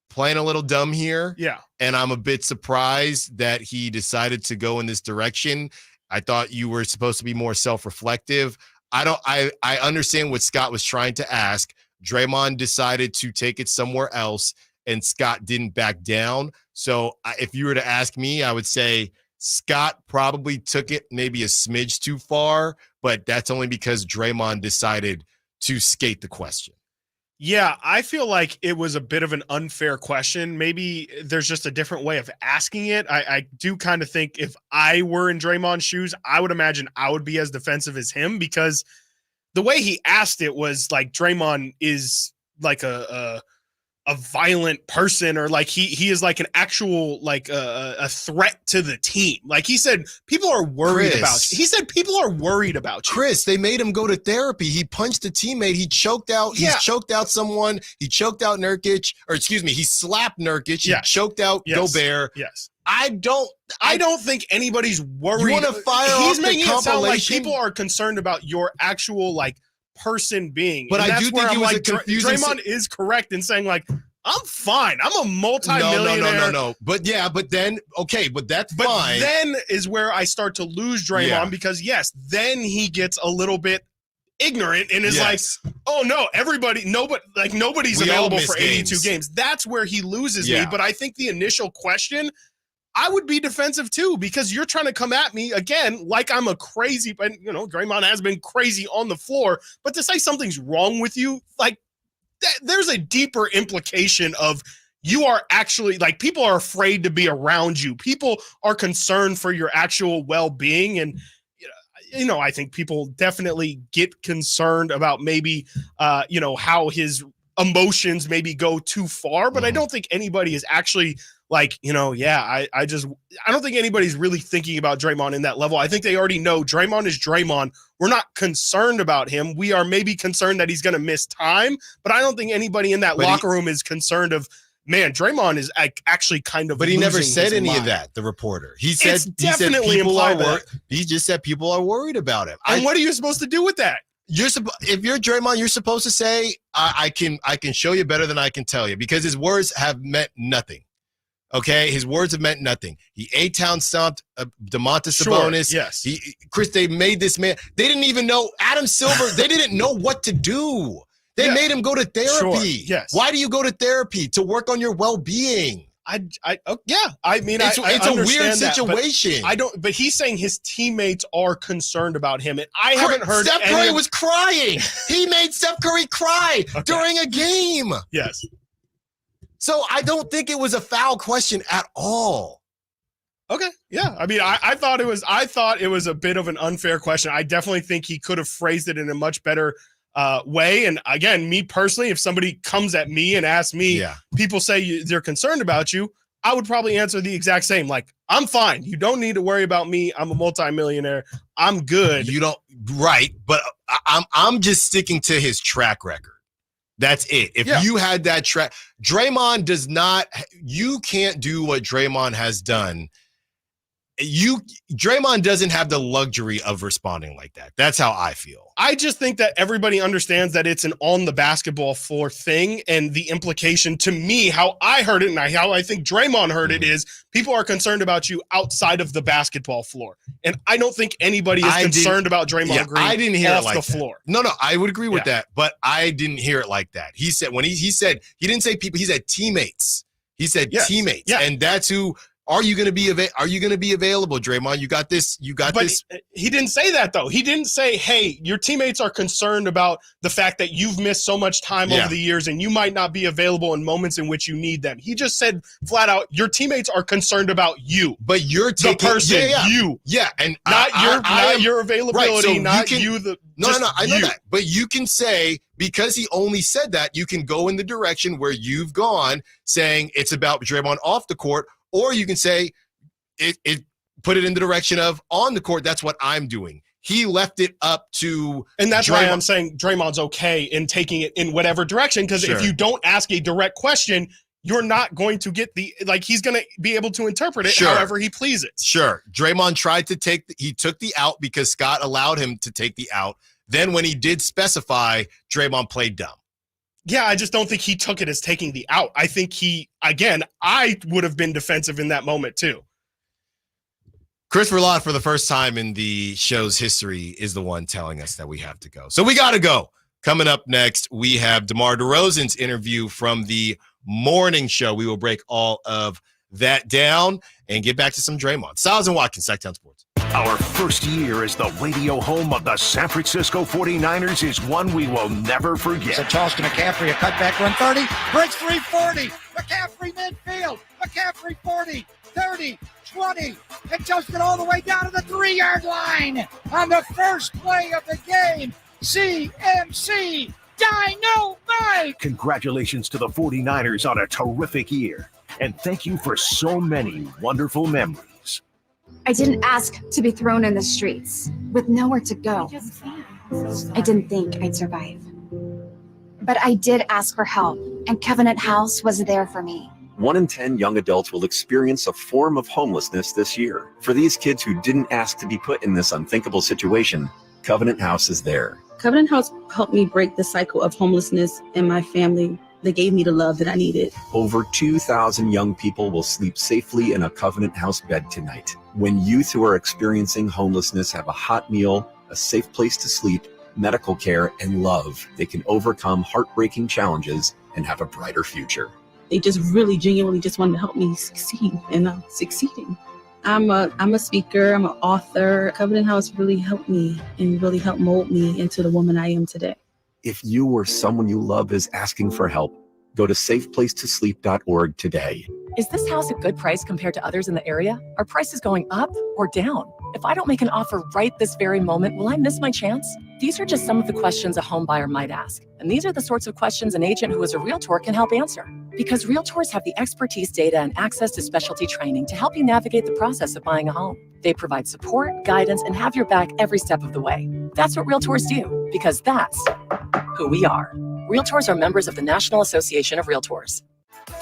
playing a little dumb here. Yeah. And I'm a bit surprised that he decided to go in this direction. I thought you were supposed to be more self-reflective. I understand what Scott was trying to ask. Draymond decided to take it somewhere else, and Scott didn't back down. So if you were to ask me, I would say Scott probably took it maybe a smidge too far, but that's only because Draymond decided to skate the question. Yeah, I feel like it was a bit of an unfair question. Maybe there's just a different way of asking it. I do kind of think if I were in Draymond's shoes, I would imagine I would be as defensive as him, because the way he asked it was like Draymond is like a violent person, or like he is like an actual like a threat to the team. Like he said, people are worried about you. He said people are worried about you. Chris, they made him go to therapy. He punched a teammate. He choked out. He's choked out someone. He choked out Nurkic, or excuse me, he slapped Nurkic. He choked out Gobert. Yes. I don't think anybody's worried. You want to fire off He's making the it sound like compilation? people are concerned about your actual like person being. But and I that's do where think I'm it was like, a confusing. Draymond is correct in saying like, I'm fine. I'm a multi-millionaire. No. But then that's fine. Then is where I start to lose Draymond because then he gets a little bit ignorant and is like, oh no, nobody's available for 82 games. That's where he loses me. But I think the initial question, I would be defensive too, because you're trying to come at me again like I'm a crazy, but Draymond has been crazy on the floor, but to say something's wrong with you, like there's a deeper implication of you are actually like, people are afraid to be around you. People are concerned for your actual well-being. And, I think people definitely get concerned about maybe, how his emotions maybe go too far, but I don't think anybody is actually like, I don't think anybody's really thinking about Draymond in that level. I think they already know Draymond is Draymond. We're not concerned about him. We are maybe concerned that he's going to miss time, but I don't think anybody in that locker room is concerned of, man, Draymond is actually kind of. But he never losing said his any mind. of that. The reporter, he said people are worried. He just said people are worried about him. And what are you supposed to do with that? If you're Draymond, you're supposed to say, I can show you better than I can tell you, because his words have meant nothing. Okay, his words have meant nothing. He A-Town stomped Domantas Sabonis. Yes. Chris, they made this man. They didn't even know Adam Silver. They didn't know what to do. They made him go to therapy. Sure. Yes. Why do you go to therapy? To work on your well-being. I mean, it's a weird situation. But he's saying his teammates are concerned about him, and I haven't heard. Steph Curry was crying. He made Steph Curry cry during a game. Yes. So I don't think it was a foul question at all. Okay. Yeah. I mean, I thought it was a bit of an unfair question. I definitely think he could have phrased it in a much better way. And again, me personally, if somebody comes at me and asks me, people say they're concerned about you, I would probably answer the exact same. Like, I'm fine. You don't need to worry about me. I'm a multimillionaire. I'm good. You don't. Right. But I'm just sticking to his track record. That's it. If you had that track, Draymond does not, you can't do what Draymond has done. Draymond doesn't have the luxury of responding like that. That's how I feel. I just think that everybody understands that it's an on the basketball floor thing, and the implication to me, how I heard it and how I think Draymond heard it is people are concerned about you outside of the basketball floor. And I don't think anybody is concerned about Draymond Green I didn't hear off it like the that. floor. No, I would agree with that, but I didn't hear it like that. He said, when he said, he didn't say people, he said teammates. He said teammates. Yeah. And that's who. Are you going to be available, Draymond? You got this. But he didn't say that, though. He didn't say, hey, your teammates are concerned about the fact that you've missed so much time over the years and you might not be available in moments in which you need them. He just said flat out, your teammates are concerned about you. But you're the person, you. Yeah, and not your availability, right, so not I know that. But you can say, because he only said that, you can go in the direction where you've gone, saying it's about Draymond off the court. Or you can say it put it in the direction of on the court. That's what I'm doing. He left it up to, and that's Draymond. Why I'm saying Draymond's okay in taking it in whatever direction. Because if you don't ask a direct question, you're not going to get he's going to be able to interpret it however he pleases. Sure. Draymond tried to he took the out because Scott allowed him to take the out. Then when he did specify, Draymond played dumb. Yeah, I just don't think he took it as taking the out. I think I would have been defensive in that moment too. Chris Verlot, for the first time in the show's history, is the one telling us that we have to go. So we got to go. Coming up next, we have DeMar DeRozan's interview from the morning show. We will break all of that down and get back to some Draymond. Stiles and Watkins, Sactown Sports. Our first year as the radio home of the San Francisco 49ers is one we will never forget. So Charleston McCaffrey, a cutback run 30, breaks 340. McCaffrey midfield. McCaffrey 40, 30, 20, and toasted all the way down to the 3-yard line on the first play of the game. CMC Dynamite! Congratulations to the 49ers on a terrific year. And thank you for so many wonderful memories. I didn't ask to be thrown in the streets with nowhere to go. I didn't think I'd survive. But I did ask for help, and Covenant House was there for me. 1 in 10 young adults will experience a form of homelessness this year. For these kids who didn't ask to be put in this unthinkable situation, Covenant House is there. Covenant House helped me break the cycle of homelessness in my family. They gave me the love that I needed. Over 2,000 young people will sleep safely in a Covenant House bed tonight. When youth who are experiencing homelessness have a hot meal, a safe place to sleep, medical care, and love, they can overcome heartbreaking challenges and have a brighter future. They just really genuinely just wanted to help me succeed, and I'm succeeding. I'm a speaker, I'm an author. Covenant House really helped me and really helped mold me into the woman I am today. If you or someone you love is asking for help, go to safeplacetosleep.org today. Is this house a good price compared to others in the area? Are prices going up or down? If I don't make an offer right this very moment, will I miss my chance? These are just some of the questions a home buyer might ask. And these are the sorts of questions an agent who is a realtor can help answer. Because realtors have the expertise, data, and access to specialty training to help you navigate the process of buying a home. They provide support, guidance, and have your back every step of the way. That's what realtors do, because that's who we are. Realtors are members of the National Association of Realtors.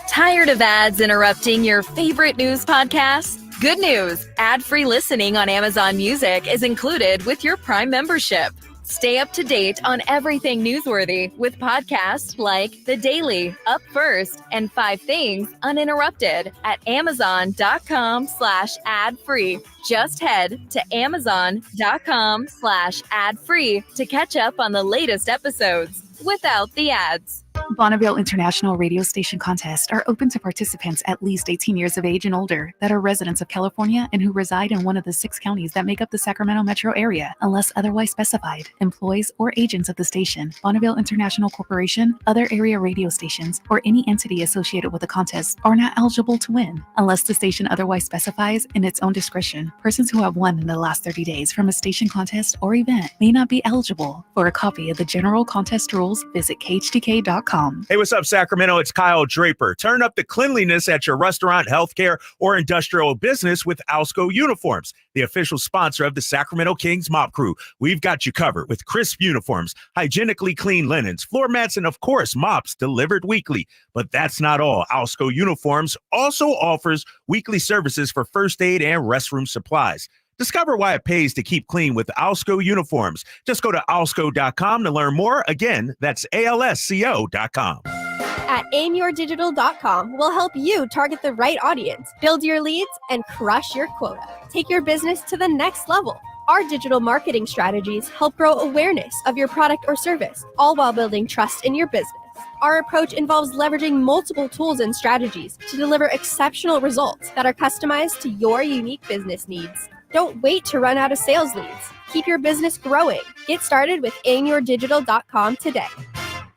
Tired of ads interrupting your favorite news podcasts? Good news! Ad-free listening on Amazon Music is included with your Prime membership. Stay up to date on everything newsworthy with podcasts like The Daily, Up First, and 5 Things Uninterrupted at Amazon.com/ad-free. Just head to Amazon.com/ad-free to catch up on the latest episodes without the ads. Bonneville International Radio Station contests are open to participants at least 18 years of age and older that are residents of California and who reside in one of the 6 counties that make up the Sacramento metro area, unless otherwise specified. Employees or agents of the station, Bonneville International Corporation, other area radio stations, or any entity associated with the contest are not eligible to win, unless the station otherwise specifies in its own discretion. Persons who have won in the last 30 days from a station contest or event may not be eligible. For a copy of the general contest rules, visit khtk.com. alsco.com. Hey, what's up, Sacramento? It's Kyle Draper. Turn up the cleanliness at your restaurant, healthcare, or industrial business with Alsco Uniforms, the official sponsor of the Sacramento Kings Mop Crew. We've got you covered with crisp uniforms, hygienically clean linens, floor mats, and of course, mops delivered weekly. But that's not all. Alsco Uniforms also offers weekly services for first aid and restroom supplies. Discover why it pays to keep clean with Alsco Uniforms. Just go to alsco.com to learn more. Again, that's ALSCO.com. At aimyourdigital.com, we'll help you target the right audience, build your leads, and crush your quota. Take your business to the next level. Our digital marketing strategies help grow awareness of your product or service, all while building trust in your business. Our approach involves leveraging multiple tools and strategies to deliver exceptional results that are customized to your unique business needs. Don't wait to run out of sales leads. Keep your business growing. Get started with aimyourdigital.com today.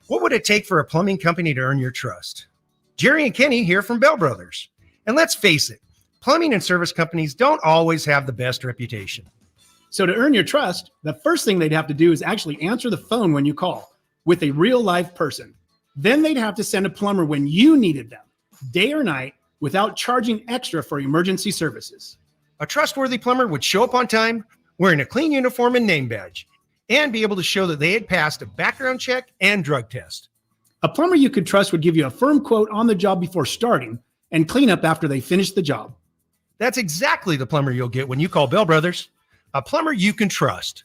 What would it take for a plumbing company to earn your trust? Jerry and Kenny here from Bell Brothers. And let's face it, plumbing and service companies don't always have the best reputation. So to earn your trust, the first thing they'd have to do is actually answer the phone when you call with a real live person. Then they'd have to send a plumber when you needed them, day or night, without charging extra for emergency services. A trustworthy plumber would show up on time, wearing a clean uniform and name badge, and be able to show that they had passed a background check and drug test. A plumber you could trust would give you a firm quote on the job before starting and clean up after they finish the job. That's exactly the plumber you'll get when you call Bell Brothers, a plumber you can trust.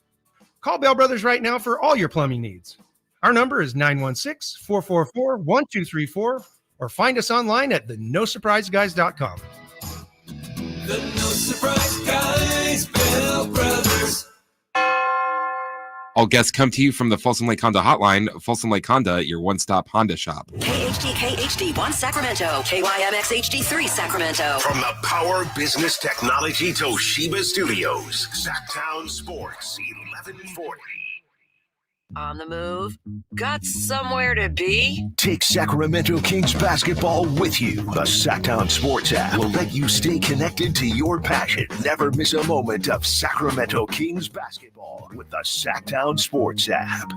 Call Bell Brothers right now for all your plumbing needs. Our number is 916-444-1234, or find us online at thenosurpriseguys.com. The No Surprise Guys, Bell Brothers. All guests come to you from the Folsom Lake Honda Hotline. Folsom Lake Honda, your one-stop Honda shop. KHD1 Sacramento, KYMX HD3 Sacramento. From the Power Business Technology Toshiba Studios, Sacktown Sports 1140. On the move? Got somewhere to be? Take Sacramento Kings basketball with you. The Sacktown Sports app will let you stay connected to your passion. Never miss a moment of Sacramento Kings basketball with the Sacktown Sports app.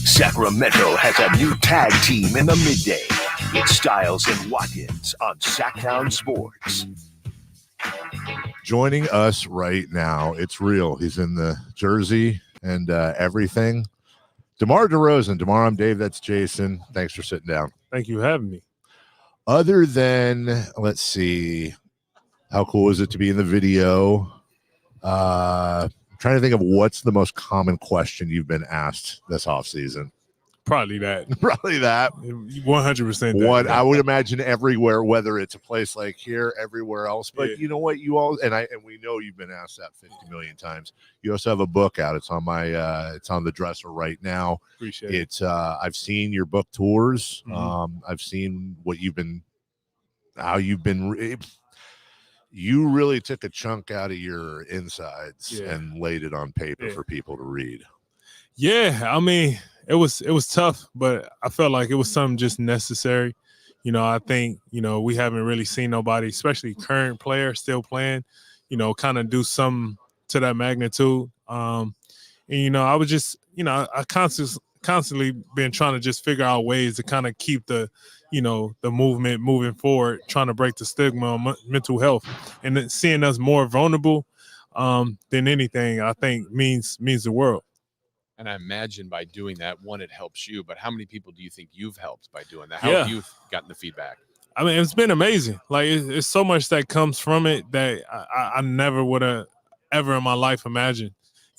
Sacramento has a new tag team in the midday. It's Stiles and Watkins on Sacktown Sports. Joining us right now, it's real. He's in the jersey and everything. DeMar DeRozan. DeMar, I'm Dave. That's Jason. Thanks for sitting down. Thank you for having me. Other than, let's see, how cool is it to be in the video? I'm trying to think of what's the most common question you've been asked this offseason. Probably that. Probably that. 100%. What I would imagine everywhere, whether it's a place like here, everywhere else. But you know what? You all and we know you've been asked that 50 million times. You also have a book out. It's on my it's on the dresser right now. Appreciate it. It's I've seen your book tours. Mm-hmm. I've seen how you've been. You really took a chunk out of your insides and laid it on paper for people to read. Yeah, I mean, it was tough, but I felt like it was something just necessary. You know, I think, we haven't really seen nobody, especially current players still playing, kind of do something to that magnitude. And, I was just, I constantly been trying to just figure out ways to kind of keep the movement moving forward, trying to break the stigma on mental health, and then seeing us more vulnerable than anything, I think means the world. And I imagine by doing that, one, it helps you, but how many people do you think you've helped by doing that? How have you gotten the feedback? I mean, it's been amazing. Like, it's so much that comes from it that I never would have ever in my life imagined.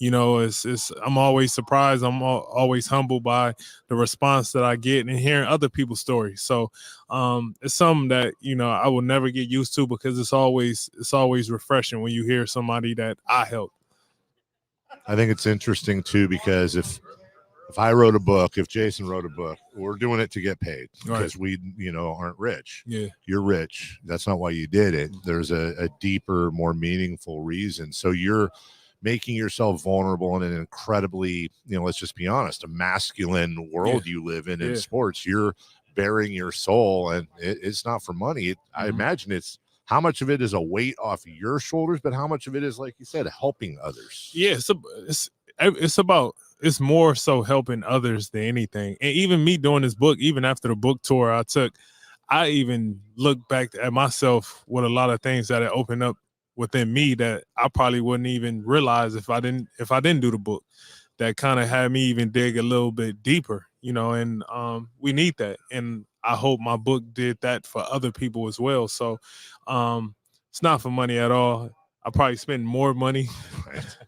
I'm always surprised. I'm always humbled by the response that I get and hearing other people's stories. So it's something that, I will never get used to, because it's always refreshing when you hear somebody that I helped. I think it's interesting too, because if I wrote a book, if Jason wrote a book, we're doing it to get paid because we, aren't rich. Yeah. You're rich. That's not why you did it. There's a deeper, more meaningful reason. So you're making yourself vulnerable in an incredibly, let's just be honest, a masculine world you live in sports. You're bearing your soul, and it's not for money. I imagine it's how much of it is a weight off your shoulders, but how much of it is, like you said, helping others? Yeah, it's more so helping others than anything. And even me doing this book, even after the book tour I took, I even look back at myself with a lot of things that had opened up within me that I probably wouldn't even realize if I didn't do the book. That kind of had me even dig a little bit deeper, and we need that. And I hope my book did that for other people as well. So it's not for money at all. I probably spend more money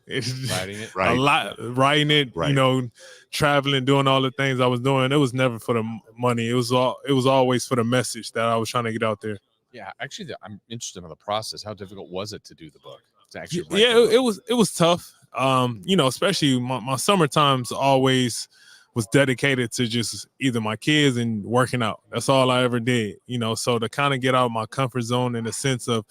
Writing it. a lot, writing it, traveling, doing all the things I was doing. It was never for the money. It was always for the message that I was trying to get out there. Yeah, actually, I'm interested in the process. How difficult was it to do the book? To actually write Yeah, the book? it was tough. Especially my summer times always was dedicated to just either my kids and working out. That's all I ever did. So to kind of get out of my comfort zone in the sense of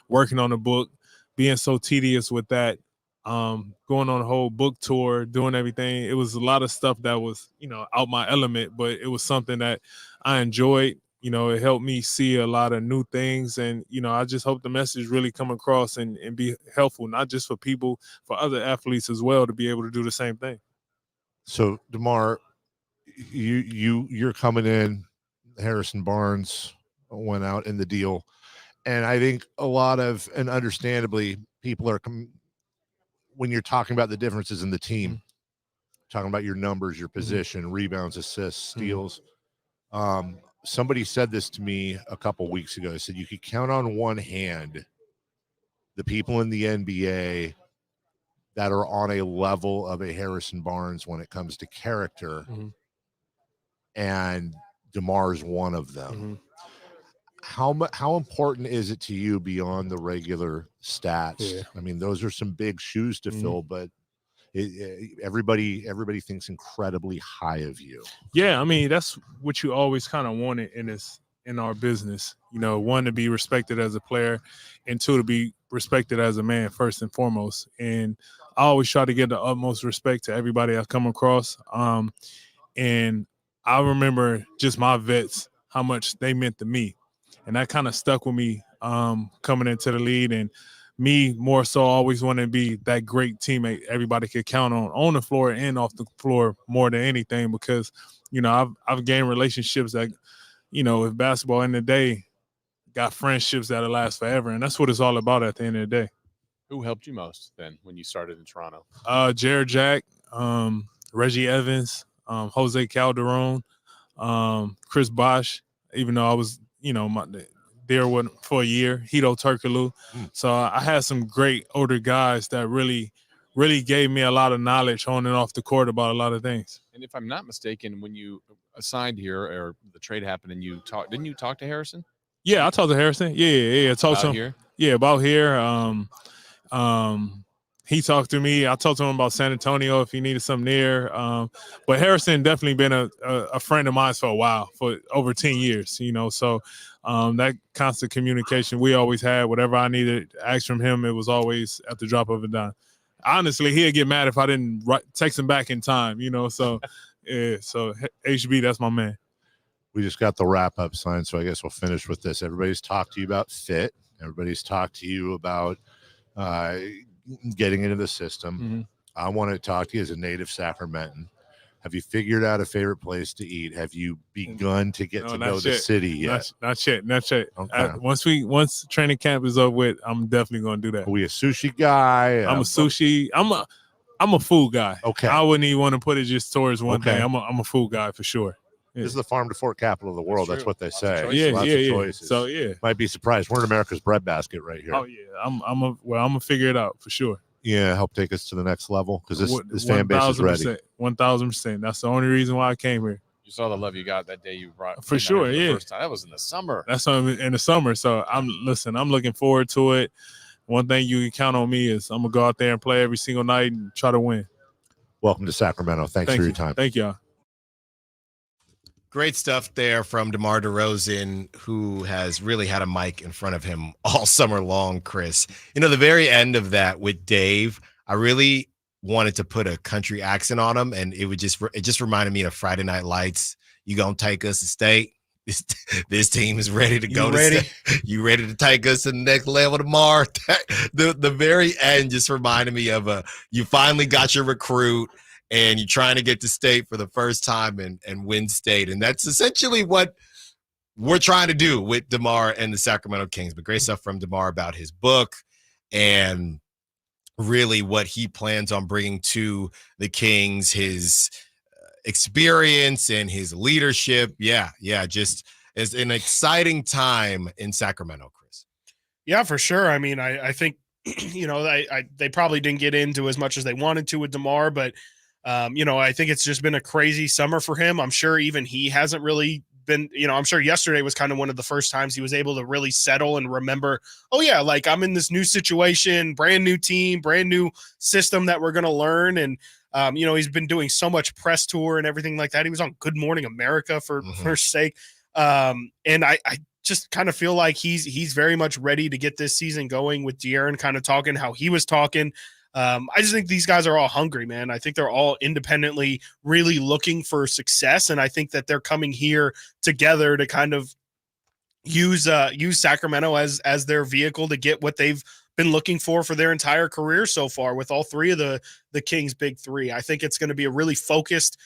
working on the book, being so tedious with that, going on a whole book tour, doing everything. It was a lot of stuff that was, out my element, but it was something that I enjoyed. It helped me see a lot of new things. And, I just hope the message really come across and be helpful, not just for people, for other athletes as well, to be able to do the same thing. So, DeMar, you're coming in. Harrison Barnes went out in the deal. And I think a lot of, and understandably, people are, when you're talking about the differences in the team, talking about your numbers, your position, rebounds, assists, steals. Somebody said this to me a couple weeks ago. They said you could count on one hand the people in the NBA that are on a level of a Harrison Barnes when it comes to character, and DeMar's one of them. How important is it to you beyond the regular stats? Yeah. I mean, those are some big shoes to fill, but everybody thinks incredibly high of you. Yeah, I mean, that's what you always kind of wanted in our business. One, to be respected as a player, and two, to be respected as a man first and foremost. And I always try to give the utmost respect to everybody I come across. And I remember just my vets, how much they meant to me. And that kind of stuck with me coming into the league, and me more so always wanting to be that great teammate everybody could count on the floor and off the floor more than anything, because, I've gained relationships that, with basketball in the day, got friendships that'll last forever. And that's what it's all about at the end of the day. Who helped you most then when you started in Toronto? Jared Jack, Reggie Evans, Jose Calderon, Chris Bosh, even though I was, there for a year, Hito Turkoglu. So I had some great older guys that really gave me a lot of knowledge on and off the court about a lot of things. And if I'm not mistaken, when you signed here or the trade happened and didn't you talk to Harrison? Yeah, I talked to Harrison. Yeah. Talked to him. Here? Yeah, about here. He talked to me. I talked to him about San Antonio if he needed something there. But Harrison definitely been a friend of mine for a while, for over 10 years, So that constant communication we always had. Whatever I needed to ask from him, it was always at the drop of a dime. Honestly, he'd get mad if I didn't text him back in time, So, yeah, so HB, that's my man. We just got the wrap-up sign, so I guess we'll finish with this. Everybody's talked to you about fit. Everybody's talked to you about getting into the system. I want to talk to you as a native Sacramentan. Have you figured out a favorite place to eat? Have you begun to get to know the city yet? Not yet. Okay. Once training camp is over with, I'm definitely going to do that. Are we a sushi guy? I'm a sushi. I'm a food guy. Okay. I wouldn't even want to put it just towards one thing. I'm a food guy for sure. Yeah. This is the farm to fork capital of the world. That's what they say. Lots of choices. So yeah, might be surprised. We're in America's breadbasket right here. Oh yeah, I'm gonna figure it out for sure. Yeah, help take us to the next level, because this fan base is ready. 1,000%. That's the only reason why I came here. You saw the love you got that day you brought. For sure, yeah. First time. That was in the summer. That's in the summer. So I'm looking forward to it. One thing you can count on me is I'm gonna go out there and play every single night and try to win. Welcome to Sacramento. Thanks for your time. Thank y'all. Great stuff there from DeMar DeRozan, who has really had a mic in front of him all summer long, Chris. The very end of that with Dave, I really wanted to put a country accent on him, and it just reminded me of Friday Night Lights. You gonna take us to state? this team is ready to go. Ready? You ready to take us to the next level tomorrow? The very end just reminded me of you finally got your recruit and you're trying to get to state for the first time and win state. And that's essentially what we're trying to do with DeMar and the Sacramento Kings. But great stuff from DeMar about his book and really what he plans on bringing to the Kings, his experience and his leadership. Yeah, just it's an exciting time in Sacramento, Chris. Yeah, for sure. I mean, I think, they probably didn't get into as much as they wanted to with DeMar, but, I think it's just been a crazy summer for him. I'm sure even he hasn't really been, I'm sure yesterday was kind of one of the first times he was able to really settle and remember, oh yeah, like I'm in this new situation, brand new team, brand new system that we're going to learn. And, he's been doing so much press tour and everything like that. He was on Good Morning America for sake. And I just kind of feel like he's very much ready to get this season going with De'Aaron kind of talking how he was talking. I just think these guys are all hungry, man. I think they're all independently really looking for success. And I think that they're coming here together to kind of use Sacramento as their vehicle to get what they've been looking for their entire career so far with all three of the Kings' big three. I think it's going to be a really focused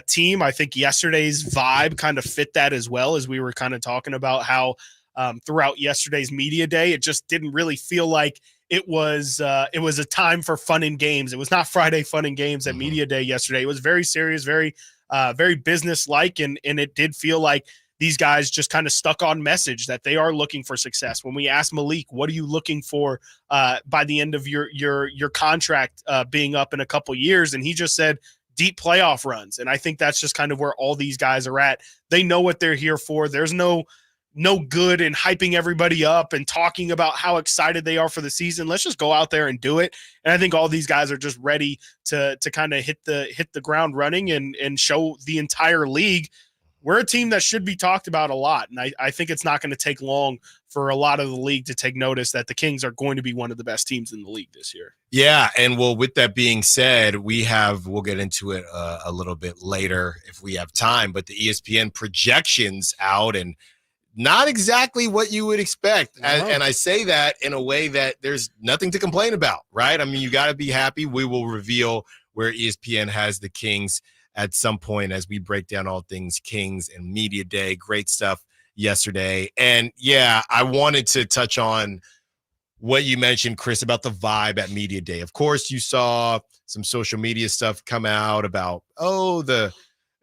team. I think yesterday's vibe kind of fit that as well, as we were kind of talking about how throughout yesterday's media day, it just didn't really feel like it was a time for fun and games. It was not Friday fun and games at media day yesterday. It was very serious, very business-like, and it did feel like these guys just kind of stuck on message that they are looking for success. When we asked Malik, what are you looking for by the end of your contract being up in a couple years? And he just said deep playoff runs. And I think that's just kind of where all these guys are at. They know what they're here for. There's no good in hyping everybody up and talking about how excited they are for the season. Let's just go out there and do it. And I think all these guys are just ready to kind of hit the ground running and show the entire league we're a team that should be talked about a lot. And I think it's not going to take long for a lot of the league to take notice that the Kings are going to be one of the best teams in the league this year. Yeah. And well, with that being said, we'll get into it a little bit later if we have time, but the ESPN projections out and not exactly what you would expect. No. And I say that in a way that there's nothing to complain about, right? I mean, you got to be happy. We will reveal where ESPN has the Kings at some point as we break down all things Kings and Media Day. Great stuff yesterday. And yeah, I wanted to touch on what you mentioned, Chris, about the vibe at Media Day. Of course, you saw some social media stuff come out about,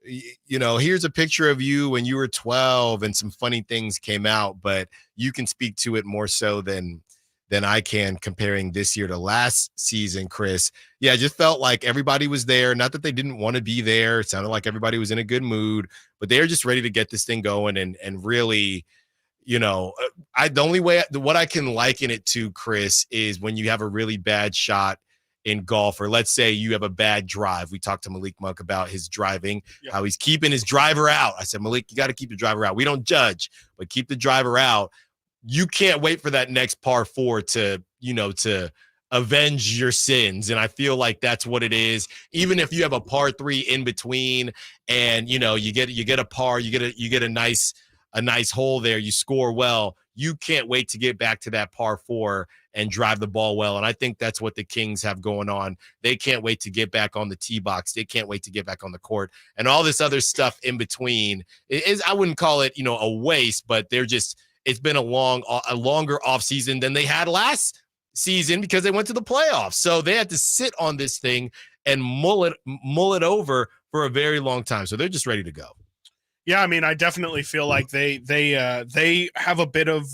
here's a picture of you when you were 12 and some funny things came out, but you can speak to it more so than I can comparing this year to last season, Chris. Yeah, I just felt like everybody was there. Not that they didn't want to be there. It sounded like everybody was in a good mood, but they're just ready to get this thing going and really, the only way what I can liken it to, Chris, is when you have a really bad shot in golf, or let's say you have a bad drive. We talked to Malik Monk about his driving, how he's keeping his driver out. I said, Malik, you got to keep your driver out. We don't judge, but keep the driver out. You can't wait for that next par 4 to avenge your sins. And I feel like that's what it is. Even if you have a par 3 in between and, you get a par, you get a nice hole there, you score well, you can't wait to get back to that par 4 and drive the ball well. And I think that's what the Kings have going on. They can't wait to get back on the tee box. They can't wait to get back on the court and all this other stuff in between. I wouldn't call it, a waste, but it's been a longer offseason than they had last season because they went to the playoffs. So they had to sit on this thing and mull it over for a very long time. So they're just ready to go. Yeah, I mean, I definitely feel like they have a bit of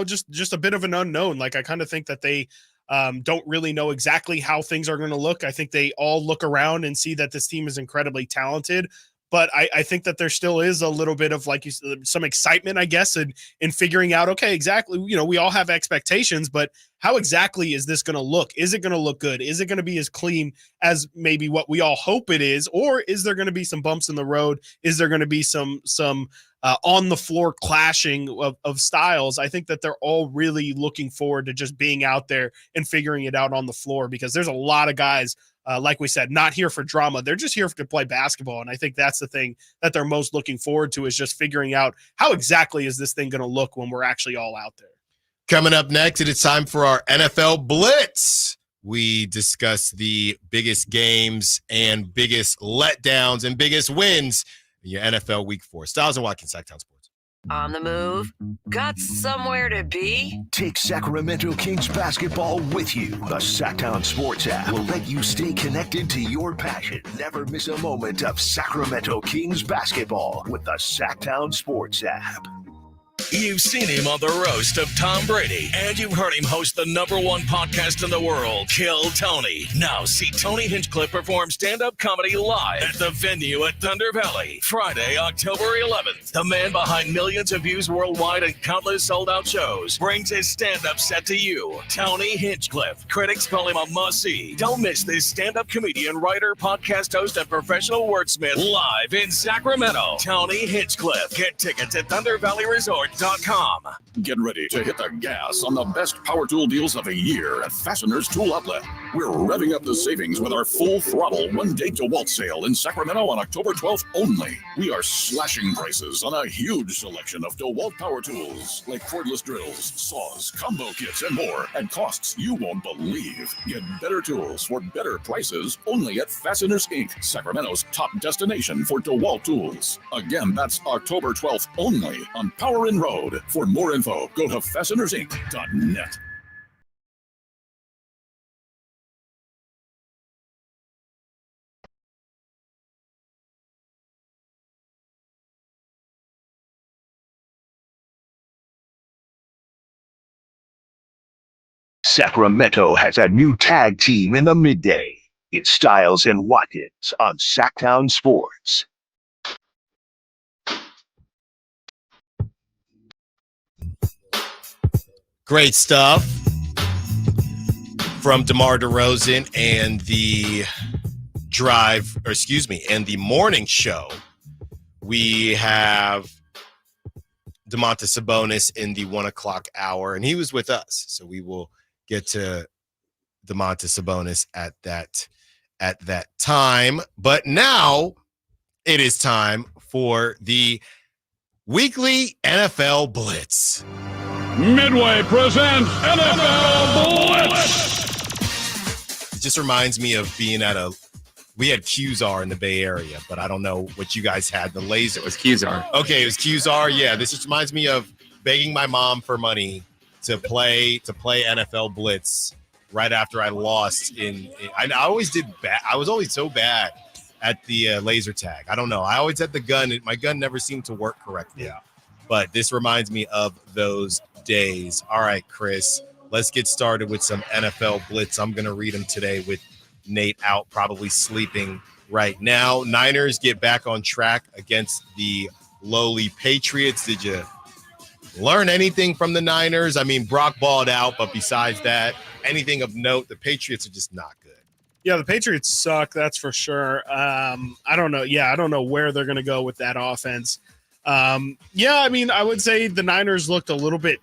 just a bit of an unknown. Like I kind of think that they don't really know exactly how things are going to look. I think they all look around and see that this team is incredibly talented. But I think that there still is a little bit of, like you said, some excitement, I guess, in figuring out, okay, exactly, we all have expectations, but how exactly is this going to look? Is it going to look good? Is it going to be as clean as maybe what we all hope it is? Or is there going to be some bumps in the road? Is there going to be some on the floor clashing of styles? I think that they're all really looking forward to just being out there and figuring it out on the floor, because there's a lot of guys like we said, not here for drama. They're just here to play basketball. And I think that's the thing that they're most looking forward to, is just figuring out how exactly is this thing going to look when we're actually all out there. Coming up next, it is time for our NFL Blitz. We discuss the biggest games and biggest letdowns and biggest wins in your NFL Week 4. Stiles and Watkins, Sacktown Sports. On the move? Got somewhere to be? Take Sacramento Kings basketball with you. The Sacktown Sports app will let you stay connected to your passion. Never miss a moment of Sacramento Kings basketball with the Sacktown Sports app. You've seen him on the roast of Tom Brady, and you've heard him host the #1 podcast in the world, Kill Tony. Now see Tony Hinchcliffe perform stand-up comedy live at the venue at Thunder Valley, Friday, October 11th. The man behind millions of views worldwide and countless sold-out shows brings his stand-up set to you, Tony Hinchcliffe. Critics call him a must-see. Don't miss this stand-up comedian, writer, podcast host, and professional wordsmith live in Sacramento. Tony Hinchcliffe. Get tickets at ThunderValleyResort.com. Get ready to hit the gas on the best power tool deals of the year at Fastener's Tool Outlet. We're revving up the savings with our full throttle one-day DeWalt sale in Sacramento on October 12th only. We are slashing prices on a huge selection of DeWalt power tools like cordless drills, saws, combo kits, and more at costs you won't believe. Get better tools for better prices only at Fasteners Inc., Sacramento's top destination for DeWalt tools. Again, that's October 12th only on Power and Road. For more info, go to fastenersinc.net. Sacramento has a new tag team in the midday. It's Stiles and Watkins on Sacktown Sports. Great stuff from DeMar DeRozan and the and the morning show. We have Domantas Sabonis in the 1 o'clock hour, and he was with us. So we will get to Domantas Sabonis at that time. But now it is time for the weekly NFL Blitz. Midway presents NFL Blitz. It just reminds me of being we had QZR in the Bay Area, but I don't know what you guys had. The laser. It was QZR. Okay, it was QZR. Yeah, this just reminds me of begging my mom for money to play NFL Blitz right after I lost I always did bad. I was always so bad at the laser tag. I don't know. I always had the gun. My gun never seemed to work correctly. Yeah. But this reminds me of those days. All right, Chris, let's get started with some NFL Blitz. I'm going to read them today with Nate out, probably sleeping right now. Niners get back on track against the lowly Patriots. Did you learn anything from the Niners? I mean, Brock balled out, but besides that, anything of note? The Patriots are just not good. Yeah, the Patriots suck, that's for sure. I don't know. Yeah, I don't know where they're going to go with that offense. I mean, I would say the Niners looked a little bit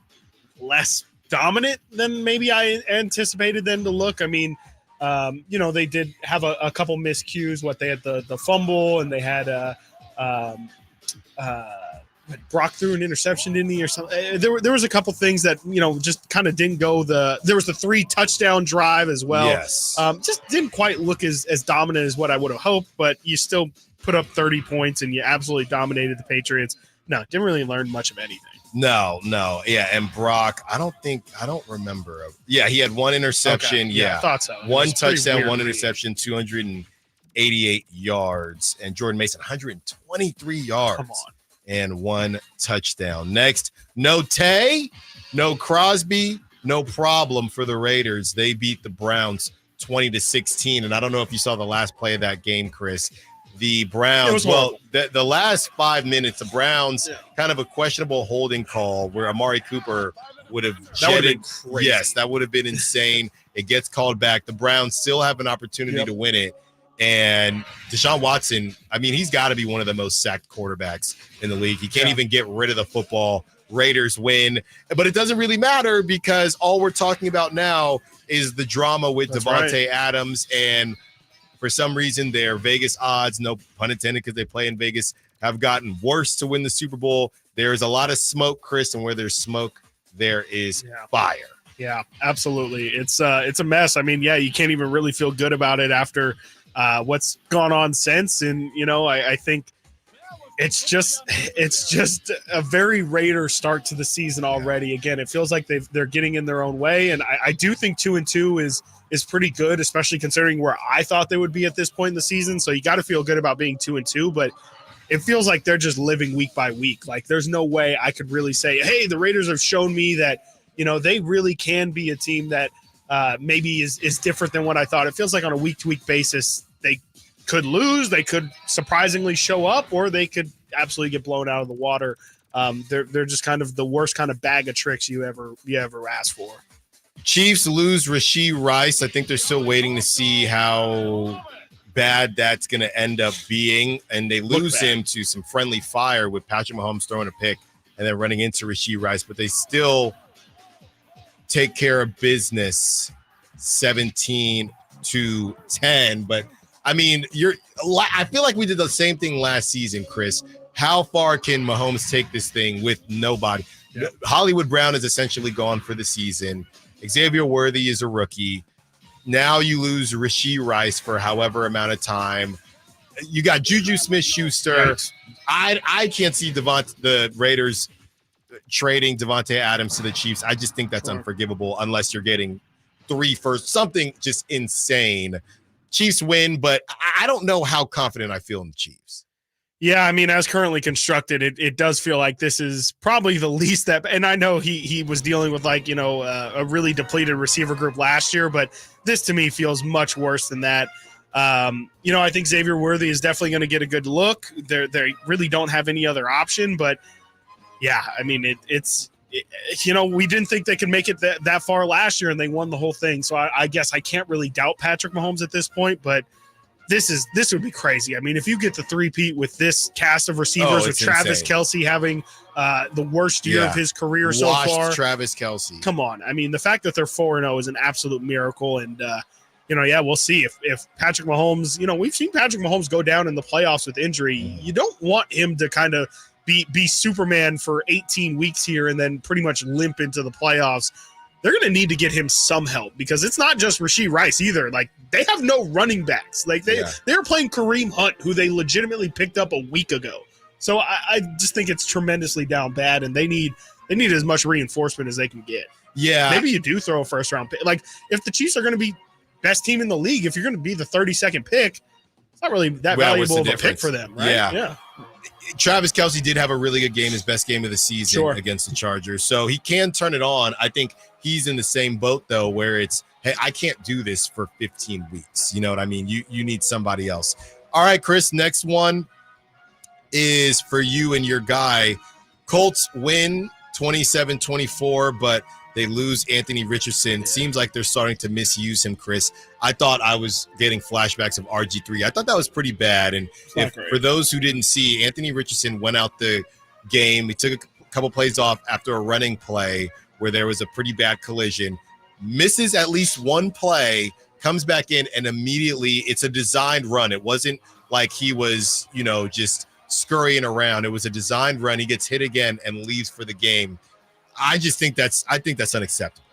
less dominant than maybe I anticipated them to look. I mean, they did have a couple miscues. They had the fumble, and they had Brock threw an interception, didn't he, or something? There was a couple things that just kind of didn't go. There was the 3 touchdown drive as well. Yes, just didn't quite look as dominant as what I would have hoped. But you still put up 30 points, and you absolutely dominated the Patriots. No, didn't really learn much of anything. No. Yeah, and Brock, I don't remember. Yeah, he had 1 interception. Okay. Yeah, I thought so. 1 touchdown, 1 interception, 288 yards. And Jordan Mason, 123 yards. Come on. And 1 touchdown. Next, no Tay, no Crosby, no problem for the Raiders. They beat the Browns 20-16. And I don't know if you saw the last play of that game, Chris. The Browns, the last 5 minutes, the Browns kind of a questionable holding call where Amari Cooper would have jetted. Yes, that would have been insane. It gets called back. The Browns still have an opportunity to win it. And Deshaun Watson, I mean, he's got to be one of the most sacked quarterbacks in the league. He can't even get rid of the football. Raiders win. But it doesn't really matter because all we're talking about now is the drama with Devontae Adams and for some reason their Vegas odds, no pun intended because they play in Vegas, have gotten worse to win the Super Bowl. There's a lot of smoke, Chris, and where there's smoke, there is fire. Yeah, absolutely. It's a mess. I mean, you can't even really feel good about it after what's gone on since. And, I think it's just a very Raider start to the season already. Again, it feels like they're getting in their own way. And I do think 2-2 is pretty good, especially considering where I thought they would be at this point in the season. So you got to feel good about being 2-2, but it feels like they're just living week by week. Like there's no way I could really say, hey, the Raiders have shown me that, they really can be a team that maybe is different than what I thought. It feels like on a week-to-week basis, they could lose, they could surprisingly show up, or they could absolutely get blown out of the water. They're just kind of the worst kind of bag of tricks you ever asked for. Chiefs lose Rashee Rice. I think they're still waiting to see how bad that's going to end up being, and they lose him to some friendly fire with Patrick Mahomes throwing a pick and then running into Rashee Rice, but they still take care of business 17-10. But I mean, I feel like we did the same thing last season, Chris. How far can Mahomes take this thing with nobody? Yeah. Hollywood Brown is essentially gone for the season. Xavier Worthy is a rookie. Now you lose Rashee Rice for however amount of time. You got Juju Smith-Schuster. Right. I can't see the Raiders trading Devontae Adams to the Chiefs. I just think that's unforgivable unless you're getting 3 first, something just insane. Chiefs win, but I don't know how confident I feel in the Chiefs. Yeah, I mean, as currently constructed, it does feel like this is probably the least that, and I know he was dealing with a really depleted receiver group last year, but this to me feels much worse than that. I think Xavier Worthy is definitely going to get a good look. They really don't have any other option, but yeah, I mean, we didn't think they could make it that far last year, and they won the whole thing. So I guess I can't really doubt Patrick Mahomes at this point, but this would be crazy. I mean, if you get the three-peat with this cast of receivers, with Travis Kelce having the worst year of his career so far. Travis Kelce. Come on. I mean, the fact that they're 4-0 is an absolute miracle. And, we'll see if Patrick Mahomes, we've seen Patrick Mahomes go down in the playoffs with injury. You don't want him to kind of be Superman for 18 weeks here and then pretty much limp into the playoffs. They're going to need to get him some help because it's not just Rashee Rice either. Like, they have no running backs. Like, they're playing Kareem Hunt, who they legitimately picked up a week ago. So I just think it's tremendously down bad, and they need as much reinforcement as they can get. Yeah. Maybe you do throw a first-round pick. Like, if the Chiefs are going to be best team in the league, if you're going to be the 32nd pick, it's not really that valuable of a pick for them, right? Yeah. Travis Kelce did have a really good game, his best game of the season against the Chargers. So he can turn it on. I think he's in the same boat, though, where it's, hey, I can't do this for 15 weeks. You know what I mean? You need somebody else. All right, Chris, next one is for you and your guy. Colts win 27-24, but they lose Anthony Richardson. Seems like they're starting to misuse him, Chris. I thought I was getting flashbacks of RG3. I thought that was pretty bad. And for those who didn't see, Anthony Richardson went out the game. He took a couple plays off after a running play where there was a pretty bad collision, misses at least one play, comes back in, and immediately it's a designed run. It wasn't like he was, just scurrying around. It was a designed run. He gets hit again and leaves for the game. I think that's unacceptable.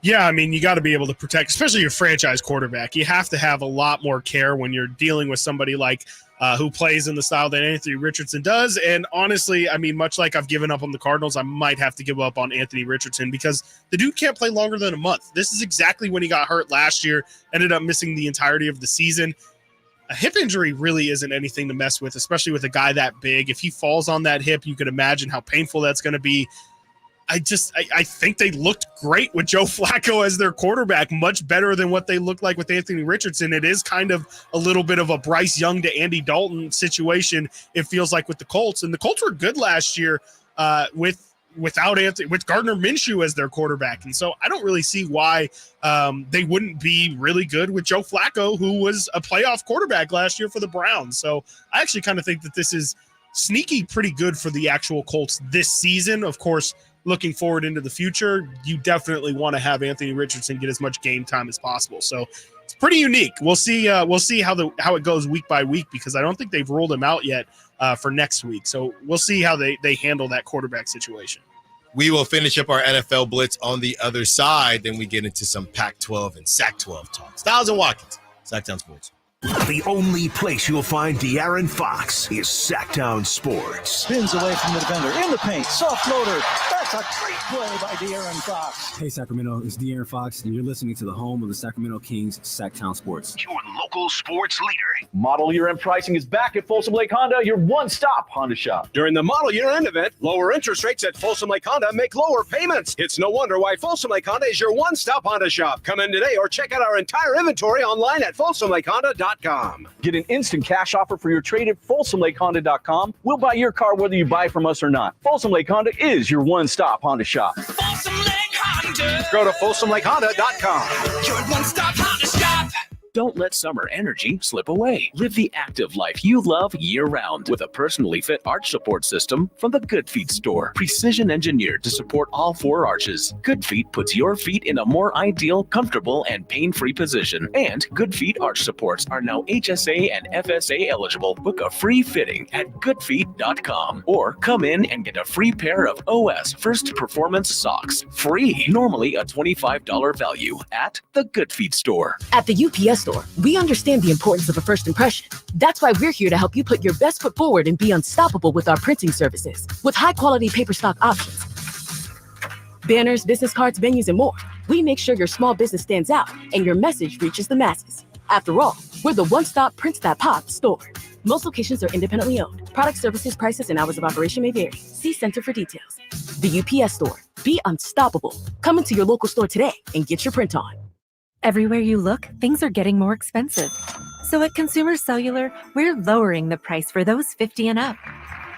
Yeah, I mean, you got to be able to protect, especially your franchise quarterback. You have to have a lot more care when you're dealing with somebody like who plays in the style that Anthony Richardson does. And honestly, I mean, much like I've given up on the Cardinals, I might have to give up on Anthony Richardson because the dude can't play longer than a month. This is exactly when he got hurt last year, ended up missing the entirety of the season. A hip injury really isn't anything to mess with, especially with a guy that big. If he falls on that hip, you could imagine how painful that's going to be. I think they looked great with Joe Flacco as their quarterback, much better than what they looked like with Anthony Richardson. It is kind of a little bit of a Bryce Young to Andy Dalton situation, it feels like, with the Colts. And the Colts were good last year with Gardner Minshew as their quarterback. And so I don't really see why they wouldn't be really good with Joe Flacco, who was a playoff quarterback last year for the Browns. So I actually kind of think that this is sneaky pretty good for the actual Colts this season. Of course, looking forward into the future, you definitely want to have Anthony Richardson get as much game time as possible. So it's pretty unique. We'll see how it goes week by week, because I don't think they've ruled him out yet for next week. So we'll see how they handle that quarterback situation. We will finish up our NFL Blitz on the other side. Then we get into some Pac-12 and Sac-12 talk. Stiles and Watkins, Sacktown Sports. The only place you'll find De'Aaron Fox is Sacktown Sports. Spins away from the defender in the paint. Soft floater. That's a great play by De'Aaron Fox. Hey, Sacramento. It's De'Aaron Fox, and you're listening to the home of the Sacramento Kings, Sacktown Sports. Your local sports leader. Model year-end pricing is back at Folsom Lake Honda, your one-stop Honda shop. During the model year-end event, lower interest rates at Folsom Lake Honda make lower payments. It's no wonder why Folsom Lake Honda is your one-stop Honda shop. Come in today or check out our entire inventory online at folsomlakehonda.com. Get an instant cash offer for your trade at folsomlakehonda.com. We'll buy your car whether you buy from us or not. Folsom Lake Honda is your one-stop Honda shop. Folsom Lake Honda. Go to folsomlakehonda.com. Your one-stop Honda shop. Don't let summer energy slip away. Live the active life you love year-round with a personally fit arch support system from the Good Feet store. Precision engineered to support all 4 arches. Good Feet puts your feet in a more ideal, comfortable, and pain-free position. And Good Feet arch supports are now HSA and FSA eligible. Book a free fitting at goodfeet.com or come in and get a free pair of OS First Performance socks. Free. Normally a $25 value at the Good Feet store. At the UPS store, we understand the importance of a first impression. That's why we're here to help you put your best foot forward and be unstoppable with our printing services. With high-quality paper stock options, banners, business cards, venues, and more, we make sure your small business stands out and your message reaches the masses. After all, we're the one-stop Prints That Pop store. Most locations are independently owned. Product, services, prices, and hours of operation may vary. See Center for details. The UPS store. Be unstoppable. Come into your local store today and get your print on. Everywhere you look, things are getting more expensive. So at Consumer Cellular, we're lowering the price for those 50 and up.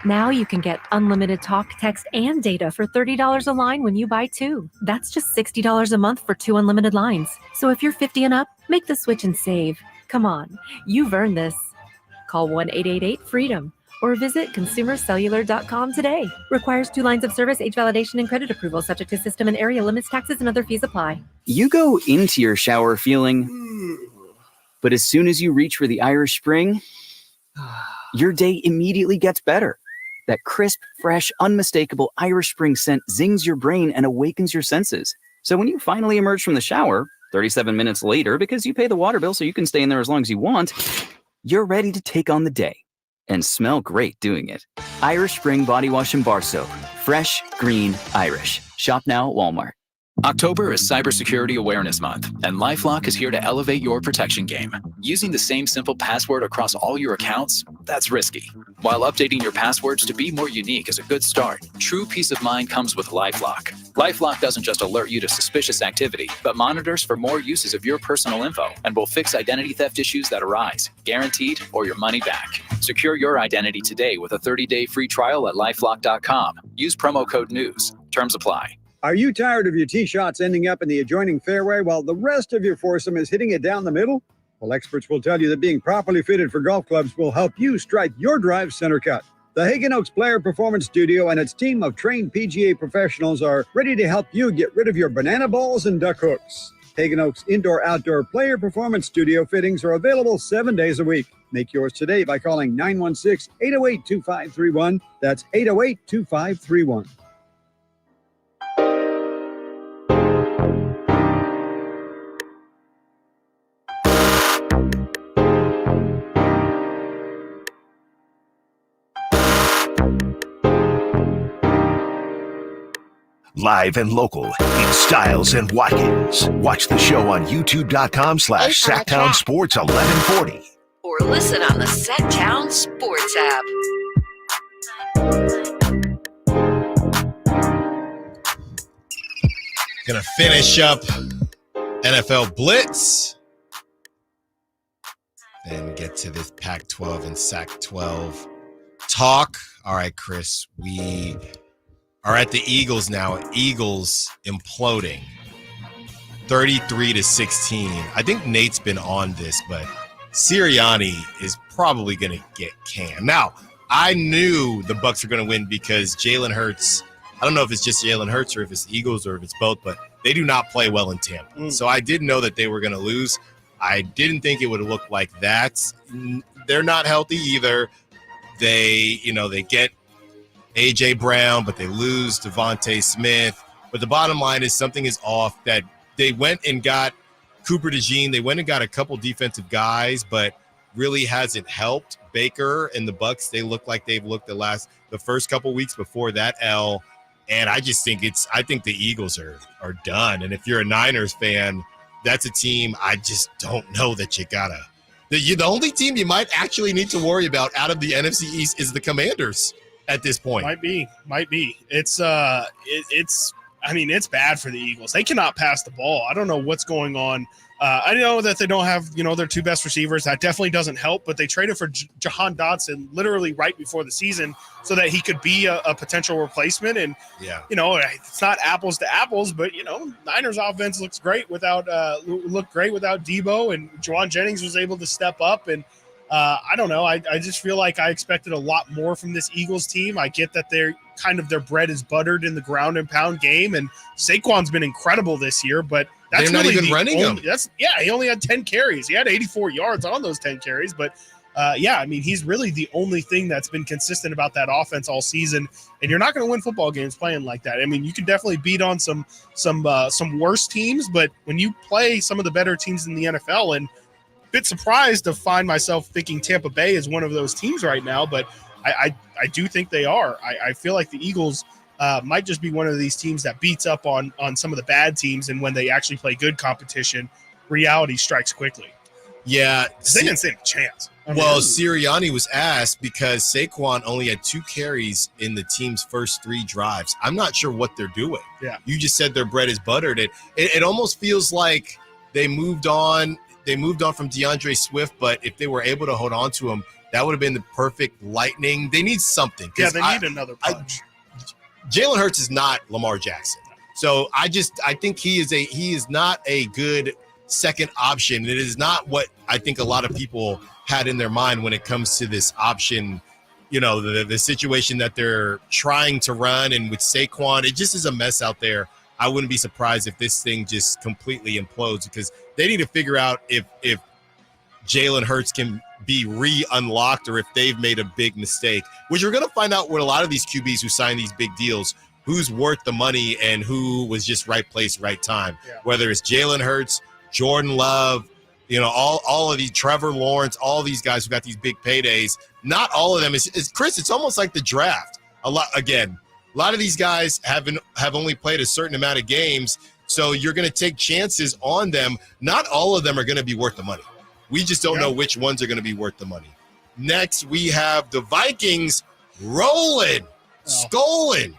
Now you can get unlimited talk, text, and data for $30 a line when you buy 2. That's just $60 a month for 2 unlimited lines. So if you're 50 and up, make the switch and save. Come on, you've earned this. Call 1-888-FREEDOM or visit consumercellular.com today. Requires 2 lines of service, age validation, and credit approval, subject to system and area limits, taxes, and other fees apply. You go into your shower feeling, but as soon as you reach for the Irish Spring, your day immediately gets better. That crisp, fresh, unmistakable Irish Spring scent zings your brain and awakens your senses. So when you finally emerge from the shower, 37 minutes later, because you pay the water bill so you can stay in there as long as you want, you're ready to take on the day. And smell great doing it. Irish Spring Body Wash and Bar Soap. Fresh, green, Irish. Shop now at Walmart. October is Cybersecurity Awareness Month, and LifeLock is here to elevate your protection game. Using the same simple password across all your accounts, that's risky. While updating your passwords to be more unique is a good start, true peace of mind comes with LifeLock. LifeLock doesn't just alert you to suspicious activity, but monitors for more uses of your personal info and will fix identity theft issues that arise, guaranteed or your money back. Secure your identity today with a 30-day free trial at LifeLock.com. Use promo code NEWS. Terms apply. Are you tired of your tee shots ending up in the adjoining fairway while the rest of your foursome is hitting it down the middle? Well, experts will tell you that being properly fitted for golf clubs will help you strike your drive center cut. The Hagen Oaks Player Performance Studio and its team of trained PGA professionals are ready to help you get rid of your banana balls and duck hooks. Hagen Oaks Indoor-Outdoor Player Performance Studio fittings are available 7 days a week. Make yours today by calling 916-808-2531. That's 808-2531. Live and local, it's Stiles and Watkins. Watch the show on youtube.com/Sacktown Sports 1140. Or listen on the Sacktown Sports app. Gonna finish up NFL Blitz. Then get to this Pac-12 and Sac-12 talk. All right, Chris, we are at the Eagles now. Eagles imploding 33-16. I think Nate's been on this, but Sirianni is probably going to get canned. Now, I knew the Bucs were going to win because Jalen Hurts, I don't know if it's just Jalen Hurts or if it's the Eagles or if it's both, but they do not play well in Tampa. So I did know that they were going to lose. I didn't think it would look like that. They're not healthy either. They get A.J. Brown, but they lose Devontae Smith. But the bottom line is something is off, that they went and got Cooper DeJean. They went and got a couple defensive guys, but really hasn't helped. Baker and the Bucs, they look like they've looked the first couple weeks before that L. And I just think I think the Eagles are done. And if you're a Niners fan, that's a team I just don't know that you gotta. The only team you might actually need to worry about out of the NFC East is the Commanders at this point. Might be. It's bad for the Eagles. They cannot pass the ball. I don't know what's going on. I know that they don't have, their two best receivers. That definitely doesn't help, but they traded for Jahan Dotson literally right before the season so that he could be a potential replacement. And, it's not apples to apples, but, Niners offense looks great without Debo, and Juwan Jennings was able to step up. And I don't know. I just feel like I expected a lot more from this Eagles team. I get that they're kind of their bread is buttered in the ground and pound game, and Saquon's been incredible this year, but that's they're not really even running him. He only had 10 carries. He had 84 yards on those 10 carries, but he's really the only thing that's been consistent about that offense all season. And you're not going to win football games playing like that. I mean, you can definitely beat on some worse teams, but when you play some of the better teams in the NFL, and a bit surprised to find myself thinking Tampa Bay is one of those teams right now, but I do think they are. I feel like the Eagles might just be one of these teams that beats up on some of the bad teams, and when they actually play good competition, reality strikes quickly. Yeah. They didn't stand a chance. Sirianni was asked because Saquon only had 2 carries in the team's first 3 drives. I'm not sure what they're doing. Yeah. You just said their bread is buttered. It almost feels like they moved on. They moved on from DeAndre Swift, but if they were able to hold on to him, that would have been the perfect lightning. They need something. Yeah, they need another punch. Jalen Hurts is not Lamar Jackson. So I think he is not a good second option. It is not what I think a lot of people had in their mind when it comes to this option, the situation that they're trying to run. And with Saquon, it just is a mess out there. I wouldn't be surprised if this thing just completely implodes, because they need to figure out if Jalen Hurts can be re-unlocked or if they've made a big mistake, which we're going to find out with a lot of these QBs who sign these big deals, who's worth the money and who was just right place, right time. Yeah. Whether it's Jalen Hurts, Jordan Love, all of these, Trevor Lawrence, all these guys who got these big paydays. Not all of them is Chris. It's almost like the draft. A lot of these guys have only played a certain amount of games, so you're going to take chances on them. Not all of them are going to be worth the money. We just don't know which ones are going to be worth the money. Next, we have the Vikings rolling, scolding,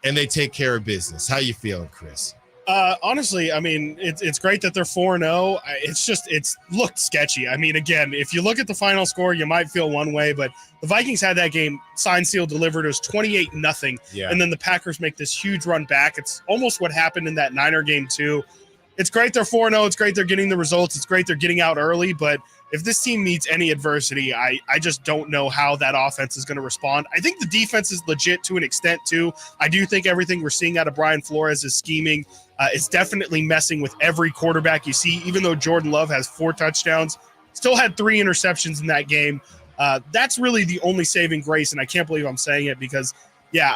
and they take care of business. How you feeling, Chris? Honestly, I mean, it's great that they're 4-0. It's looked sketchy. I mean, again, if you look at the final score, you might feel one way, but the Vikings had that game signed, sealed, delivered. It was 28-0. Yeah. And then the Packers make this huge run back. It's almost what happened in that Niner game too. It's great they're 4-0. It's great they're getting the results. It's great they're getting out early. But if this team meets any adversity, I just don't know how that offense is going to respond. I think the defense is legit to an extent, too. I do think everything we're seeing out of Brian Flores is scheming. It's definitely messing with every quarterback you see. Even though Jordan Love has 4 touchdowns, still had 3 interceptions in that game. That's really the only saving grace, and I can't believe I'm saying it because, the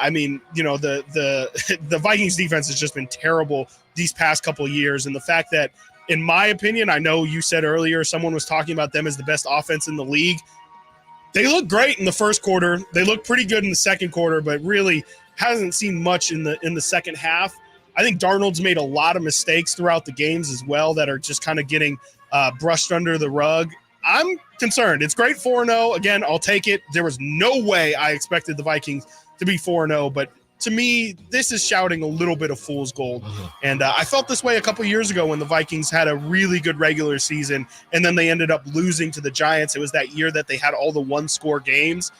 Vikings defense has just been terrible these past couple of years, and the fact that, in my opinion, I know you said earlier someone was talking about them as the best offense in the league. They look great in the first quarter. They look pretty good in the second quarter, but really hasn't seen much in the second half. I think Darnold's made a lot of mistakes throughout the games as well that are just kind of getting brushed under the rug. I'm concerned. It's great 4-0. Again, I'll take it. There was no way I expected the Vikings to be 4-0, but to me, this is shouting a little bit of fool's gold. And I felt this way a couple years ago when the Vikings had a really good regular season, and then they ended up losing to the Giants. It was that year that they had all the one-score games.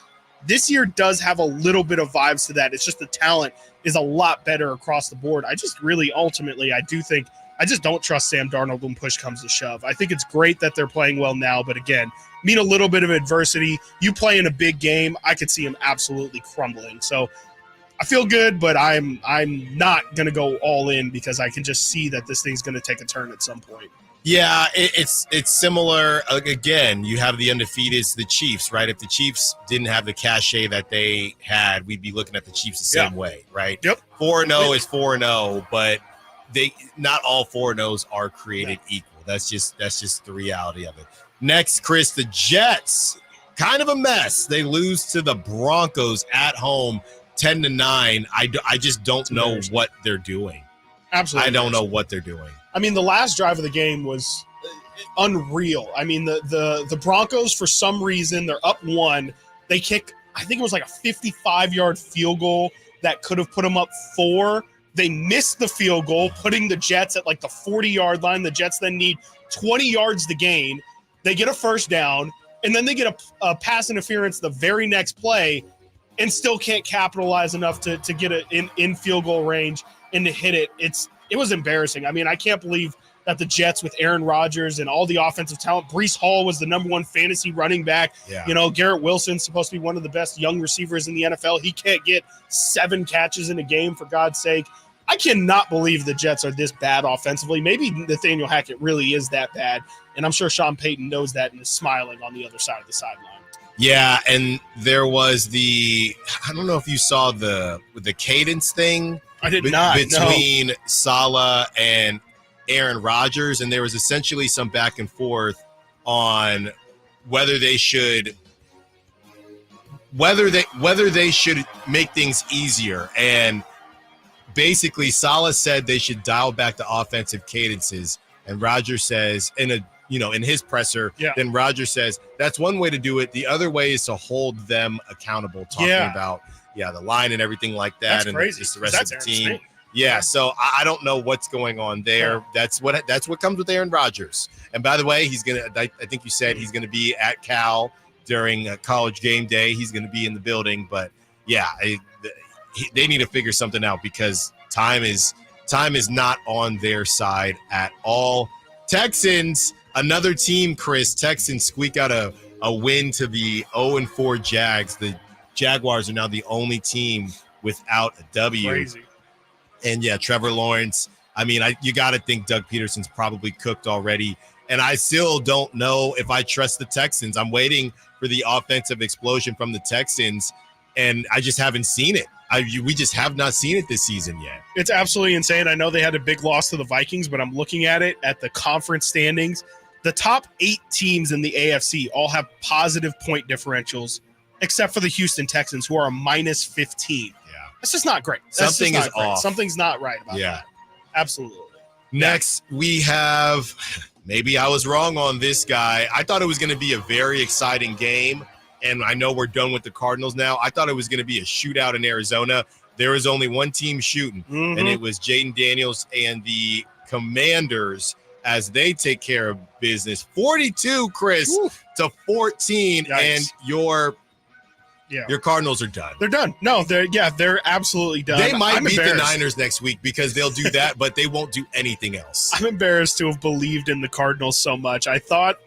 This year does have a little bit of vibes to that. It's just the talent is a lot better across the board. I just really, ultimately, I just don't trust Sam Darnold when push comes to shove. I think it's great that they're playing well now, but again, meet a little bit of adversity. You play in a big game, I could see him absolutely crumbling. So I feel good, but I'm not going to go all in because I can just see that this thing's going to take a turn at some point. Yeah, it's similar. Again, you have the undefeateds, the Chiefs, right? If the Chiefs didn't have the cachet that they had, we'd be looking at the Chiefs the same way, right? Yep. 4-0 is 4-0, but not all 4-0s are created equal. That's just the reality of it. Next, Chris, the Jets, kind of a mess. They lose to the Broncos at home, 10-9. I just don't know what they're doing. Absolutely, I don't know what they're doing. I mean, the last drive of the game was unreal. I mean, the Broncos, for some reason, they're up 1. They kick, I think it was like a 55-yard field goal that could have put them up 4. They missed the field goal, putting the Jets at like the 40-yard line. The Jets then need 20 yards to gain. They get a first down, and then they get a pass interference the very next play and still can't capitalize enough to get it in field goal range and to hit it. It was embarrassing. I mean, I can't believe that the Jets with Aaron Rodgers and all the offensive talent, Breece Hall was the #1 fantasy running back. Yeah. You know, Garrett Wilson's supposed to be one of the best young receivers in the NFL. He can't get 7 catches in a game, for God's sake. I cannot believe the Jets are this bad offensively. Maybe Nathaniel Hackett really is that bad, and I'm sure Sean Payton knows that and is smiling on the other side of the sideline. Yeah, and there was I don't know if you saw the cadence thing. I did not. Between Saleh and Aaron Rodgers, and there was essentially some back and forth on whether they should make things easier. And basically, Saleh said they should dial back the offensive cadences, and Rodgers says in his presser, then Rodgers says that's one way to do it. The other way is to hold them accountable, talking about the line and everything like that. That's and crazy. just the rest of the Aaron's team. thing. Yeah, so I don't know what's going on there. Yeah. That's what comes with Aaron Rodgers. And by the way, I think you said he's gonna be at Cal during College game day. He's gonna be in the building, but they need to figure something out because time is not on their side at all. Texans, another team, Chris. Texans squeak out a win to the 0-4 Jags. The Jaguars are now the only team without a W. Crazy. And Trevor Lawrence. I mean, you got to think Doug Peterson's probably cooked already. And I still don't know if I trust the Texans. I'm waiting for the offensive explosion from the Texans, and I just haven't seen it. We just have not seen it this season yet. It's absolutely insane. I know they had a big loss to the Vikings, but I'm looking at it at the conference standings. The top 8 teams in the AFC all have positive point differentials, except for the Houston Texans, who are a -15. Yeah. That's just not great. Something is off. Something's not right about that. Absolutely. Next, we have, maybe I was wrong on this guy. I thought it was going to be a very exciting game, and I know we're done with the Cardinals now. I thought it was going to be a shootout in Arizona. There was only one team shooting, and it was Jaden Daniels and the Commanders as they take care of business. 42, Chris, to 14, Yikes. and your Cardinals are done. They're done. No, they're absolutely done. They might beat the Niners next week because they'll do that, but they won't do anything else. I'm embarrassed to have believed in the Cardinals so much. I thought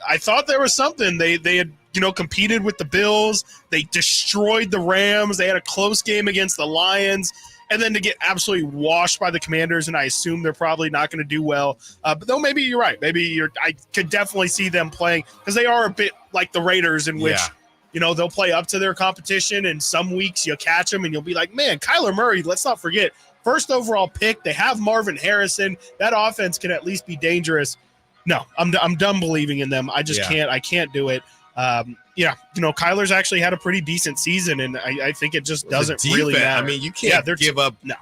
there was something. They had competed with the Bills. They destroyed the Rams. They had a close game against the Lions. And then to get absolutely washed by the Commanders, and I assume they're probably not going to do well. But though maybe you're right. I could definitely see them playing because they are a bit like the Raiders in which they'll play up to their competition, and some weeks you'll catch them and you'll be like, man, Kyler Murray, let's not forget, first overall pick. They have Marvin Harrison. That offense can at least be dangerous. No, I'm done believing in them. I just can't. I can't do it. Kyler's actually had a pretty decent season, and I think it just doesn't really matter. I mean, you can't give up. No.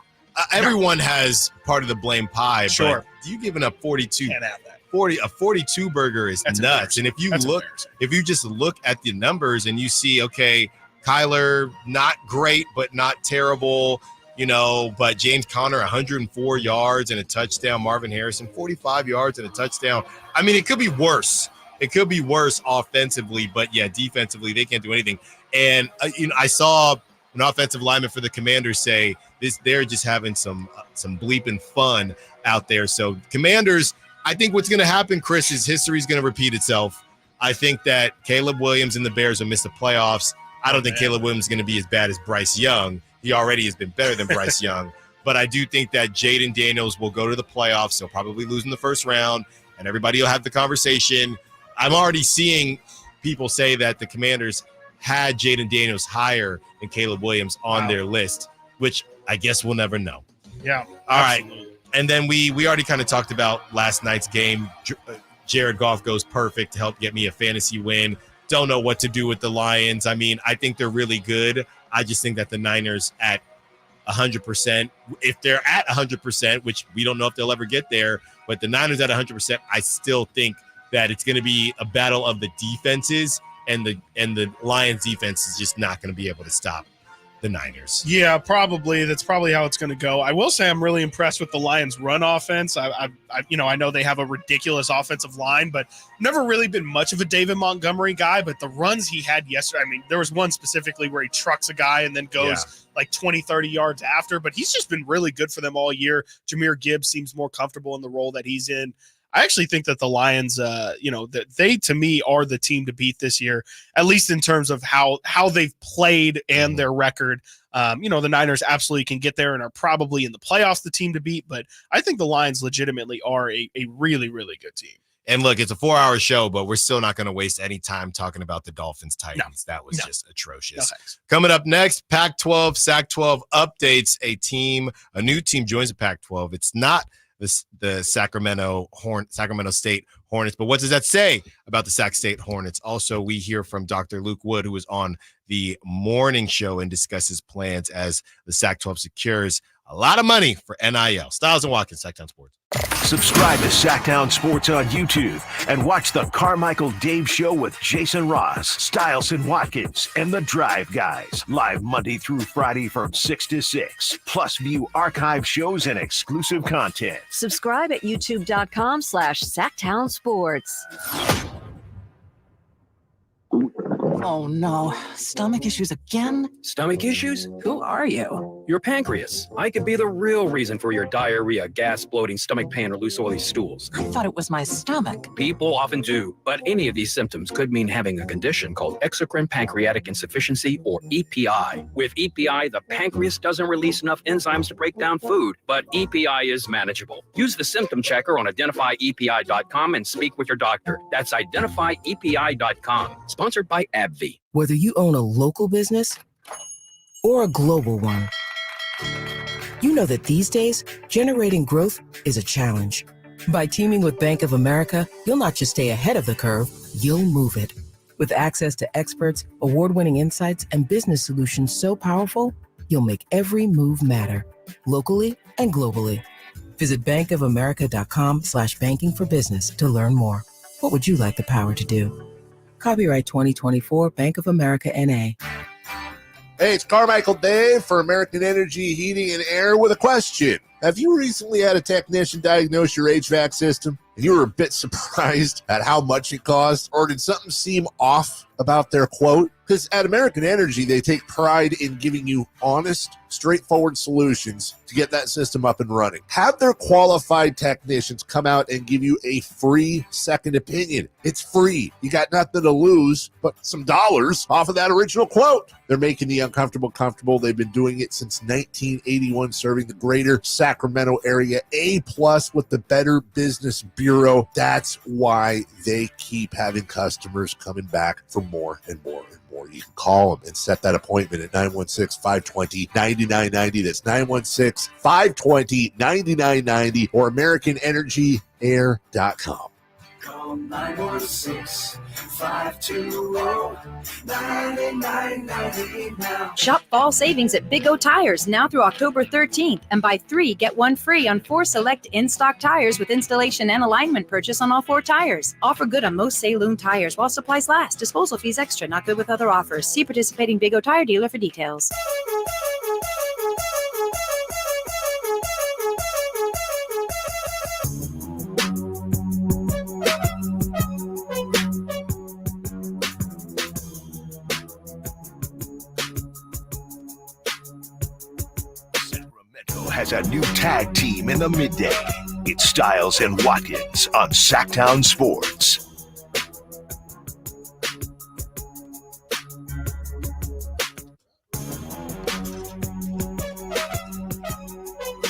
Everyone has part of the blame pie, Sure. but you giving up 42. Can't have that. 42 burger is nuts. And if you just look at the numbers and you see, okay, Kyler, not great, but not terrible, but James Conner, 104 yards and a touchdown. Marvin Harrison, 45 yards and a touchdown. I mean, it could be worse. It could be worse offensively, but defensively, they can't do anything. And, I saw an offensive lineman for the Commanders say they're just having some bleeping fun out there. So Commanders, I think what's going to happen, Chris, is history is going to repeat itself. I think that Caleb Williams and the Bears will miss the playoffs. I don't think Caleb Williams is going to be as bad as Bryce Young. He already has been better than Bryce Young. But I do think that Jaden Daniels will go to the playoffs. He'll probably lose in the first round. and everybody will have the conversation. I'm already seeing people say that the Commanders had Jaden Daniels higher than Caleb Williams on their list, which I guess we'll never know. Yeah. All right. And then we already kind of talked about last night's game. Jared Goff goes perfect to help get me a fantasy win. Don't know what to do with the Lions. I mean, I think they're really good. I just think that the Niners at 100%, if they're at 100%, which we don't know if they'll ever get there, but the Niners at 100%, I still think that it's going to be a battle of the defenses, and the Lions defense is just not going to be able to stop the Niners. Yeah, probably. That's probably how it's going to go. I will say I'm really impressed with the Lions' run offense. I know they have a ridiculous offensive line, but never really been much of a David Montgomery guy. But the runs he had yesterday, I mean, there was one specifically where he trucks a guy and then goes like 20, 30 yards after. But he's just been really good for them all year. Jahmyr Gibbs seems more comfortable in the role that he's in. I actually think that the Lions, that they, to me, are the team to beat this year, at least in terms of how they've played and their record. The Niners absolutely can get there and are probably in the playoffs the team to beat, but I think the Lions legitimately are a really, really good team. And look, it's a 4-hour show, but we're still not going to waste any time talking about the Dolphins Titans. That was just atrocious. Coming up next, Pac-12, Sac-12 updates. A new team joins the Pac-12. It's not the Sacramento State Hornets. But what does that say about the Sac State Hornets? Also, we hear from Dr. Luke Wood, who was on the morning show and discusses plans as the Sac-12 secures a lot of money for NIL. Stiles and Watkins, Sacktown Sports. Subscribe to Sacktown Sports on YouTube and watch the Carmichael Dave Show with Jason Ross, Stiles and Watkins, and the Drive Guys. Live Monday through Friday from 6 to 6. Plus view archive shows and exclusive content. Subscribe at youtube.com/Sacktown Sports. Oh no, stomach issues again? Stomach issues? Who are you? Your pancreas. I could be the real reason for your diarrhea, gas, bloating, stomach pain, or loose oily stools. I thought it was my stomach. People often do, but any of these symptoms could mean having a condition called exocrine pancreatic insufficiency, or EPI. With EPI, the pancreas doesn't release enough enzymes to break down food, but EPI is manageable. Use the symptom checker on identifyepi.com and speak with your doctor. That's identifyepi.com. Sponsored by AbbVie. Whether you own a local business or a global one, you know that these days, generating growth is a challenge. By teaming with Bank of America, you'll not just stay ahead of the curve, you'll move it. With access to experts, award-winning insights, and business solutions so powerful, you'll make every move matter, locally and globally. Visit bankofamerica.com/banking for business to learn more. What would you like the power to do? Copyright 2024 Bank of America N.A. Hey, it's Carmichael Dave for American Energy Heating and Air with a question. Have you recently had a technician diagnose your HVAC system and you were a bit surprised at how much it cost? Or did something seem off about their quote? Because at American Energy, they take pride in giving you honest, straightforward solutions to get that system up and running. Have their qualified technicians come out and give you a free second opinion. It's free. You got nothing to lose but some dollars off of that original quote. They're making the uncomfortable comfortable. They've been doing it since 1981, serving the greater Sacramento area. A+ with the Better Business Bureau. That's why they keep having customers coming back for more and more and more. You can call them and set that appointment at 916-520-9990. That's 916-520-9990 or AmericanEnergyAir.com. Call 916-520-9990 now. Shop fall savings at Big O Tires now through October 13th and buy 3, get 1 free on 4 select in-stock tires with installation and alignment purchase on all 4 tires. Offer good on most Saloon tires while supplies last. Disposal fees extra, not good with other offers. See participating Big O Tire dealer for details. Has a new tag team in the midday. It's Stiles and Watkins on Sacktown Sports.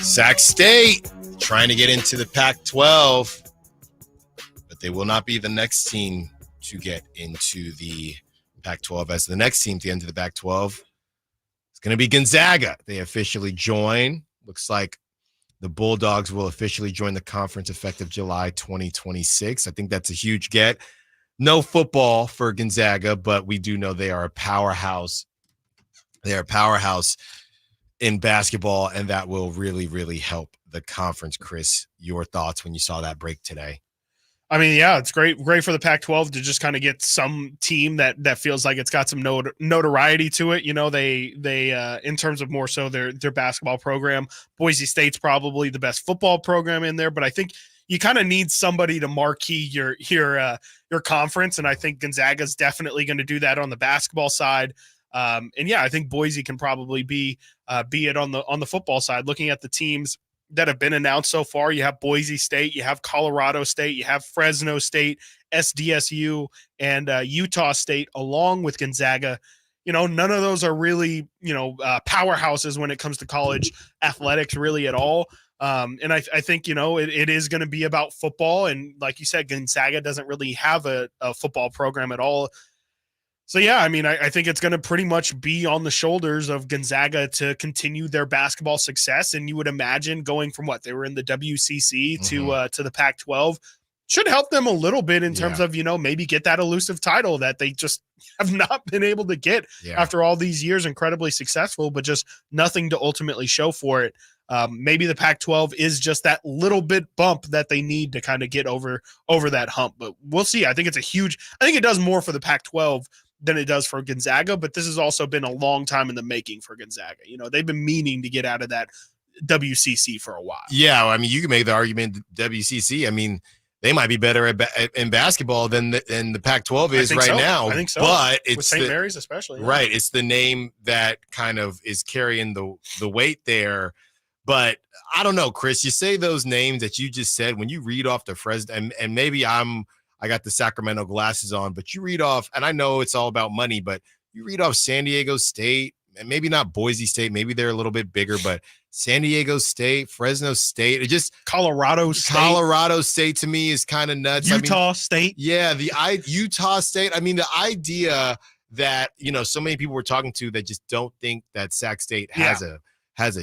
Sac State trying to get into the Pac-12. they will not be the next team to get into the Pac-12, as the next team to get into the Pac-12 is going to be Gonzaga. They officially join. Looks like the Bulldogs will officially join the conference effective July 2026. I think that's a huge get. No football for Gonzaga, but we do know they are a powerhouse. They are a powerhouse in basketball, and that will really, really help the conference. Chris, your thoughts when you saw that break today? I mean, yeah, it's great for the Pac-12 to just kind of get some team that feels like it's got some notoriety to it. You know, they in terms of more so their basketball program, Boise State's probably the best football program in there, but I think you kind of need somebody to marquee your conference, and I think Gonzaga's definitely going to do that on the basketball side. And yeah, I think Boise can probably be it on the football side. Looking at the teams that have been announced so far, you have Boise State, you have Colorado State, you have Fresno State, SDSU, and Utah State, along with Gonzaga. You know, none of those are really, powerhouses when it comes to college athletics really at all. And I think, it is going to be about football. And like you said, Gonzaga doesn't really have a football program at all. So, yeah, I mean, I think it's going to pretty much be on the shoulders of Gonzaga to continue their basketball success. And you would imagine going from what they were in the WCC to the Pac-12 should help them a little bit in terms of, maybe get that elusive title that they just have not been able to get after all these years, incredibly successful, but just nothing to ultimately show for it. Maybe the Pac-12 is just that little bit bump that they need to kind of get over that hump, but we'll see. I think it does more for the Pac-12 than it does for Gonzaga, but this has also been a long time in the making for Gonzaga. They've been meaning to get out of that WCC for a while. Yeah, I mean, you can make the argument WCC. I mean, they might be better in basketball than the Pac-12 is right now. I think so. But it's with St. Mary's especially. Right. It's the name that kind of is carrying the weight there. But I don't know, Chris, you say those names that you just said when you read off the Fresno, and maybe I got the Sacramento glasses on, but you read off, and I know it's all about money, but you read off San Diego State, and maybe not Boise State, maybe they're a little bit bigger, but San Diego State, Fresno State, it just Colorado State to me is kind of nuts. Utah State. Yeah, Utah State. I mean, the idea that, so many people we're talking to that just don't think that Sac State has a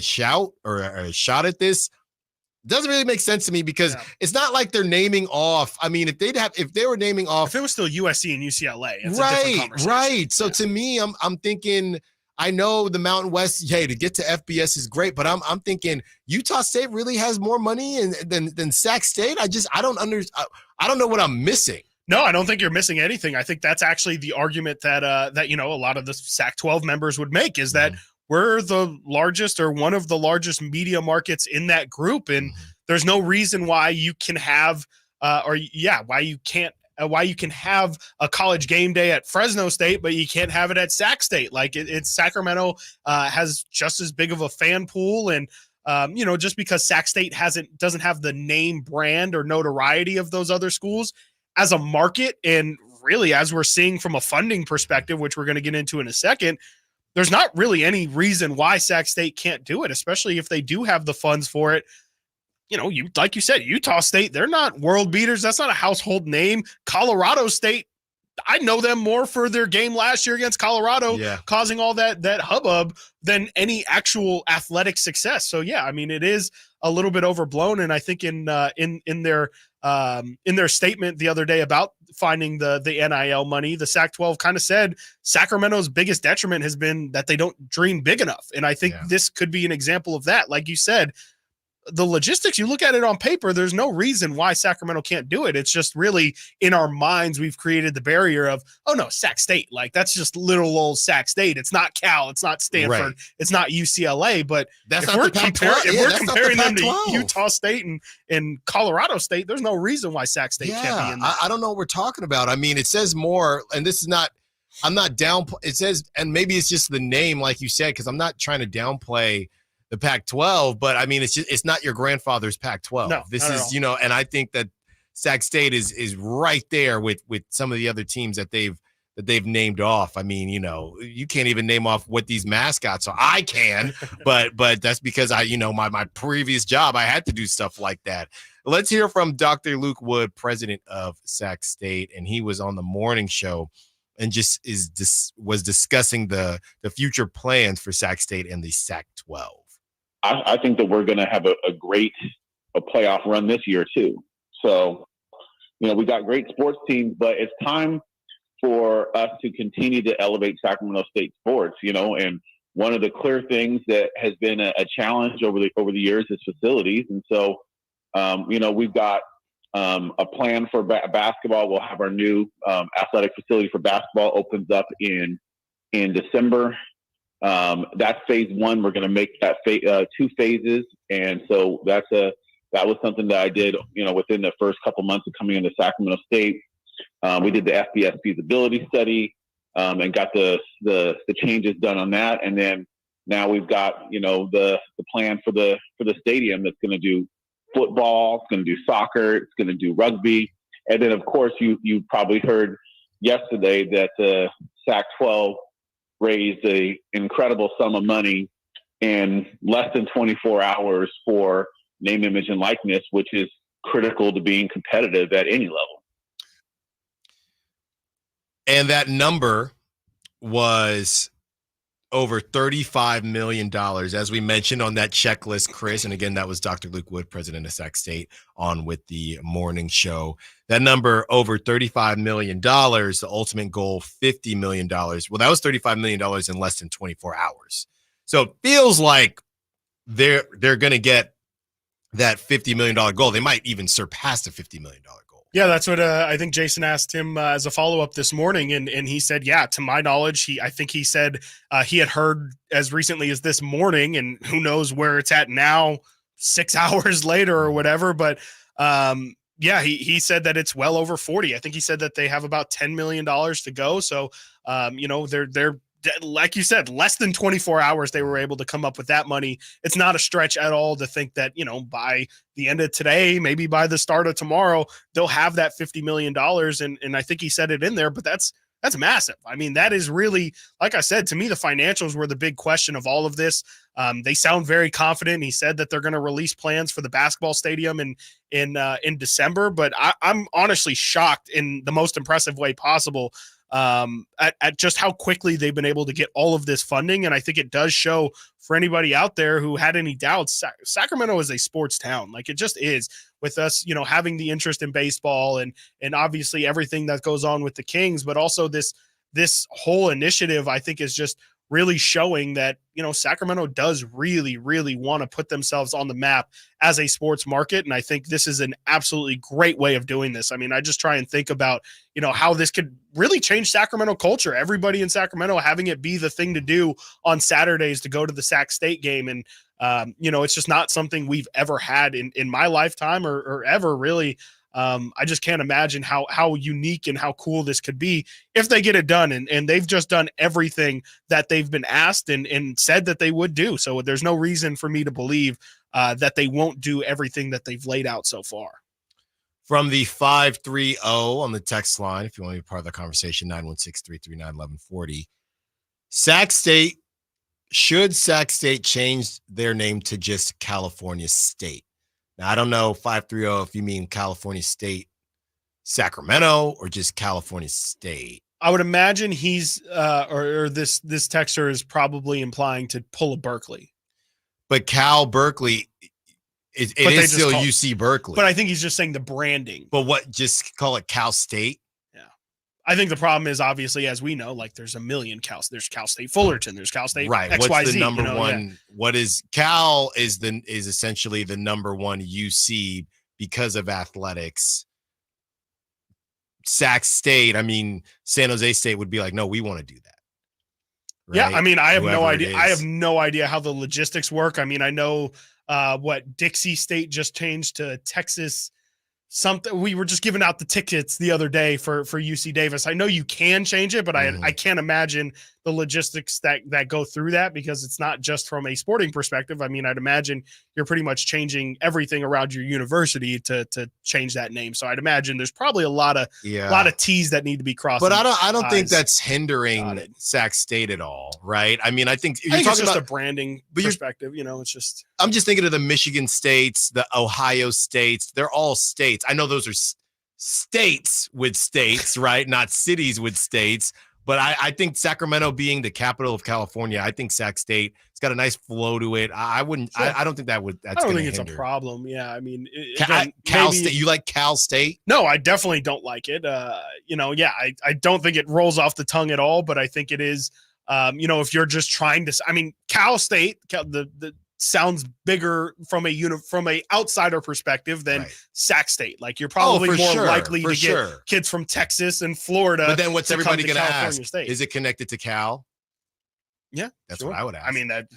shout or a shot at this. Doesn't really make sense to me because it's not like they're naming off. I mean, if they were naming off, if it was still USC and UCLA, it's a different conversation. Right. So to me, I'm thinking, I know the Mountain West, to get to FBS is great, but I'm thinking Utah State really has more money than Sac State. I don't know what I'm missing. No, I don't think you're missing anything. I think that's actually the argument that a lot of the Sac-12 members would make is that we're the largest or one of the largest media markets in that group. And there's no reason why you can have why you can have a college game day at Fresno State, but you can't have it at Sac State. Like it's Sacramento has just as big of a fan pool. And, just because Sac State doesn't have the name brand or notoriety of those other schools as a market. And really, as we're seeing from a funding perspective, which we're going to get into in a second, there's not really any reason why Sac State can't do it, especially if they do have the funds for it. Like you said, Utah State, they're not world beaters. That's not a household name. Colorado State, I know them more for their game last year against Colorado, causing all that hubbub than any actual athletic success. So yeah, I mean, it is a little bit overblown. And I think in their statement the other day about finding the NIL money, the Sac-12 kind of said Sacramento's biggest detriment has been that they don't dream big enough. And I think this could be an example of that. Like you said, the logistics, you look at it on paper, there's no reason why Sacramento can't do it. It's just really in our minds, we've created the barrier of, oh no, Sac State. Like that's just little old Sac State. It's not Cal. It's not Stanford. It's not UCLA. But if we're comparing them to Utah State and Colorado State, there's no reason why Sac State can't be in there. I don't know what we're talking about. I mean, it says more, and this is not, I'm not down. It says, and maybe it's just the name, like you said, because I'm not trying to downplay the Pac-12, but I mean, it's not your grandfather's Pac-12. No, this is, and I think that Sac State is right there with some of the other teams that they've that they've named off. I mean, you can't even name off what these mascots are. I can, but that's because my previous job, I had to do stuff like that. Let's hear from Dr. Luke Wood, president of Sac State, and he was on the morning show and was discussing the future plans for Sac State and the Sac-12. I think that we're going to have a great playoff run this year too. So, we got great sports teams, but it's time for us to continue to elevate Sacramento State sports, and one of the clear things that has been a challenge over the years is facilities. And so, we've got a plan for basketball. We'll have our new athletic facility for basketball opens up in December. That's phase one. We're going to make that 2 phases. And so that was something that I did, within the first couple months of coming into Sacramento State. We did the FBS feasibility study and got the changes done on that. And then now we've got, the plan for the stadium that's going to do football, it's going to do soccer, it's going to do rugby. And then, of course, you probably heard yesterday that the Sac-12 raised an incredible sum of money in less than 24 hours for name, image, and likeness, which is critical to being competitive at any level. And that number was over $35 million, as we mentioned on that checklist, Chris. And again, that was Dr. Luke Wood, president of Sac State, on with the morning show. That number, over $35 million, the ultimate goal, $50 million. Well, that was $35 million in less than 24 hours. So it feels like they're going to get that $50 million goal. They might even surpass the $50 million goal. Yeah, that's what I think Jason asked him as a follow-up this morning, and he said, yeah, to my knowledge, I think he said he had heard as recently as this morning, and who knows where it's at now, 6 hours later or whatever, but yeah, he said that it's well over 40. I think he said that they have about $10 million to go, so they're like you said, less than 24 hours they were able to come up with that money. It's not a stretch at all to think that, by the end of today, maybe by the start of tomorrow, they'll have that $50 million. And I think he said it in there, but that's massive. I mean, that is really, like I said, to me, the financials were the big question of all of this. They sound very confident. He said that they're going to release plans for the basketball stadium in December, but I'm honestly shocked in the most impressive way possible at just how quickly they've been able to get all of this funding. And I think it does show for anybody out there who had any doubts, Sacramento is a sports town. Like, it just is, with us, having the interest in baseball and obviously everything that goes on with the Kings, but also this whole initiative, I think, is just really showing that, Sacramento does really, really want to put themselves on the map as a sports market. And I think this is an absolutely great way of doing this. I mean, I just try and think about, how this could really change Sacramento culture. Everybody in Sacramento having it be the thing to do on Saturdays to go to the Sac State game. And, it's just not something we've ever had in my lifetime or ever really. I just can't imagine how unique and how cool this could be if they get it done. And they've just done everything that they've been asked and said that they would do. So there's no reason for me to believe that they won't do everything that they've laid out so far. From the 530 on the text line, if you want to be part of the conversation, 916-339-1140. Should Sac State change their name to just California State? Now, I don't know, 530, if you mean California State, Sacramento, or just California State. I would imagine he's or this texter is probably implying to pull a Berkeley. But Cal Berkeley, it is still UC Berkeley. But I think he's just saying the branding. But what, just call it Cal State? Yeah. I think the problem is, obviously, as we know, like, there's a million Cals. There's Cal State Fullerton. There's Cal State right. XYZ. What's the number one? Yeah. What is Cal is essentially the number one UC because of athletics. Sac State, I mean, San Jose State would be like, no, we want to do that. Right? Yeah, I mean, I have Whoever no idea. I have no idea how the logistics work. I mean, I know what Dixie State just changed to Texas something. We were just giving out the tickets the other day for UC Davis. I know you can change it, but I can't imagine the logistics that go through that, because it's not just from a sporting perspective. I mean, I'd imagine you're pretty much changing everything around your university to change that name. So I'd imagine there's probably a lot of T's that need to be crossed. But I don't think that's hindering Sac State at all, right? I mean, I think you're talking it's just about a branding perspective. It's just. I'm just thinking of the Michigan States, the Ohio States. They're all states. I know those are states with states, right? Not cities with states. But I think Sacramento being the capital of California, I think Sac State, it's got a nice flow to it. I wouldn't. Sure. I don't think that's. I don't think it's a problem. Yeah, I mean, Cal State. You like Cal State? No, I definitely don't like it. I don't think it rolls off the tongue at all. But I think it is. If you're just trying to, I mean, Cal State, the sounds bigger from a outsider perspective than Sac State. Like, you're probably more likely to get kids from Texas and Florida. But then what's everybody going to ask? State. Is it connected to Cal? Yeah, that's what I would ask. I mean, that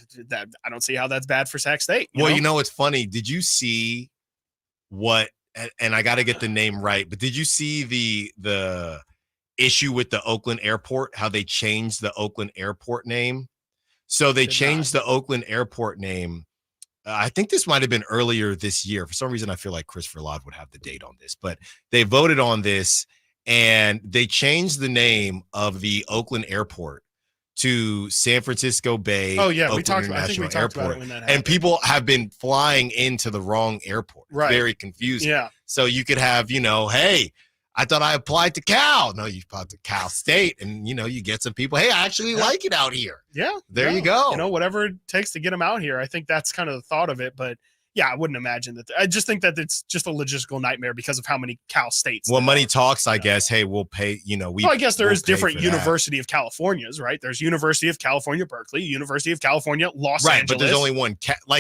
I don't see how that's bad for Sac State. It's funny. Did you see what? And I got to get the name right. But did you see the issue with the Oakland Airport? How they changed the Oakland Airport name? So they changed the Oakland Airport name. I think this might have been earlier this year. For some reason, I feel like Christopher Laud would have the date on this, but they voted on this and they changed the name of the Oakland Airport to San Francisco Bay. Oh yeah, Oakland International Airport. And people have been flying into the wrong airport. Right. Very confusing. Yeah. So you could have, hey, I thought I applied to Cal. No, you applied to Cal State, and you get some people. Hey, I actually like it out here. Yeah, there you go. Whatever it takes to get them out here. I think that's kind of the thought of it. But yeah, I wouldn't imagine that. I just think that it's just a logistical nightmare because of how many Cal States. Well, money talks, I guess. Hey, we'll pay. I guess there is different University of Californias, right? There's University of California, Berkeley, University of California, Los Angeles. Right, but there's only one.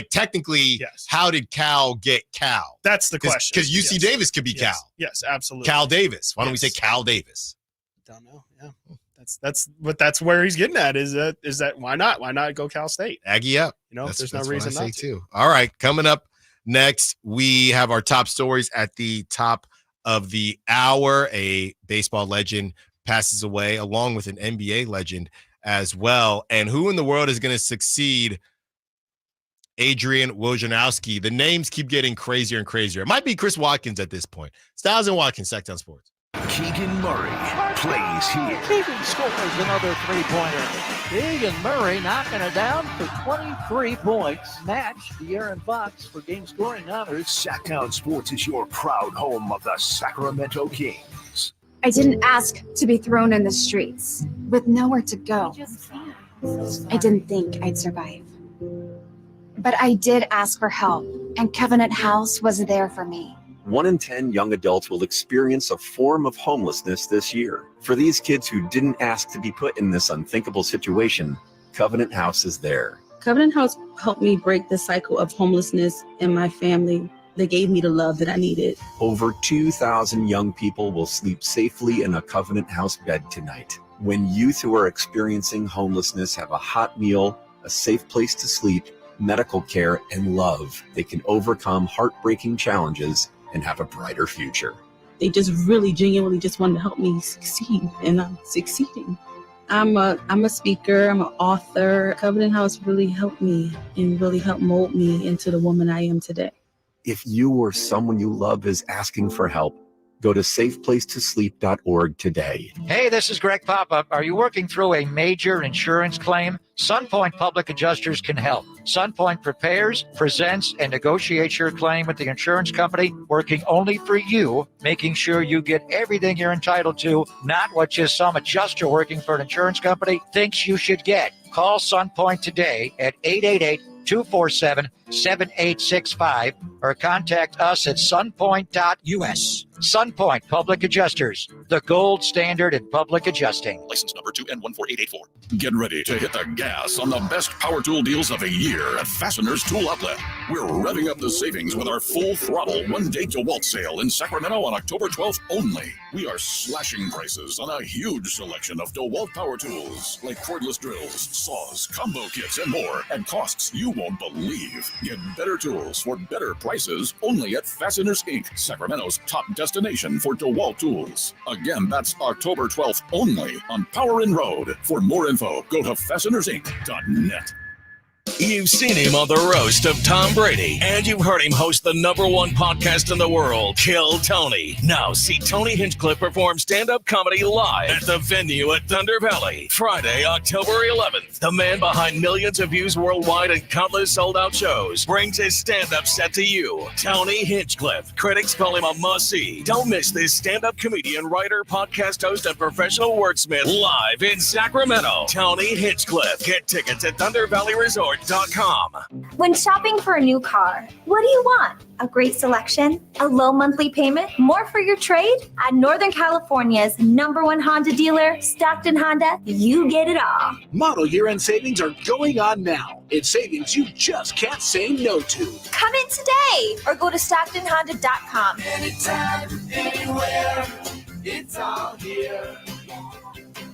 Technically, how did Cal get Cal? That's the question. Because UC Davis could be Cal. Yes, absolutely. Cal Davis. Why don't we say Cal Davis? Don't know. Yeah. That's where he's getting at. Is that why not? Why not go Cal State? Aggie up. There's no reason not to. Too. All right, coming up next, we have our top stories at the top of the hour. A baseball legend passes away, along with an NBA legend as well. And who in the world is going to succeed Adrian Wojnarowski? The names keep getting crazier and crazier. It might be Chris Watkins at this point. Stiles and Watkins, Sacktown Sports. Keegan Murray plays here. Keegan scores another three-pointer. Keegan Murray knocking it down for 23 points. Match De'Aaron Fox for game scoring honors. Sacktown Sports is your proud home of the Sacramento Kings. I didn't ask to be thrown in the streets with nowhere to go. I didn't think I'd survive. But I did ask for help, and Covenant House was there for me. 1 in 10 young adults will experience a form of homelessness this year. For these kids who didn't ask to be put in this unthinkable situation, Covenant House is there. Covenant House helped me break the cycle of homelessness in my family. They gave me the love that I needed. Over 2,000 young people will sleep safely in a Covenant House bed tonight. When youth who are experiencing homelessness have a hot meal, a safe place to sleep, medical care, and love, they can overcome heartbreaking challenges and have a brighter future. They just really genuinely just wanted to help me succeed, and I'm succeeding. I'm a speaker, I'm an author. Covenant House really helped me and really helped mold me into the woman I am today. If you or someone you love is asking for help, go to safeplacetosleep.org today. Hey, this is Greg Papa. Are you working through a major insurance claim? Sunpoint Public Adjusters can help. Sunpoint prepares, presents, and negotiates your claim with the insurance company, working only for you, making sure you get everything you're entitled to, not what just some adjuster working for an insurance company thinks you should get. Call Sunpoint today at 888-247-7865 or contact us at sunpoint.us. Sunpoint Public Adjusters, the gold standard in public adjusting. License number 2N14884. Get ready to hit the gas on the best power tool deals of the year at Fastener's Tool Outlet. We're revving up the savings with our full throttle one-day DeWalt sale in Sacramento on October 12th only. We are slashing prices on a huge selection of DeWalt power tools like cordless drills, saws, combo kits, and more at costs you won't believe. Get better tools for better prices only at Fasteners Inc., Sacramento's top destination for DeWalt tools. Again, that's October 12th only on Power Inn Road. For more info, go to fastenersinc.net. You've seen him on the roast of Tom Brady, and you've heard him host the #1 podcast in the world, Kill Tony. Now see Tony Hinchcliffe perform stand-up comedy live at the venue at Thunder Valley, Friday, October 11th. The man behind millions of views worldwide and countless sold-out shows brings his stand-up set to you, Tony Hinchcliffe. Critics call him a must-see. Don't miss this stand-up comedian, writer, podcast host, and professional wordsmith live in Sacramento. Tony Hinchcliffe. Get tickets at ThunderValleyResort.com. When shopping for a new car, what do you want? A great selection? A low monthly payment? More for your trade? At Northern California's #1 Honda dealer, Stockton Honda, you get it all. Model year-end savings are going on now. It's savings you just can't say no to. Come in today or go to StocktonHonda.com. Anytime, anywhere, it's all here.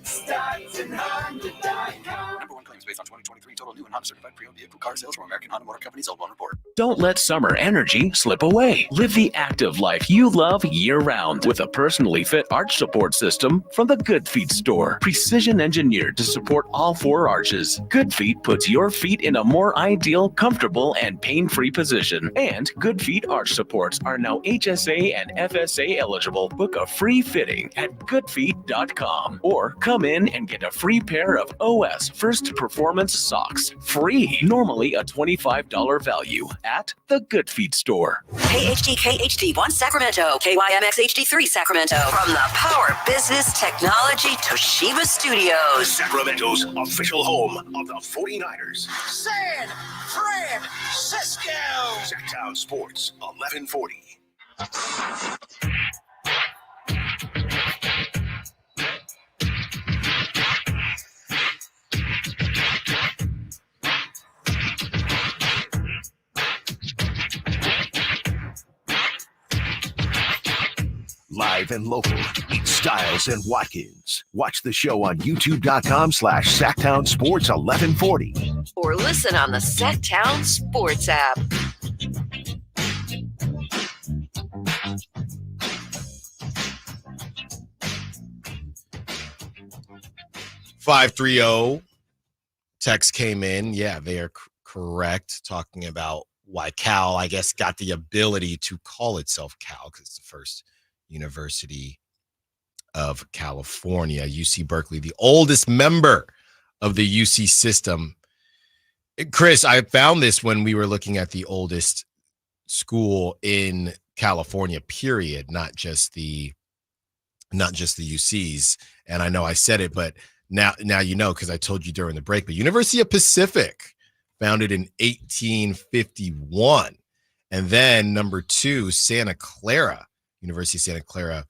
StocktonHonda.com. #1 claims based on 2023 total new and Honda certified pre-owned vehicle car sales from American Honda Motor Company's L1 report. Don't let summer energy slip away. Live the active life you love year-round with a personally fit arch support system from the Good Feet store. Precision engineered to support all 4 arches. Good Feet puts your feet in a more ideal, comfortable, and pain-free position. And Good Feet arch supports are now HSA and FSA eligible. Book a free fitting at goodfeet.com or come in and get a free pair of OS First Performance socks. Free. Normally a $25 value at the Good Feet store. KHD1 Sacramento, KYMX HD3 Sacramento. From the Power Business Technology Toshiba Studios. Sacramento's official home of the 49ers. San Francisco. Sacktown Sports 1140. Live and local, it's Stiles and Watkins. Watch the show on youtube.com/Sacktown Sports 1140. Or listen on the Sacktown Sports app. $530 text came in. Yeah, they are correct. Talking about why Cal, I guess, got the ability to call itself Cal because it's the first University of California. UC Berkeley, the oldest member of the UC system. Chris, I found this when we were looking at the oldest school in California, period, not just the UCs. And I know I said it, but now you know, because I told you during the break. But University of Pacific, founded in 1851. And then number 2, Santa Clara. University of Santa Clara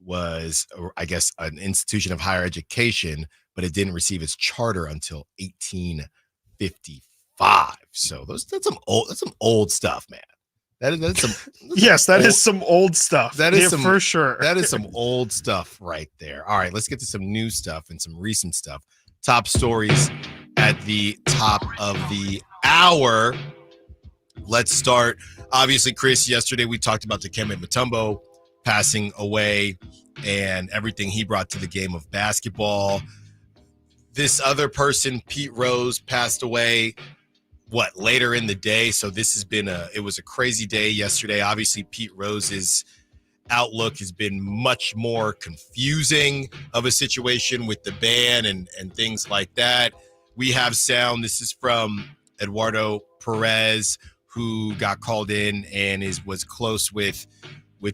was, I guess, an institution of higher education, but it didn't receive its charter until 1855. So that's some old stuff, man. That is some yes, that is some old stuff. That is for sure. That is some old stuff right there. All right, let's get to some new stuff and some recent stuff. Top stories at the top of the hour. Let's start. Obviously, Chris, yesterday we talked about Dikembe Mutombo passing away and everything he brought to the game of basketball. This other person, Pete Rose, passed away, later in the day. So this has been it was a crazy day yesterday. Obviously, Pete Rose's outlook has been much more confusing of a situation with the ban and things like that. We have sound. This is from Eduardo Perez, who got called in and was close with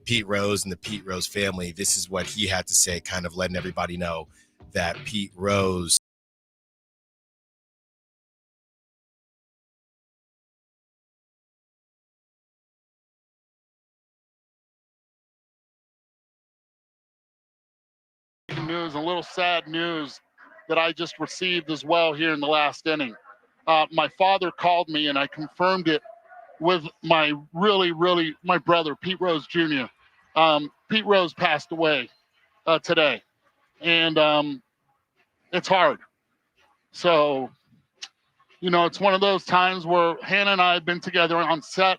Pete Rose and the Pete Rose family. This is what he had to say, kind of letting everybody know that Pete Rose news, a little sad news that I just received as well here in the last inning. My father called me and I confirmed it with my my brother, Pete Rose Jr. Pete Rose passed away today, and it's hard. So it's one of those times where Hannah and I have been together on set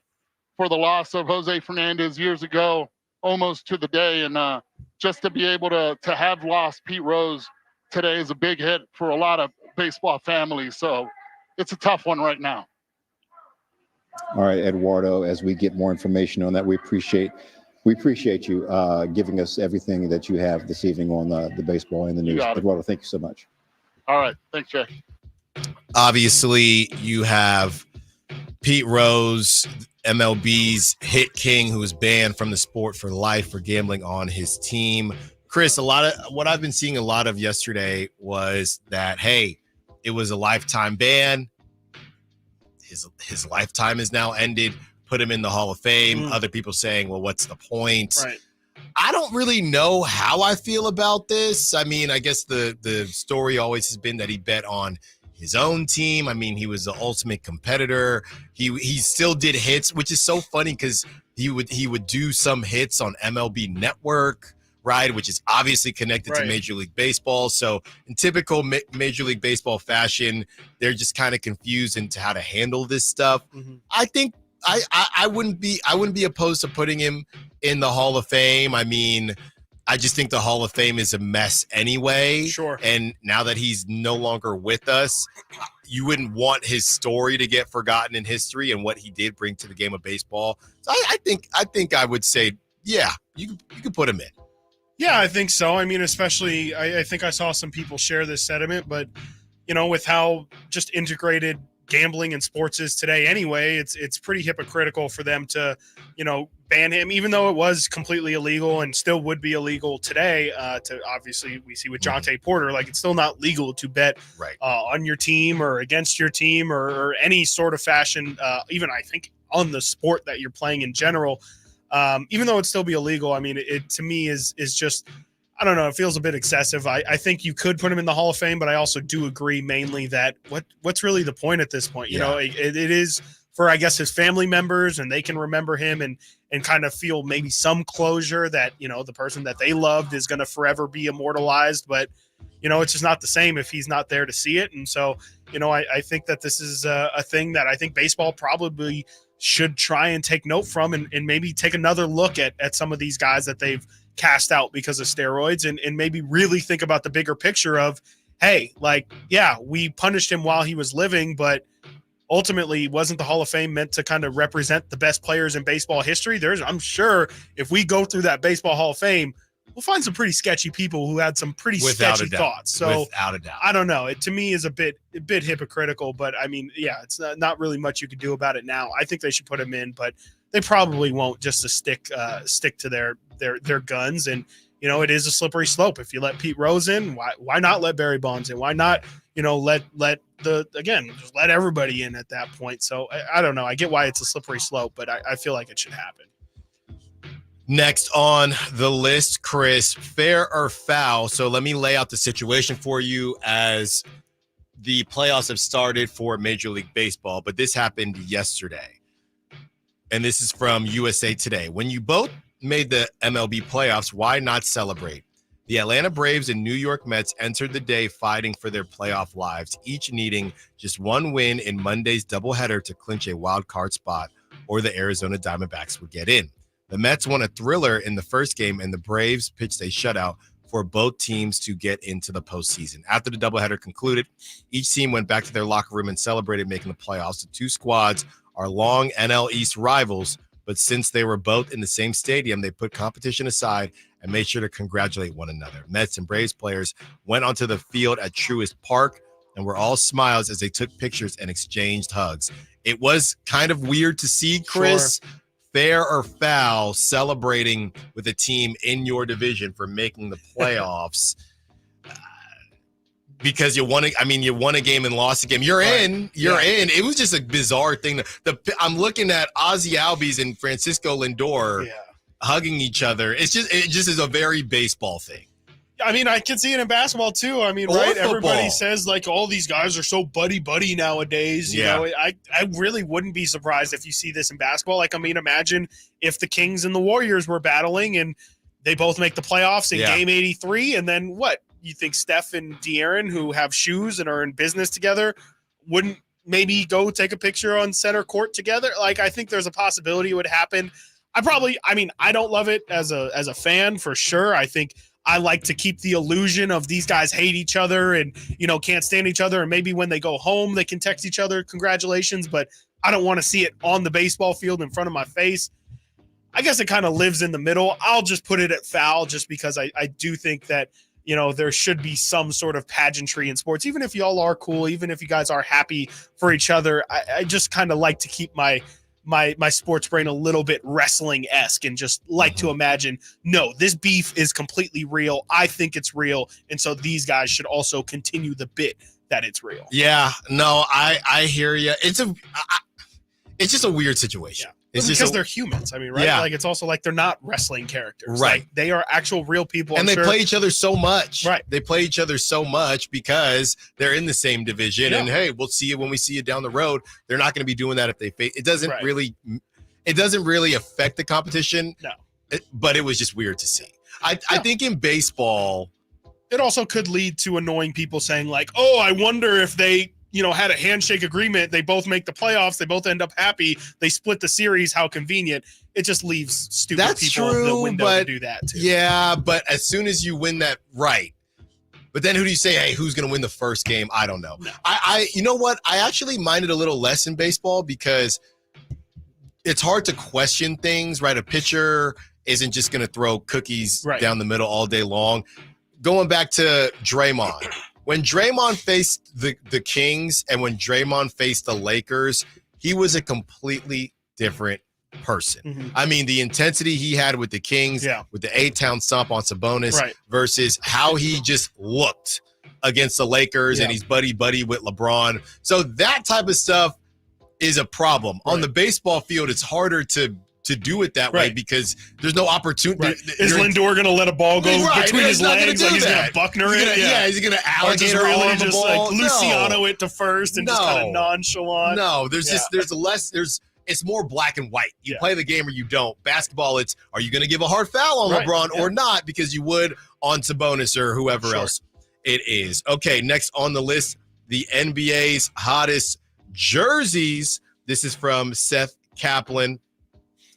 for the loss of Jose Fernandez years ago, almost to the day. And just to be able to have lost Pete Rose today is a big hit for a lot of baseball families. So it's a tough one right now. All right, Eduardo, as we get more information on that, we appreciate you giving us everything that you have this evening on the baseball and the news. Eduardo, thank you so much. All right. Thanks, Jay. Obviously, you have Pete Rose, MLB's hit king, who was banned from the sport for life for gambling on his team. Chris, a lot of what I've been seeing a lot of yesterday was that, hey, it was a lifetime ban. His lifetime is now ended. Put him in the Hall of Fame. Other people saying, well, what's the point? Right. I don't really know how I feel about this. I mean, I guess the story always has been that he bet on his own team. I mean, he was the ultimate competitor. He still did hits, which is so funny because he would do some hits on MLB Network, right, which is obviously connected to Major League Baseball. So in typical Major League Baseball fashion, they're just kind of confused into how to handle this stuff. I think I wouldn't be opposed to putting him in the Hall of Fame. I mean, I just think the Hall of Fame is a mess anyway. Sure. And now that he's no longer with us, you wouldn't want his story to get forgotten in history and what he did bring to the game of baseball. So I think I would say, yeah, you could put him in. Yeah, I think so. I mean, especially I think I saw some people share this sentiment, but with how just integrated gambling and sports is today anyway, it's pretty hypocritical for them to, ban him, even though it was completely illegal and still would be illegal today. To obviously we see with Jonte Porter, like it's still not legal to bet on your team or against your team or any sort of fashion, even I think on the sport that you're playing in general. Even though it'd still be illegal, I mean, it to me is just, I don't know, it feels a bit excessive. I think you could put him in the Hall of Fame, but I also do agree mainly that what's really the point at this point? It is for, I guess, his family members, and they can remember him and kind of feel maybe some closure that, the person that they loved is going to forever be immortalized. But, it's just not the same if he's not there to see it. And so, I think that this is a thing that I think baseball probably should try and take note from and maybe take another look at some of these guys that they've cast out because of steroids and maybe really think about the bigger picture of, hey, like, yeah, we punished him while he was living, but ultimately wasn't the Hall of Fame meant to kind of represent the best players in baseball history? I'm sure if we go through that Baseball Hall of Fame, we'll find some pretty sketchy people who had some pretty sketchy thoughts. So without a doubt, I don't know. It to me is a bit hypocritical, but I mean, yeah, it's not really much you could do about it now. I think they should put him in, but they probably won't, just to stick to their guns. And it is a slippery slope. If you let Pete Rose in, why not let Barry Bonds in? Why not just let everybody in at that point? So I don't know. I get why it's a slippery slope, but I feel like it should happen. Next on the list, Chris, fair or foul? So let me lay out the situation for you as the playoffs have started for Major League Baseball, but this happened yesterday. And this is from USA Today. When you both made the MLB playoffs, why not celebrate? The Atlanta Braves and New York Mets entered the day fighting for their playoff lives, each needing just one win in Monday's doubleheader to clinch a wild card spot, or the Arizona Diamondbacks would get in. The Mets won a thriller in the first game, and the Braves pitched a shutout for both teams to get into the postseason. After the doubleheader concluded, each team went back to their locker room and celebrated making the playoffs. The two squads are long NL East rivals, but since they were both in the same stadium, they put competition aside and made sure to congratulate one another. Mets and Braves players went onto the field at Truist Park and were all smiles as they took pictures and exchanged hugs. It was kind of weird to see, Chris. Sure. Fair or foul, celebrating with a team in your division for making the playoffs because you won a game and lost a game. You're in. It was just a bizarre thing. I'm looking at Ozzie Albies and Francisco Lindor hugging each other. It just is a very baseball thing. I mean, I can see it in basketball too. I mean, right? Everybody says like all these guys are so buddy nowadays. You know, I really wouldn't be surprised if you see this in basketball. Like, I mean, imagine if the Kings and the Warriors were battling and they both make the playoffs in Game 83, and then what? You think Steph and De'Aaron, who have shoes and are in business together, wouldn't maybe go take a picture on center court together. Like, I think there's a possibility it would happen. I don't love it as a fan for sure. I think I like to keep the illusion of these guys hate each other and, can't stand each other. And maybe when they go home, they can text each other congratulations, but I don't want to see it on the baseball field in front of my face. I guess it kind of lives in the middle. I'll just put it at foul just because I do think that, there should be some sort of pageantry in sports, even if y'all are cool, even if you guys are happy for each other. I just kind of like to keep my sports brain a little bit wrestling-esque and just like to imagine, no, this beef is completely real. I think it's real. And so these guys should also continue the bit that it's real. Yeah, no, I hear you. It's just a weird situation. Yeah. It's because they're humans. I mean, right? Yeah. Like, it's also like they're not wrestling characters. Right. Like, they are actual real people. And they play each other so much. Right. They play each other so much because they're in the same division. Yeah. And hey, we'll see you when we see you down the road. They're not going to be doing that if they face. It doesn't really affect the competition. No. But it was just weird to see. I think in baseball, it also could lead to annoying people saying like, oh, I wonder if they, had a handshake agreement. They both make the playoffs. They both end up happy. They split the series. How convenient. It just leaves stupid people in the window to do that too. Yeah, but as soon as you win that, right. But then who do you say, hey, who's going to win the first game? I don't know. No. You know what? I actually minded a little less in baseball because it's hard to question things, right? A pitcher isn't just going to throw cookies down the middle all day long. Going back to Draymond. When Draymond faced the Kings and when Draymond faced the Lakers, he was a completely different person. Mm-hmm. I mean, the intensity he had with the Kings, with the 8-town stomp on Sabonis versus how he just looked against the Lakers and he's buddy-buddy with LeBron. So that type of stuff is a problem. On the baseball field, it's harder to do it that way because there's no opportunity. Is Lindor going to let a ball go between his legs? Like he's going to Buckner it? Yeah, he's going to alligator really on the just ball. like Luciano it to first and just kind of nonchalant. No, it's more black and white. You play the game or you don't. Basketball, it's are you going to give a hard foul on LeBron or not because you would on Sabonis or whoever else it is. Okay, next on the list, the NBA's hottest jerseys. This is from Seth Kaplan.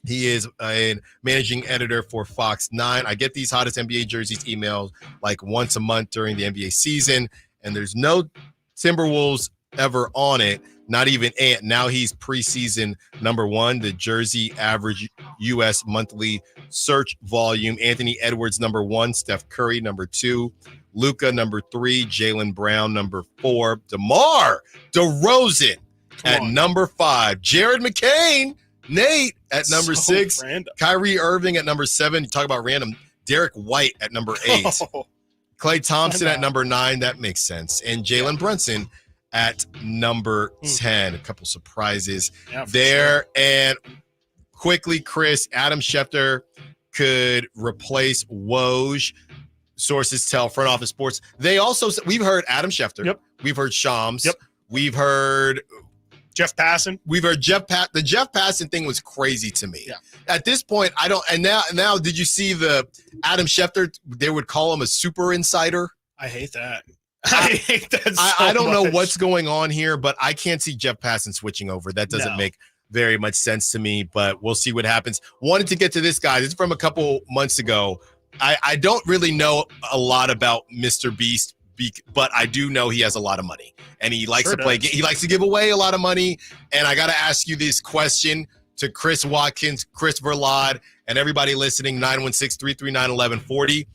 He is a managing editor for Fox 9. I get these hottest NBA jerseys emailed like once a month during the NBA season, and there's no Timberwolves ever on it, not even Ant. Now he's preseason number 1, the jersey average U.S. monthly search volume. Anthony Edwards, number 1. Steph Curry, number 2. Luka, number 3. Jaylen Brown, number 4. DeMar DeRozan at number 5. Jared McCain, Nate at number 6, random. Kyrie Irving at number 7. You talk about random. Derek White at number 8, Klay Thompson at number 9. That makes sense. And Jalen Brunson at number 10. A couple surprises there. Sure. And quickly, Chris, Adam Schefter could replace Woj. Sources tell Front Office Sports. They also, we've heard Adam Schefter. Yep. We've heard Shams. Yep. We've heard Jeff Passan. We've heard the Jeff Passan thing was crazy to me. Yeah. At this point, I don't. And now, did you see the Adam Schefter? They would call him a super insider. I hate that. I hate that. I don't know what's going on here, but I can't see Jeff Passan switching over. That doesn't make very much sense to me. But we'll see what happens. Wanted to get to this guy. This is from a couple months ago. I don't really know a lot about Mr. Beast, but I do know he has a lot of money and he likes to play. He likes to give away a lot of money. And I got to ask you this question to Chris Watkins, Chris Verlade, and everybody listening, 916-339-1140.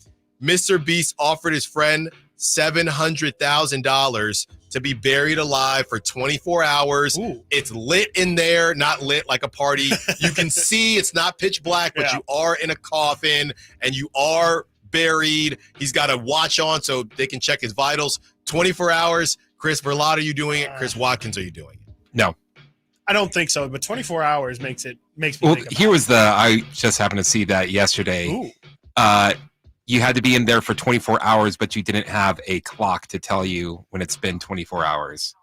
Mr. Beast offered his friend $700,000 to be buried alive for 24 hours. Ooh. It's lit in there, not lit like a party. You can see it's not pitch black, but you are in a coffin and you are buried. He's got a watch on so they can check his vitals. 24 hours. Chris Verlade, are you doing it? Chris Watkins, are you doing it? No. I don't think so, but 24 hours makes me think about here was I just happened to see that yesterday. Ooh. You had to be in there for 24 hours, but you didn't have a clock to tell you when it's been 24 hours.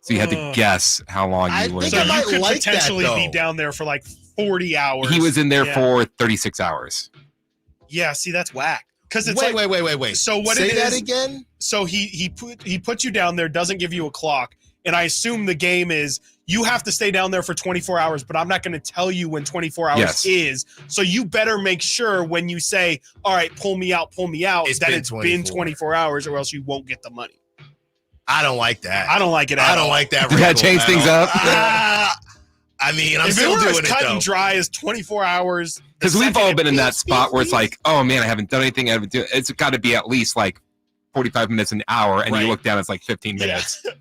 So you had to guess how long you were there. So you could potentially be down there for like 40 hours. He was in there for 36 hours. Yeah, see, that's whack. Because it's wait. So what Say it that is, again? So he puts you down there, doesn't give you a clock, and I assume the game is you have to stay down there for 24 hours, but I'm not going to tell you when 24 hours is. So you better make sure when you say, all right, pull me out, that it's been 24 hours, or else you won't get the money. I don't like that. I don't like it at all. I don't like that. Did that change things up? I mean, I'm if still it were doing as it, cut though. and dry as 24 hours. Because we've all been in that spot where it's like, oh, man, I haven't done anything. It's got to be at least like 45 minutes, an hour, and you look down, it's like 15 minutes. Yeah.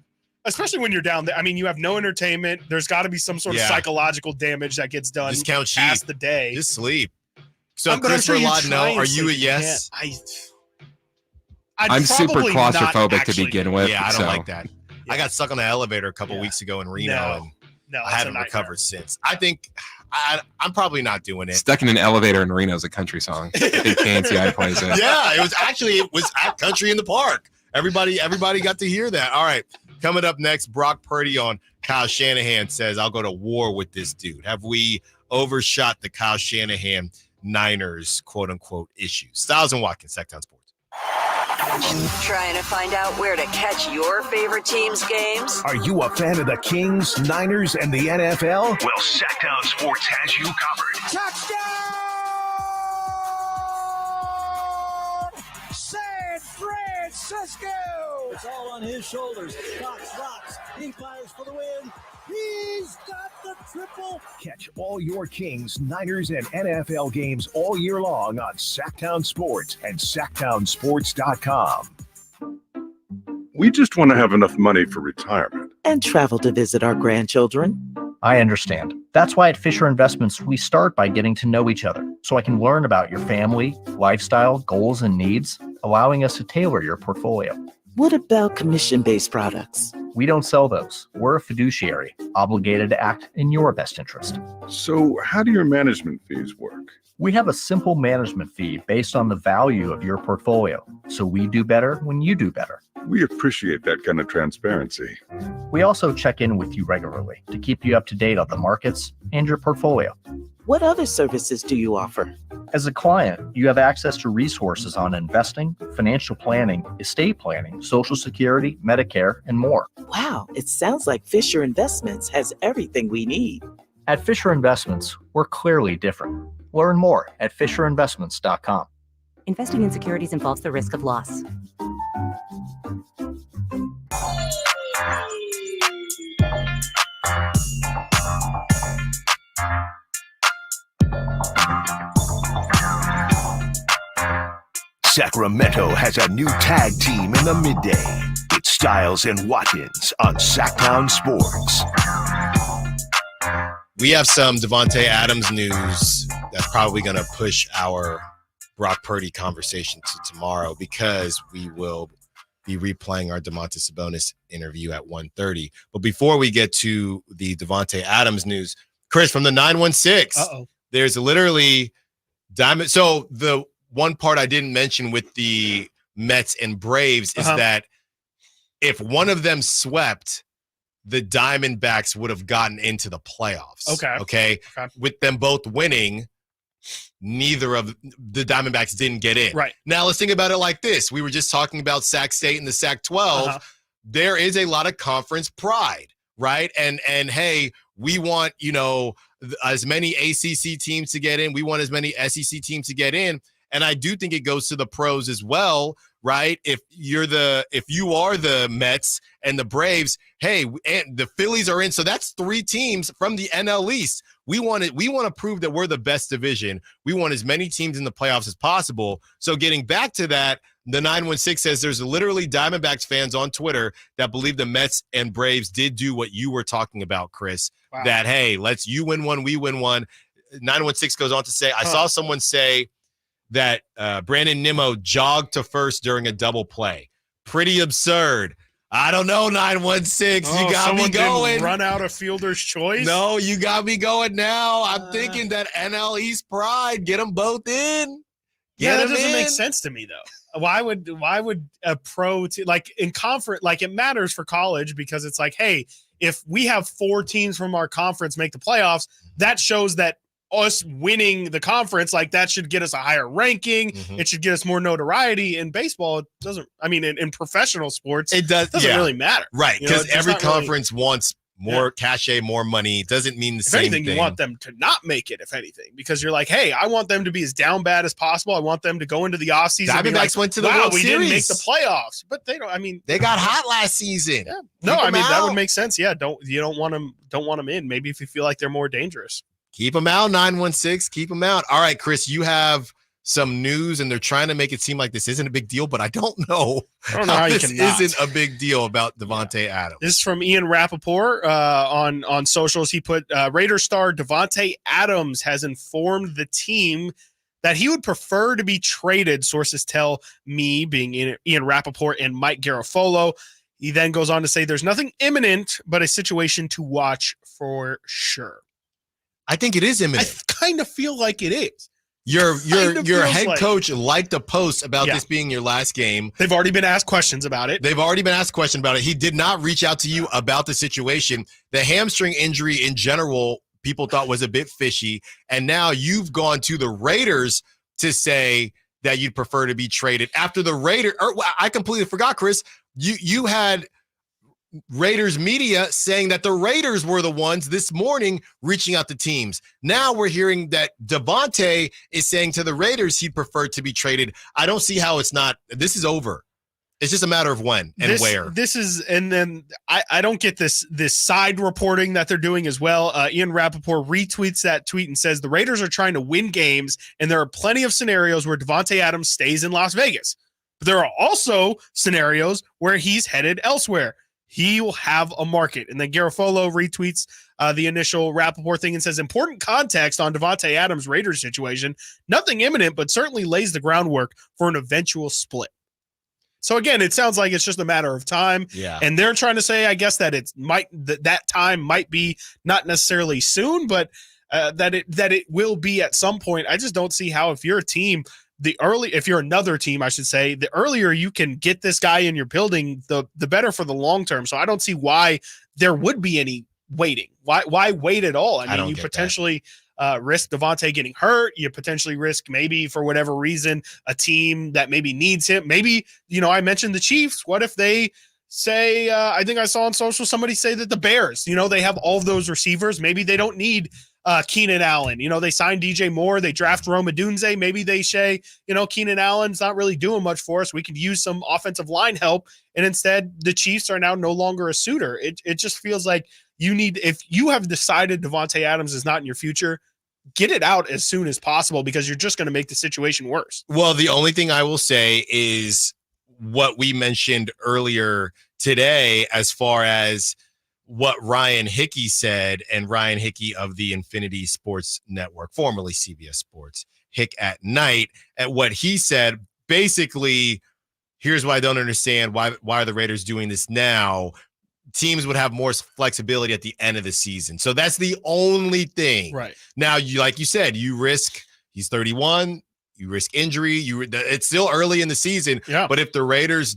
Especially when you're down there. I mean, you have no entertainment. There's got to be some sort of psychological damage that gets done past the day. Just sleep. So, Christopher Laudno, are you a yes? I'm super claustrophobic to begin with. Yeah, I don't like that. I got stuck on the elevator a couple weeks ago in Reno, and I haven't recovered since. I think I'm probably not doing it. Stuck in an elevator in Reno is a country song. I think KNCI plays it. Yeah, it was at Country in the Park. Everybody got to hear that. All right, coming up next, Brock Purdy on Kyle Shanahan says, I'll go to war with this dude. Have we overshot the Kyle Shanahan Niners, quote unquote, issues? Stiles and Watkins, Sacktown Sports. Trying to find out where to catch your favorite team's games? Are you a fan of the Kings, Niners, and the NFL? Well, Sacktown Sports has you covered. Touchdown! San Francisco! It's all on his shoulders. Fox rocks. He fires for the win. He's got the triple. Catch all your Kings, Niners, and NFL games all year long on Sacktown Sports and SacktownSports.com. We just want to have enough money for retirement. And travel to visit our grandchildren. I understand. That's why at Fisher Investments, we start by getting to know each other so I can learn about your family, lifestyle, goals, and needs, allowing us to tailor your portfolio. What about commission-based products? We don't sell those. We're a fiduciary, obligated to act in your best interest. So how do your management fees work? We have a simple management fee based on the value of your portfolio, so we do better when you do better. We appreciate that kind of transparency. We also check in with you regularly to keep you up to date on the markets and your portfolio. What other services do you offer? As a client, you have access to resources on investing, financial planning, estate planning, Social Security, Medicare, and more. Wow, it sounds like Fisher Investments has everything we need. At Fisher Investments, we're clearly different. Learn more at FisherInvestments.com. Investing in securities involves the risk of loss. Sacramento has a new tag team in the midday. It's Stiles and Watkins on Sacktown Sports. We have some Devontae Adams news that's probably going to push our Brock Purdy conversation to tomorrow because we will be replaying our Domantas Sabonis interview at 1:30. But before we get to the Devontae Adams news, Chris, from the 916, there's literally diamond. So the one part I didn't mention with the Mets and Braves is that if one of them swept, the Diamondbacks would have gotten into the playoffs. Okay. With them both winning, neither of the Diamondbacks didn't get in. Right. Now let's think about it like this. We were just talking about Sac State and the Sac 12. There is a lot of conference pride, right? And hey, we want, as many ACC teams to get in. We want as many SEC teams to get in. And I do think it goes to the pros as well, right? If you are the Mets and the Braves, hey, and the Phillies are in. So that's 3 teams from the NL East. We want to prove that we're the best division. We want as many teams in the playoffs as possible. So getting back to that, the 916 says there's literally Diamondbacks fans on Twitter that believe the Mets and Braves did do what you were talking about, Chris. Wow. That, hey, you win one, we win one. 916 goes on to say, I saw someone say that Brandon Nimmo jogged to first during a double play. Pretty absurd. I don't know, 916. You got me going. Didn't run out of fielder's choice? No, you got me going now. I'm thinking that NL East pride. Get them both in. That doesn't make sense to me, though. Why would a pro like in conference, like it matters for college because it's like, hey, if we have 4 teams from our conference make the playoffs, that shows that us winning the conference, like that should get us a higher ranking. It should get us more notoriety. In baseball, it doesn't. I mean, in professional sports, it doesn't really matter, right? Because every conference really, wants more cachet, more money. It doesn't mean the if same anything, thing. You want them to not make it, if anything, because you're like, hey, I want them to be as down bad as possible. I want them to go into the offseason. Diamondbacks went to the World Series. Didn't make the playoffs, but they don't. I mean, they got hot last season. Yeah. No, I mean that would make sense. Yeah, you don't want them in. Maybe if you feel like they're more dangerous, keep them out. 916, keep them out. All right, Chris, you have some news, and they're trying to make it seem like this isn't a big deal, but I don't know how this isn't a big deal about Davante Adams. This is from Ian Rappaport on socials. He put Raiders star Davante Adams has informed the team that he would prefer to be traded. Sources tell me, being Ian Rappaport and Mike Garafolo. He then goes on to say there's nothing imminent, but a situation to watch for sure. I think it is imminent. I kind of feel like it is. Your head coach liked a post about this being your last game. They've already been asked questions about it. He did not reach out to you about the situation. The hamstring injury in general, people thought was a bit fishy. And now you've gone to the Raiders to say that you'd prefer to be traded after the Raiders. I completely forgot, Chris. You had Raiders media saying that the Raiders were the ones this morning reaching out to teams. Now we're hearing that Davante is saying to the Raiders he'd prefer to be traded. I don't see how it's not. This is over. It's just a matter of when and where. This is, and then I don't get this side reporting that they're doing as well. Ian Rappaport retweets that tweet and says the Raiders are trying to win games, and there are plenty of scenarios where Davante Adams stays in Las Vegas. But there are also scenarios where he's headed elsewhere. He will have a market. And then Garafolo retweets the initial Rappaport thing and says, important context on Davante Adams' Raiders situation. Nothing imminent, but certainly lays the groundwork for an eventual split. So again, it sounds like it's just a matter of time. Yeah. And they're trying to say, I guess, that that time might be not necessarily soon, but that it will be at some point. I just don't see how, if you're a team, if you're another team, I should say, the earlier you can get this guy in your building, the better for the long term. So I don't see why there would be any waiting. Why wait at all? I mean, you potentially risk Davante getting hurt. You potentially risk, maybe for whatever reason, a team that maybe needs him. Maybe, I mentioned the Chiefs. What if they say, I think I saw on social somebody say that the Bears, they have all of those receivers. Maybe they don't need Keenan Allen. They signed DJ Moore. They draft Rome Odunze. Maybe they say, Keenan Allen's not really doing much for us. We could use some offensive line help. And instead, the Chiefs are now no longer a suitor. It just feels like if you have decided Davante Adams is not in your future, get it out as soon as possible, because you're just going to make the situation worse. Well, the only thing I will say is what we mentioned earlier today, as far as what Ryan Hickey said, and Ryan Hickey of the Infinity Sports Network, formerly CBS Sports, Hick at Night, at what he said. Basically, here's why I don't understand why are the Raiders doing this now. Teams would have more flexibility at the end of the season. So that's the only thing. Right. Now, like you said, you risk, he's 31, you risk injury. It's still early in the season. Yeah. But if the Raiders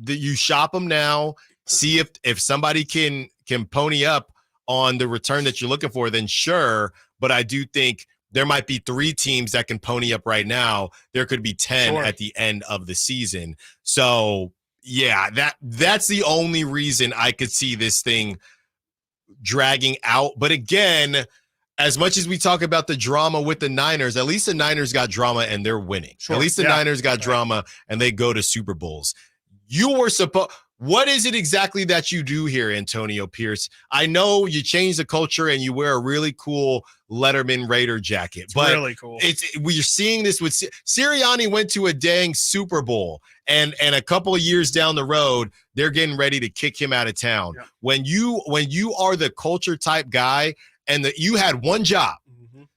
you shop them now, see if somebody can pony up on the return that you're looking for, then sure. But I do think there might be 3 teams that can pony up right now. There could be 10 at the end of the season. So yeah, that's the only reason I could see this thing dragging out. But again, as much as we talk about the drama with the Niners, at least the Niners got drama and they're winning. Sure. At least the Niners got drama and they go to Super Bowls. What is it exactly that you do here, Antonio Pierce? I know you change the culture and you wear a really cool Letterman Raider jacket. It's really cool. We're seeing this with Sirianni went to a dang Super Bowl, and a couple of years down the road, they're getting ready to kick him out of town. Yeah. When you are the culture type guy, and you had one job,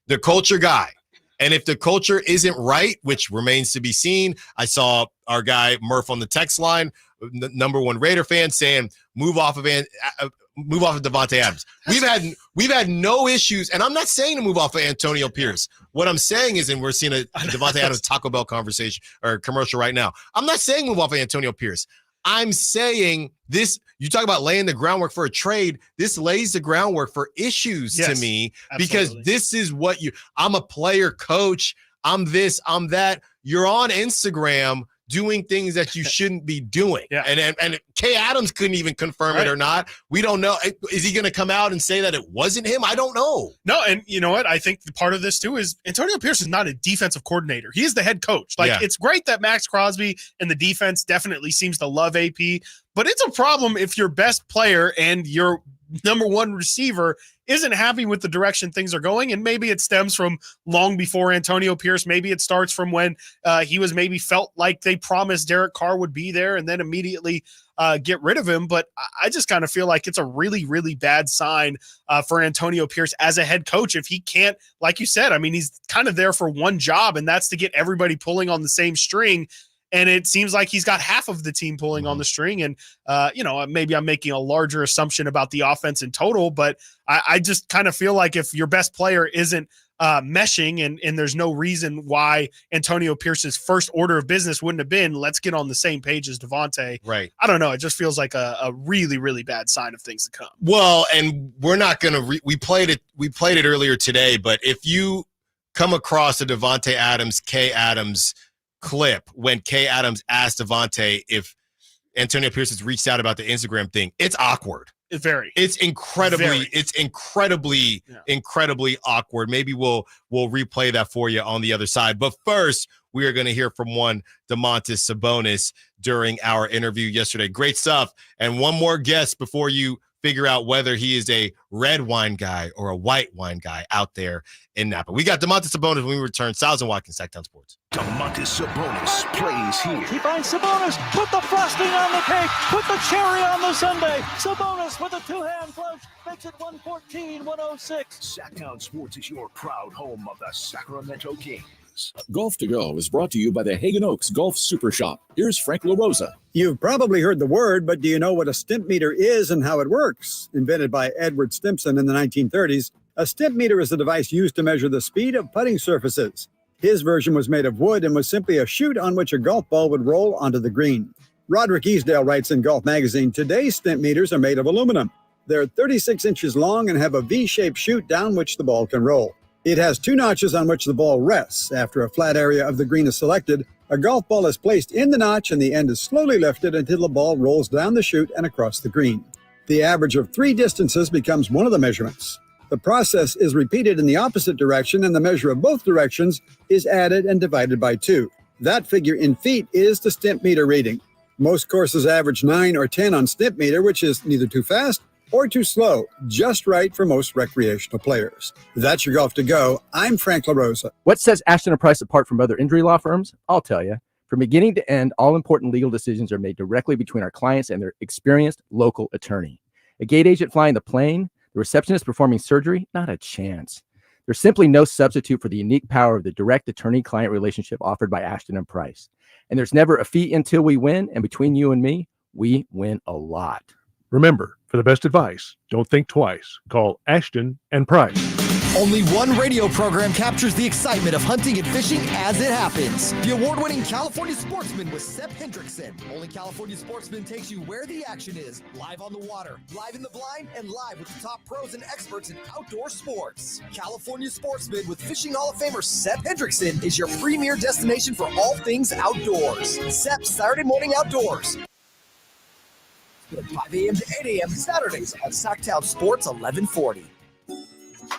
the culture guy. And if the culture isn't right, which remains to be seen, I saw our guy Murph on the text line, the #1 Raider fan, saying move off of Davante Adams. We've had no issues, and I'm not saying to move off of Antonio Pierce. What I'm saying is, and we're seeing a Davante Adams Taco Bell conversation or commercial right now. I'm not saying move off of Antonio Pierce. I'm saying this, you talk about laying the groundwork for a trade. This lays the groundwork for issues to me, because this is what I'm a player coach. I'm this, I'm that. You're on Instagram doing things that you shouldn't be doing. Yeah. And Kay Adams couldn't even confirm it or not. We don't know. Is he going to come out and say that it wasn't him? I don't know. No, and you know what? I think the part of this too is Antonio Pierce is not a defensive coordinator. He is the head coach. It's great that Max Crosby and the defense definitely seems to love AP, but it's a problem if your best player and your number one receiver isn't happy with the direction things are going. And maybe it stems from long before Antonio Pierce. Maybe it starts from when he was maybe felt like they promised Derek Carr would be there and then immediately get rid of him. But I just kind of feel like it's a really, really bad sign for Antonio Pierce as a head coach. If he can't, like you said, I mean, he's kind of there for one job, and that's to get everybody pulling on the same string. And it seems like he's got half of the team pulling on the string. And, maybe I'm making a larger assumption about the offense in total, but I just kind of feel like if your best player isn't meshing and there's no reason why Antonio Pierce's first order of business wouldn't have been, let's get on the same page as Devontae. Right. I don't know. It just feels like a really, really bad sign of things to come. Well, and we're not going to, we played it earlier today, but if you come across a Devontae Adams, Kay Adams clip when Kay Adams asked Devontae if Antonio Pierce has reached out about the Instagram thing, it's awkward. It's incredibly awkward. Maybe we'll replay that for you on the other side. But first, we are going to hear from one Domantas Sabonis during our interview yesterday. Great stuff. And one more guess before you figure out whether he is a red wine guy or a white wine guy out there in Napa. We got Domantas Sabonis when we return. Stiles and Watkins, Sacktown Sports. Domantas Sabonis plays here. He finds Sabonis. Put the frosting on the cake. Put the cherry on the sundae. Sabonis with a two-hand flush makes it 114-106. Sacktown Sports is your proud home of the Sacramento Kings. Golf to Go is brought to you by the Hagen Oaks Golf Super Shop. Here's Frank LaRosa. You've probably heard the word, but do you know what a stimp meter is and how it works? Invented by Edward Stimpson in the 1930s, a stimp meter is a device used to measure the speed of putting surfaces. His version was made of wood and was simply a chute on which a golf ball would roll onto the green. Roderick Easdale writes in Golf Magazine, today's stimp meters are made of aluminum. They're 36 inches long and have a V-shaped chute down which the ball can roll. It has two notches on which the ball rests. After a flat area of the green is selected, a golf ball is placed in the notch and the end is slowly lifted until the ball rolls down the chute and across the green. The average of three distances becomes one of the measurements. The process is repeated in the opposite direction, and the measure of both directions is added and divided by 2. That figure in feet is the stimp meter reading. Most courses average 9 or 10 on stimp meter, which is neither too fast or too slow, just right for most recreational players. That's your Golf to Go. I'm Frank LaRosa. What sets Ashton & Price apart from other injury law firms? I'll tell you. From beginning to end, all important legal decisions are made directly between our clients and their experienced local attorney. A gate agent flying the plane, the receptionist performing surgery, not a chance. There's simply no substitute for the unique power of the direct attorney-client relationship offered by Ashton & Price. And there's never a fee until we win, and between you and me, we win a lot. Remember, for the best advice, don't think twice. Call Ashton and Price. Only one radio program captures the excitement of hunting and fishing as it happens. The award-winning California Sportsman with Sep Hendrickson. Only California Sportsman takes you where the action is. Live on the water, live in the blind, and live with the top pros and experts in outdoor sports. California Sportsman with Fishing Hall of Famer Sep Hendrickson is your premier destination for all things outdoors. Sep's Saturday Morning Outdoors. 5 a.m. to 8 a.m. Saturdays on Sacktown Sports 1140.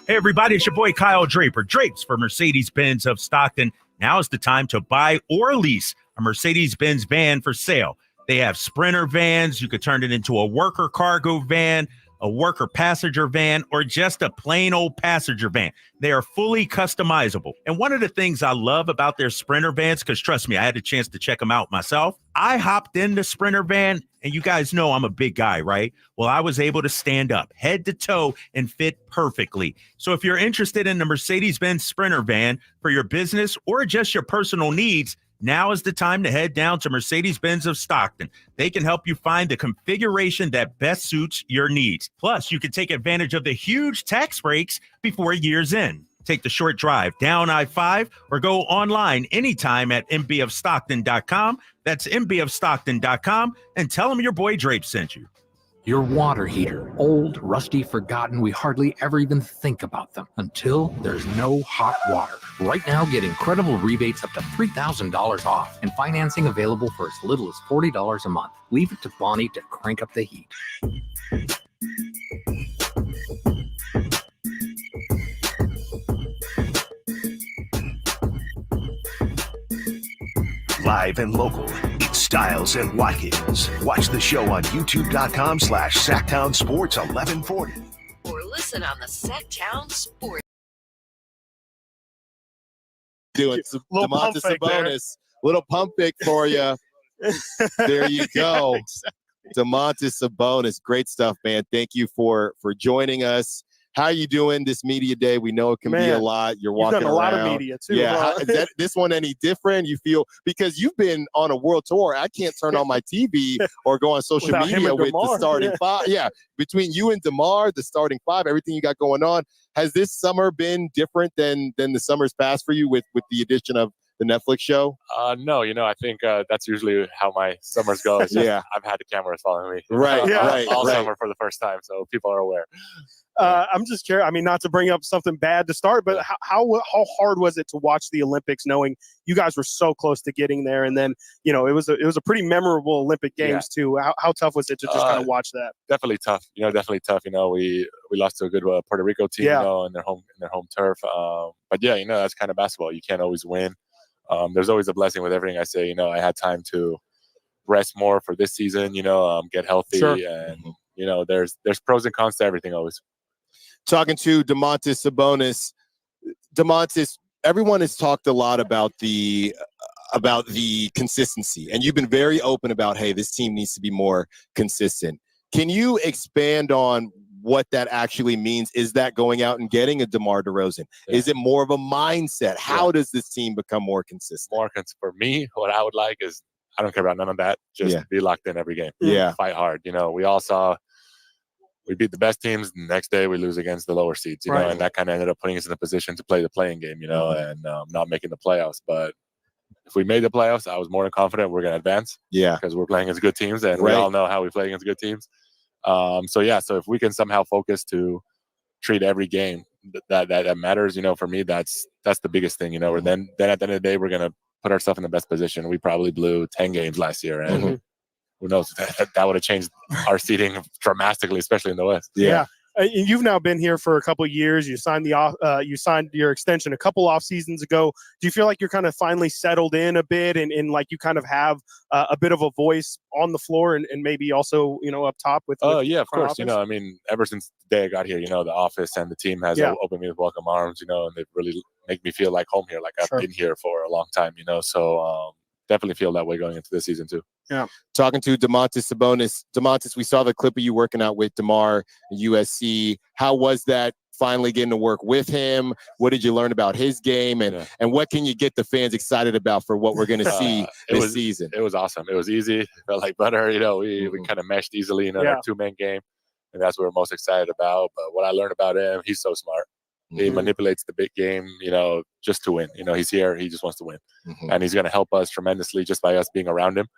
Hey, everybody, it's your boy Kyle Draper. Drapes for Mercedes-Benz of Stockton. Now is the time to buy or lease a Mercedes-Benz van for sale. They have Sprinter vans. You could turn it into a worker cargo van, a worker passenger van, or just a plain old passenger van. They are fully customizable. And one of the things I love about their Sprinter vans, because trust me, I had a chance to check them out myself. I hopped in the Sprinter van, and you guys know I'm a big guy, right? Well, I was able to stand up head to toe and fit perfectly. So if you're interested in the Mercedes-Benz Sprinter van for your business or just your personal needs, now is the time to head down to Mercedes-Benz of Stockton. They can help you find the configuration that best suits your needs. Plus, you can take advantage of the huge tax breaks before year's end. take the short drive down I-5, or go online anytime at mbofstockton.com. That's mbofstockton.com, and tell them your boy Drape sent you. Your water heater, old, rusty, forgotten, we hardly ever even think about them until there's no hot water. Right now, get incredible rebates up to $3,000 off and financing available for as little as $40 a month. Leave it to Bonnie to crank up the heat. Live and local, it's Stiles and Watkins. Watch the show on youtube.com/Sacktown Sports 1140. Or listen on the Sacktown Sports. Doing DeMontis Sabonis. Little pump fake for you. There you go. Exactly. DeMontis Sabonis. Great stuff, man. Thank you for joining us. How are you doing this media day? We know it can be a lot. You're walking around. You've done a lot of media too. Yeah. Huh? Is this one any different? You feel, because you've been on a world tour. I can't turn on my TV or go on social media with the starting five. Yeah. Between you and DeMar, the starting five, everything you got going on. Has this summer been different than the summers past for you with the addition of the Netflix show? No, I think that's usually how my summers go. It's just, I've had the cameras following me all summer for the first time, so people are aware. I'm just curious. I mean, not to bring up something bad to start, but how hard was it to watch the Olympics, knowing you guys were so close to getting there, and then it was a pretty memorable Olympic Games too. How tough was it to just kind of watch that? Definitely tough. Definitely tough. We lost to a good Puerto Rico team, in their home turf. But that's kind of basketball. You can't always win. There's always a blessing with everything I say. I had time to rest more for this season. Get healthy, and there's pros and cons to everything always. Talking to DeMontis Sabonis. DeMontis, everyone has talked a lot about the consistency, and you've been very open about, hey, this team needs to be more consistent. Can you expand on what that actually means? Is that going out and getting a DeMar DeRozan? Yeah. Is it more of a mindset? How does this team become more consistent? For me, what I would like is, I don't care about none of that. Just be locked in every game. Yeah. Fight hard. We all saw we beat the best teams. The next day we lose against the lower seeds, and that kind of ended up putting us in a position to play the playing game, and not making the playoffs. But if we made the playoffs, I was more than confident we're going to advance. Yeah. Because we're playing against good teams, and we all know how we play against good teams. So if we can somehow focus to treat every game that matters, for me, that's the biggest thing, Or then at the end of the day, we're going to put ourselves in the best position. We probably blew 10 games last year, and who knows, that would have changed our seeding dramatically, especially in the West. Yeah. You've now been here for a couple of years. You signed your extension a couple off seasons ago. Do you feel like you're kind of finally settled in a bit, and like you kind of have a bit of a voice on the floor, and maybe also up top with yeah, of course. Office? Ever since the day I got here, the office and the team has opened me with welcome arms, and they've really make me feel like home here, like I've been here for a long time, so definitely feel that way going into this season too. Yeah. Talking to DeMontis Sabonis. DeMontis, we saw the clip of you working out with DeMar at USC. How was that finally getting to work with him? What did you learn about his game? And what can you get the fans excited about for what we're going to see this season? It was awesome. It was easy. It felt like butter. We kind of meshed easily in that two-man game. And that's what we're most excited about. But what I learned about him, he's so smart. He manipulates the big game, just to win. He's here. He just wants to win. And he's going to help us tremendously just by us being around him.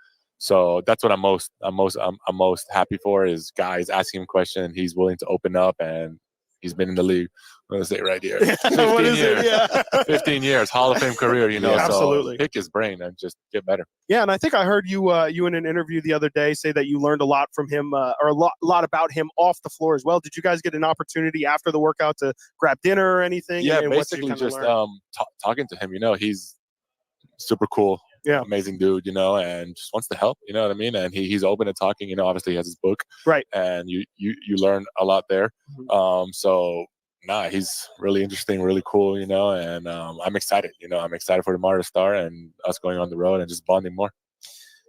So that's what I'm most happy for, is guys asking him questions. He's willing to open up, and he's been in the league. I'm going to say right here. 15 years. 15 years, Hall of Fame career, absolutely. So pick his brain and just get better. Yeah, and I think I heard you in an interview the other day say that you learned a lot from him, or a lot about him off the floor as well. Did you guys get an opportunity after the workout to grab dinner or anything? Yeah, basically just talking to him. He's super cool. Yeah, amazing dude, and just wants to help, you know what I mean? And he's open to talking, obviously he has his book. Right. And you learn a lot there. He's really interesting, really cool, and I'm excited, I'm excited for DeMar to start and us going on the road and just bonding more.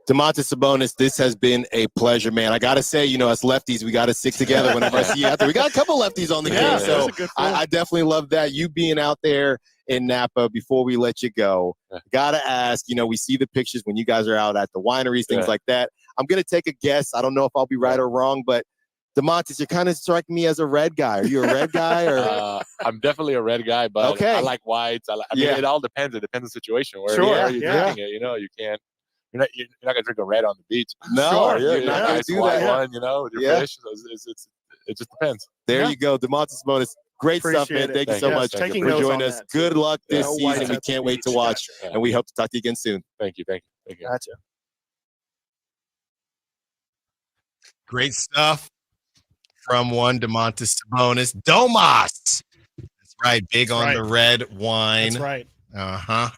DeMontis Sabonis, this has been a pleasure, man. I got to say, us lefties, we got to stick together whenever I see you out there. We got a couple lefties on the game, so I definitely love that. You being out there in Napa. Before we let you go, got to ask, we see the pictures when you guys are out at the wineries, things like that. I'm going to take a guess. I don't know if I'll be right or wrong, but DeMontis, you're kind of striking me as a red guy. Are you a red guy or? I'm definitely a red guy, but Okay. I like whites. I mean, it all depends. It depends on the situation. Where are you drinking it? You know, you can't. You're not gonna drink a red on the beach. No, you're not gonna do that. One, you know, with your fish. It just depends. There you go, DeMontis Sabonis. Great stuff, man. Thank you so much for joining us. Good luck this season. We can't wait to watch, and we hope to talk to you again soon. Thank you. Gotcha. Great stuff from one DeMontis Sabonis. Domas. That's right. Big on the red wine. That's right.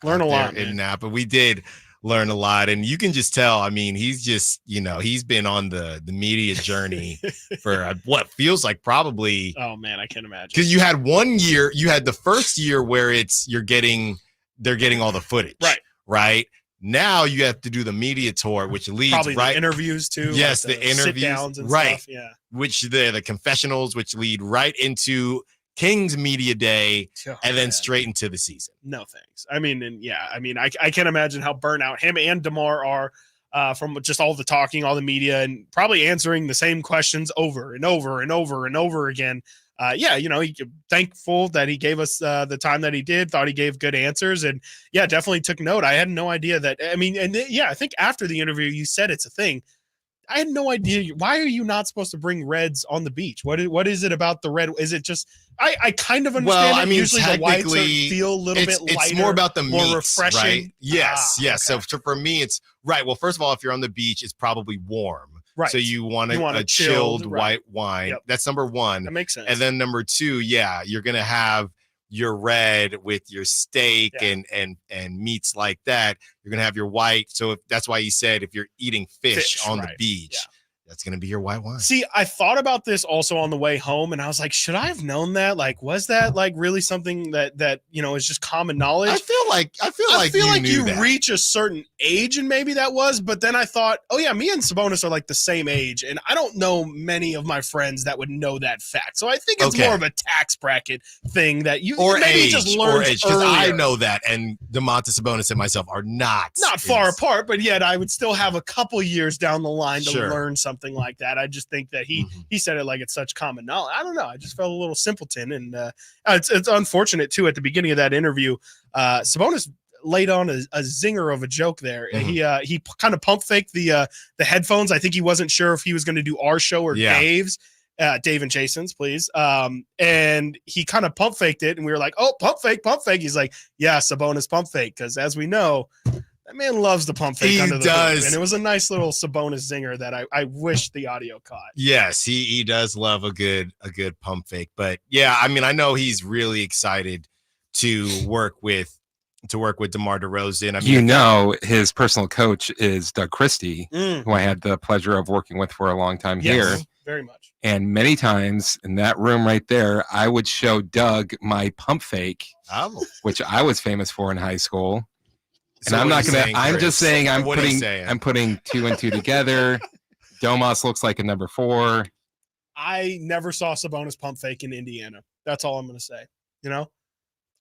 Learn a lot in Napa. We did learn a lot, and you can just tell. I mean, he's just, he's been on the media journey for what feels like probably. Oh man, I can't imagine. Because you had 1 year, you had the first year where they're getting all the footage, right. Now you have to do the media tour, which leads probably the interviews too. Yes, like the interviews, sit-downs and right? Stuff, yeah. Which the confessionals, which lead right into Kings Media Day, and then straight into the season. No thanks. I mean, I can't imagine how burnt out him and DeMar are from just all the talking, all the media, and probably answering the same questions over and over and over and over again. He thankful that he gave us the time that he did. Thought he gave good answers, and definitely took note. I had no idea that. I mean, I think after the interview, you said it's a thing. I had no idea. Why are you not supposed to bring reds on the beach? What is it about the red? Is it just I kind of understand. Well, I mean, usually the whites feel a little bit lighter. It's more about the meats, more refreshing. Right? Yes. Okay. So for me, it's right. Well, first of all, if you're on the beach, it's probably warm. Right. So you want a chilled white wine. Yep. That's number one. That makes sense. And then number two, you're gonna have your red with your steak and meats like that. You're gonna have your white. So that's why he said if you're eating fish on the beach, that's gonna be your white wine. See, I thought about this also on the way home, and I was like, should I have known that? Like, was that like really something that is just common knowledge? I feel like you that. reach a certain age, and maybe that was. But then I thought, oh yeah, me and Sabonis are like the same age, and I don't know many of my friends that would know that fact. So I think it's more of a tax bracket thing that you or maybe age, just learned because I know that, and DeMontis Sabonis and myself are not far apart, but yet I would still have a couple years down the line to learn something like that. I just think that he said it like it's such common knowledge. I don't know. I just felt a little simpleton, and it's unfortunate too. At the beginning of that interview, Sabonis laid on a zinger of a joke there. He kind of pump faked the headphones. I think he wasn't sure if he was going to do our show or Dave's. Dave and Jason's, please. And he kind of pump faked it, and we were like, "Oh, pump fake." He's like, "Yeah, Sabonis pump fake," because as we know, that man loves the pump fake. He under the does, hoop. And it was a nice little Sabonis zinger that I wish the audio caught. Yes, he does love a good pump fake. But yeah, I mean, I know he's really excited to work with DeMar DeRozan. I mean, his personal coach is Doug Christie, who I had the pleasure of working with for a long time here. Very much. And many times in that room right there, I would show Doug my pump fake, which I was famous for in high school. So and I'm not gonna. I'm Chris? just saying. I'm What are you saying? putting two and two together. Domas looks like a number 4. I never saw Sabonis pump fake in Indiana. That's all I'm going to say.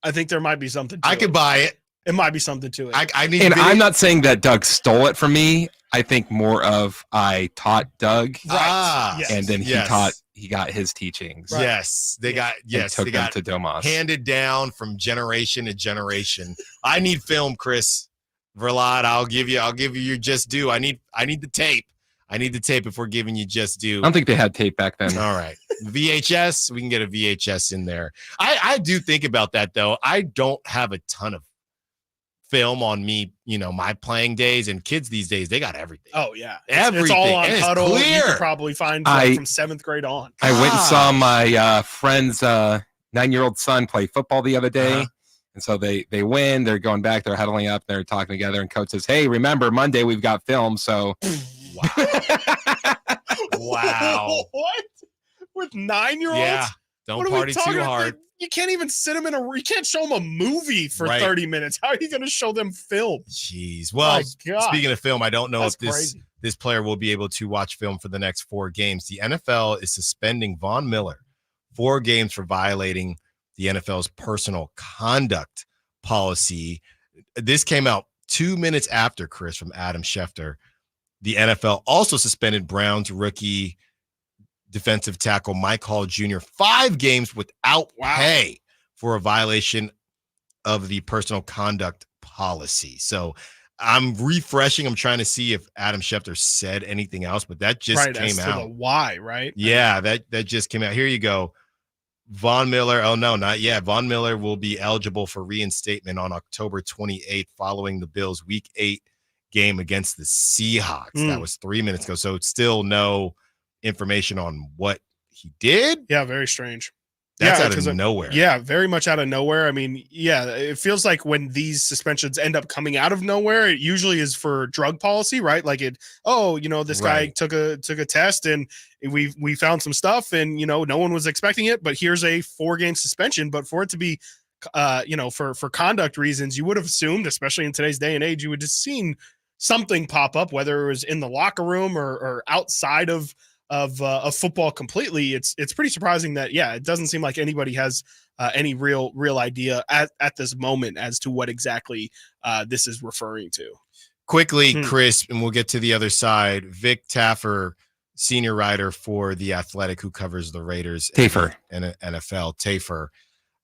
I think there might be something to it. I could buy it. It might be something to it. I need. And I'm not saying that Doug stole it from me. I think more of I taught Doug, and then he got his teachings. Right. Yes, they got took them to Domas, handed down from generation to generation. I need film, Chris Verlat. I'll give you your just due. I need the tape. I need the tape if we're giving you just due. I don't think they had tape back then. All right. VHS, we can get a VHS in there. I do think about that, though. I don't have a ton of film on me, my playing days, and kids these days, they got everything. Oh, yeah. Everything. It's all on and Huddle. It's clear. You could probably find from 7th grade on. I went and saw my friend's 9-year-old son play football the other day. And so they win. They're going back. They're huddling up. They're talking together. And coach says, "Hey, remember, Monday we've got film." So Wow. What? With 9-year-olds? Yeah. Don't party too hard. You can't even sit them you can't show them a movie for 30 minutes. How are you going to show them film? Jeez. Well, speaking of film, I don't know if crazy. this player will be able to watch film for the next 4 games. The NFL is suspending Von Miller 4 games for violating the NFL's personal conduct policy. This came out 2 minutes after, Chris, from Adam Schefter. The NFL also suspended Browns rookie defensive tackle Mike Hall Jr. 5 games without pay for a violation of the personal conduct policy. So I'm refreshing. I'm trying to see if Adam Schefter said anything else, but that just came out. To the why, right? Yeah, that just came out. Here you go. Von Miller. Oh, no, not yet. Von Miller will be eligible for reinstatement on October 28th following the Bills' Week 8 game against the Seahawks. That was 3 minutes ago. So still no information on what he did. Yeah, very strange. That's out of nowhere. Yeah, very much out of nowhere. I mean, yeah, it feels like when these suspensions end up coming out of nowhere, it usually is for drug policy, right? Like this guy took a test and we found some stuff and, no one was expecting it, but here's a 4-game suspension. But for it to be, for conduct reasons, you would have assumed, especially in today's day and age, you would have seen something pop up, whether it was in the locker room or outside of football completely. It's pretty surprising that, it doesn't seem like anybody has any real idea at this moment as to what exactly this is referring to. Quickly, Chris, and we'll get to the other side. Vic Taffer, senior writer for The Athletic, who covers the Raiders Taffer and NFL. Taffer.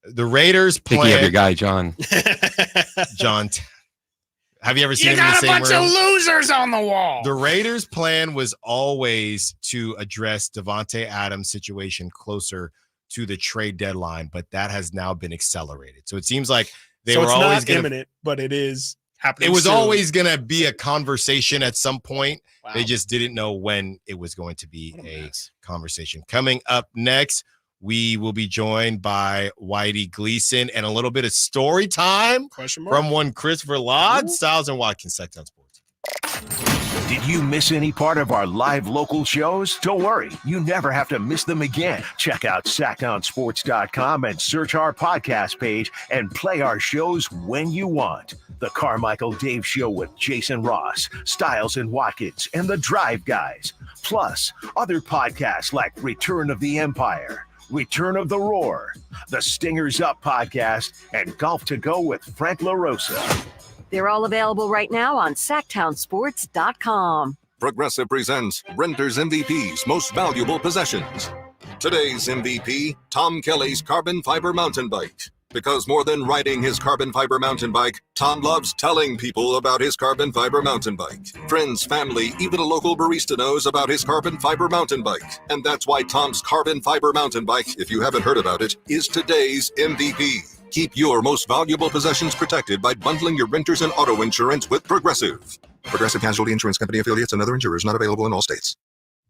The Raiders Picking up your guy, John. John. Have you ever seen him in the same room? You got a bunch of losers on the wall. The Raiders' plan was always to address Davante Adams' situation closer to the trade deadline, but that has now been accelerated. So it seems like they were always imminent, but it is happening. It was soon. always going to be a conversation at some point. Wow. They just didn't know when it was going to be a conversation. Coming up next, we will be joined by Whitey Gleason and a little bit of story time from one Christopher Lod, Stiles and Watkins, Sacktown Sports. Did you miss any part of our live local shows? Don't worry, you never have to miss them again. Check out sacktownsports.com and search our podcast page and play our shows when you want. The Carmichael Dave Show with Jason Ross, Stiles and Watkins, and the Drive Guys. Plus, other podcasts like Return of the Empire, Return of the Roar, the Stingers Up podcast, and Golf to Go with Frank LaRosa. They're all available right now on SacktownSports.com. Progressive presents Renter's MVP's Most Valuable Possessions. Today's MVP, Tom Kelly's carbon fiber mountain bike. Because more than riding his carbon fiber mountain bike, Tom loves telling people about his carbon fiber mountain bike. Friends, family, even a local barista knows about his carbon fiber mountain bike. And that's why Tom's carbon fiber mountain bike, if you haven't heard about it, is today's MVP. Keep your most valuable possessions protected by bundling your renters and auto insurance with Progressive. Progressive Casualty Insurance Company affiliates and other insurers not available in all states.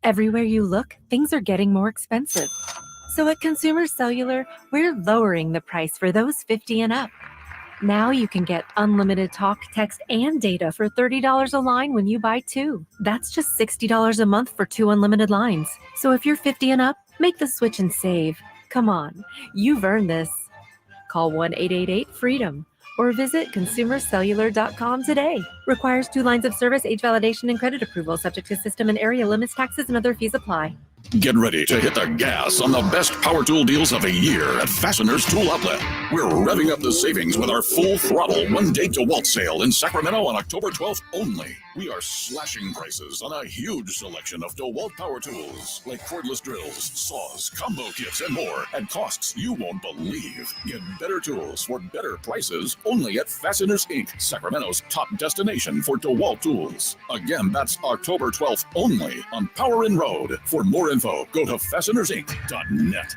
Everywhere you look, things are getting more expensive. So at Consumer Cellular, we're lowering the price for those 50 and up. Now you can get unlimited talk, text, and data for $30 a line when you buy 2. That's just $60 a month for 2 unlimited lines. So if you're 50 and up, make the switch and save. Come on, you've earned this. Call 1-888-FREEDOM or visit consumercellular.com today. Requires 2 lines of service, age validation, and credit approval, subject to system and area limits, taxes, and other fees apply. Get ready to hit the gas on the best power tool deals of the year at Fasteners Tool Outlet. We're revving up the savings with our full throttle one-day DeWalt sale in Sacramento on October 12th only. We are slashing prices on a huge selection of DeWalt power tools like cordless drills, saws, combo kits, and more at costs you won't believe. Get better tools for better prices only at Fasteners Inc., Sacramento's top destination for DeWalt tools. Again, that's October 12th only on Power Inn Road. For more info, go to fastenersinc.net.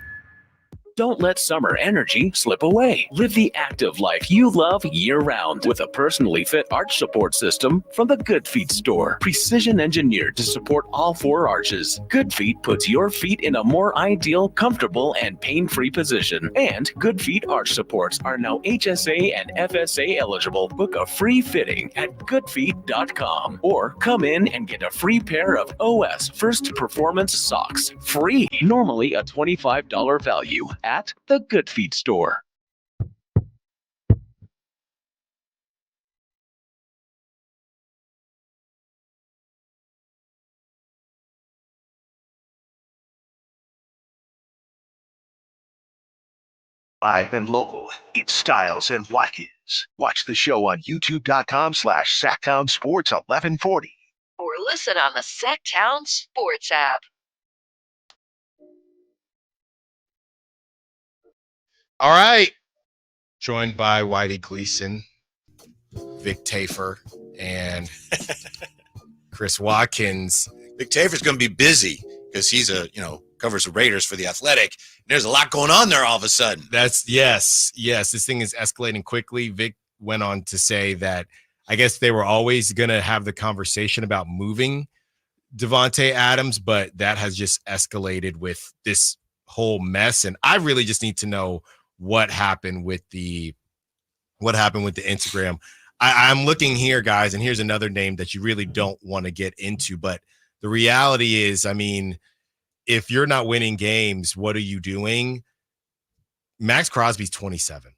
Don't let summer energy slip away. Live the active life you love year-round with a personally fit arch support system from the Good Feet store. Precision engineered to support all 4 arches. Good Feet puts your feet in a more ideal, comfortable, and pain-free position. And Good Feet arch supports are now HSA and FSA eligible. Book a free fitting at goodfeet.com or come in and get a free pair of OS First Performance socks. Free. Normally a $25 value at the Good Feet store. Live and local, it's Stiles and Watkins. Watch the show on youtube.com/Sacktown Sports 1140. Or listen on the Sacktown Sports app. All right. Joined by Whitey Gleason, Vic Tafer, and Chris Watkins. Vic Tafer's going to be busy because he's covers the Raiders for The Athletic. There's a lot going on there all of a sudden. Yes. This thing is escalating quickly. Vic went on to say that I guess they were always going to have the conversation about moving Davante Adams, but that has just escalated with this whole mess. And I really just need to know what happened with the Instagram. I'm looking here, guys, and here's another name that you really don't want to get into. But the reality is, I mean, if you're not winning games, what are you doing? Max Crosby's 27.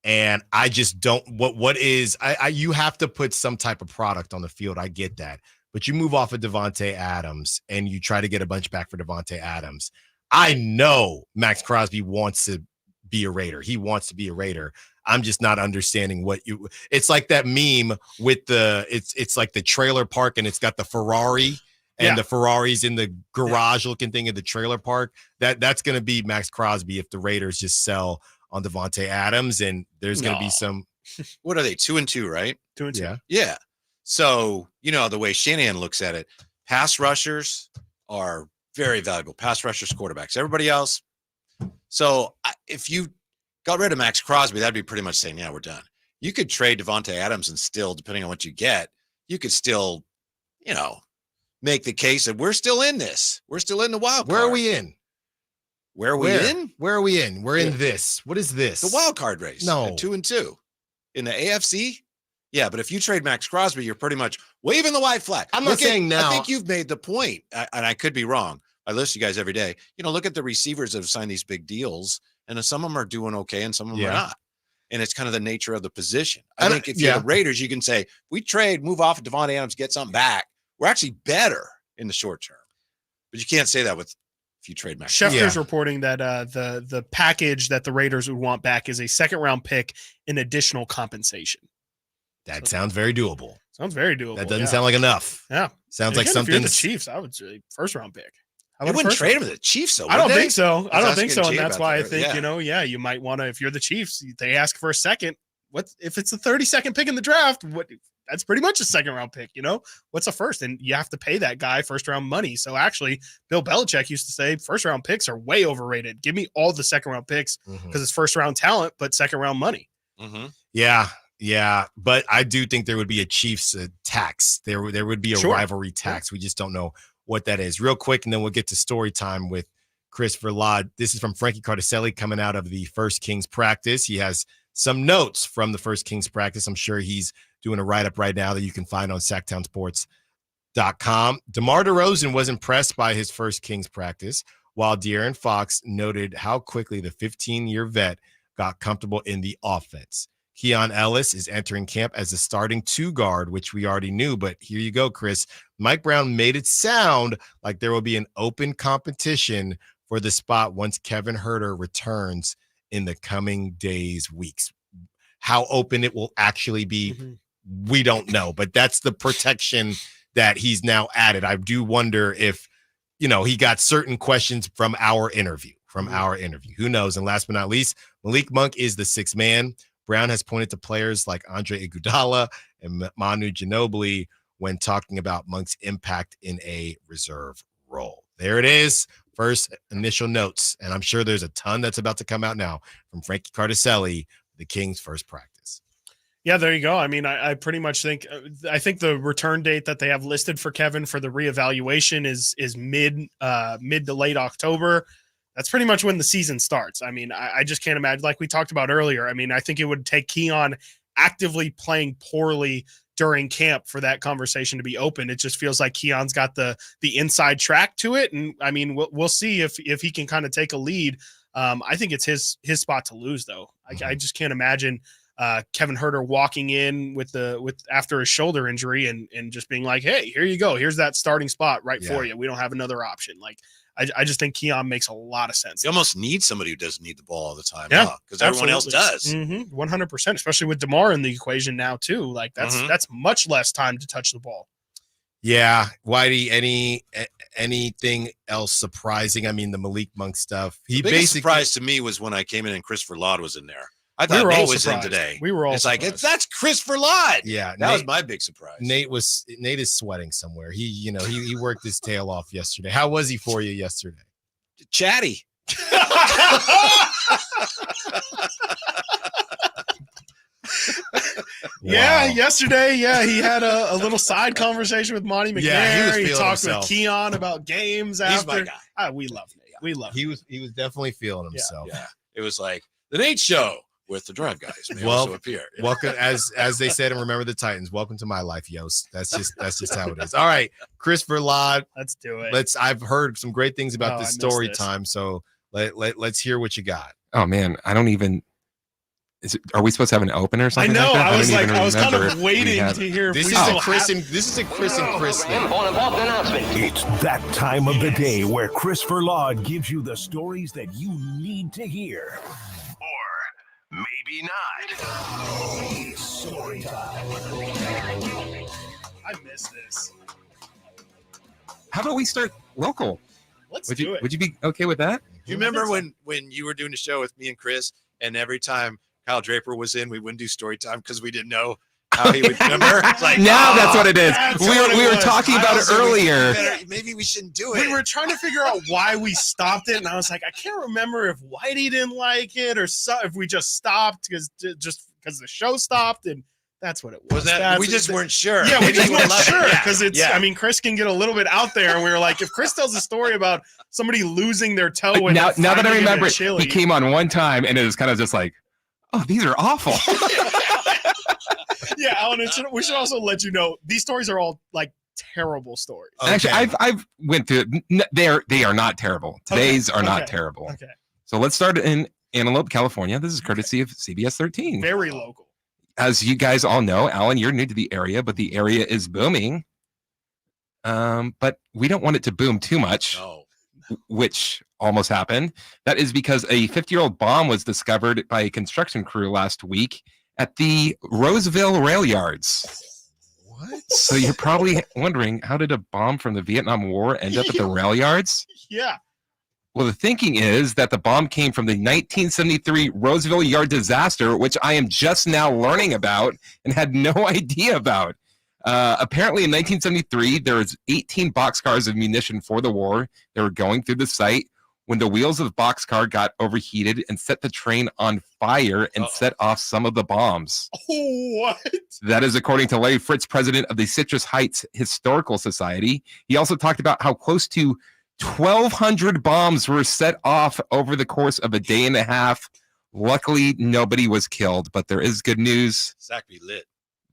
And I just don't you have to put some type of product on the field. I get that. But you move off of Davante Adams and you try to get a bunch back for Davante Adams. I know Max Crosby wants to be a Raider. He wants to be a Raider. I'm just not understanding it's like that meme with it's like the trailer park and it's got the Ferrari and the Ferrari's in the garage looking thing in the trailer park. That's going to be Max Crosby if the Raiders just sell on Davante Adams, and there's going to be some. What are they? 2-2, right? 2-2. Yeah. So, the way Shanahan looks at it, pass rushers are very valuable. Pass rushers, quarterbacks, everybody else. So if you got rid of Max Crosby, that'd be pretty much saying, yeah, we're done. You could trade Davante Adams and still, depending on what you get, you could still, make the case that we're still in this. We're still in the wild card. Where are we in? Where are we in? Where are we in? We're in this. What is this? The wild card race. No. At 2-2. In the AFC? Yeah, but if you trade Max Crosby, you're pretty much waving the white flag. I'm not saying now. I think you've made the point, and I could be wrong. I listen to you guys every day. Look at the receivers that have signed these big deals, and some of them are doing okay, and some of them are not. And it's kind of the nature of the position. I think if you're the Raiders, you can say, we trade, move off of Davante Adams, get something back. We're actually better in the short term. But you can't say that if you trade Max. Schefter's reporting that the package that the Raiders would want back is a second-round pick and additional compensation. That sounds very doable. Sounds very doable. That doesn't sound like enough. Yeah. Sounds like something. If you're the Chiefs, I would say first-round pick. You wouldn't trade him to the Chiefs, though. I don't think so. I don't think so. Jay And that's why I think, you you might want to, if you're the Chiefs, they ask for a second. What if it's the 32nd pick in the draft? That's pretty much a second-round pick, What's a first? And you have to pay that guy first-round money. So actually, Bill Belichick used to say first-round picks are way overrated. Give me all the second-round picks because it's first-round talent, but second-round money. Mm-hmm. Yeah. But I do think there would be a Chiefs tax. There would be a rivalry tax. We just don't know what that is. Real quick, and then we'll get to story time with Christopher Laud. This is from Frankie Cardicelli coming out of the First Kings practice. He has some notes from the First Kings practice. I'm sure he's doing a write-up right now that you can find on sacktownsports.com. DeMar DeRozan was impressed by his First Kings practice, while De'Aaron Fox noted how quickly the 15-year vet got comfortable in the offense. Keon Ellis is entering camp as the starting two guard, which we already knew, but here you go, Chris. Mike Brown made it sound like there will be an open competition for the spot once Kevin Huerter returns in the coming days, weeks. How open it will actually be, we don't know, but that's the protection that he's now added. I do wonder if, he got certain questions from our interview. Who knows? And last but not least, Malik Monk is the sixth man. Brown has pointed to players like Andre Iguodala and Manu Ginobili when talking about Monk's impact in a reserve role. There it is. First initial notes. And I'm sure there's a ton that's about to come out now from Frankie Cardicelli, the Kings' first practice. Yeah, there you go. I mean, I pretty much think the return date that they have listed for Kevin for the reevaluation is mid to late October. That's pretty much when the season starts. I mean, I just can't imagine, like we talked about earlier. I mean, I think it would take Keon actively playing poorly during camp for that conversation to be open. It just feels like Keon's got the inside track to it. And I mean, we'll see if he can kind of take a lead. I think it's his spot to lose, though. I just can't imagine Kevin Huerter walking in with after a shoulder injury and just being like, hey, here you go. Here's that starting spot for you. We don't have another option. Like, I just think Keon makes a lot of sense. You almost need somebody who doesn't need the ball all the time. Yeah, because everyone else does. 100%, especially with DeMar in the equation now too. Like that's much less time to touch the ball. Yeah, Whitey. Anything else surprising? I mean, the Malik Monk stuff. The biggest surprise to me was when I came in and Christopher Laud was in there. I thought Nate was in today. We were all surprised. That's Christopher Laud. Yeah, that was my big surprise. Nate is sweating somewhere. He worked his tail off yesterday. How was he for you yesterday? Chatty. Yeah, yesterday, he had a little side conversation with Monte McNair. Yeah, he talked himself. with Keon about games after. He's my guy. We love Nate. We love him. He was definitely feeling himself. Yeah. It was like the Nate Show with the Drive Guys may also appear. Welcome, as they said, and remember the Titans. Welcome to my life, Yost. That's just how it is. All right, Christopher Laud. Let's do it. I've heard some great things about this story this. time, so let's hear what you got. Oh man, I don't even. Are we supposed to have an opener or something? I know. Like that? I was kind of waiting to hear. This is a Chris and Chris thing. It's that time of the day where Christopher Laud gives you the stories that you need to hear. Or maybe not. It's story time. I miss this. How about we start local? Let's do it. Would you be okay with that? Do you remember when you were doing the show with me and Chris, and every time Kyle Draper was in, we wouldn't do story time because we didn't know how he would remember? It's like, now that's what it is. We were talking about it earlier. Maybe we shouldn't do it. We were trying to figure out why we stopped it, and I was like, I can't remember if Whitey didn't like it or if we just stopped because the show stopped, and that's what it was. We just weren't sure. Yeah, we just weren't sure because it's. I mean, Chris can get a little bit out there, and we were like, if Chris tells a story about somebody losing their toe, and now that I remember it, chili, he came on one time, and it was kind of just like, oh, these are awful. Yeah, Alan, we should also let you know these stories are all like terrible stories. Okay. Actually, I've went through. They are not terrible. Today's are not terrible. Okay. So let's start in Antelope, California. This is courtesy of CBS 13. Very local. As you guys all know, Alan, you're new to the area, but the area is booming. But we don't want it to boom too much, which almost happened. That is because a 50-year-old bomb was discovered by a construction crew last week at the Roseville rail yards. What? So you're probably wondering, how did a bomb from the Vietnam War end up at the rail yards? Yeah. Well, the thinking is that the bomb came from the 1973 Roseville Yard disaster, which I am just now learning about and had no idea about. Apparently, in 1973, there was 18 boxcars of munition for the war. They were going through the site when the wheels of the boxcar got overheated and set the train on fire and set off some of the bombs. What? That is according to Larry Fritz, president of the Citrus Heights Historical Society. He also talked about how close to 1,200 bombs were set off over the course of a day and a half. Luckily, nobody was killed, but there is good news. Zach be lit.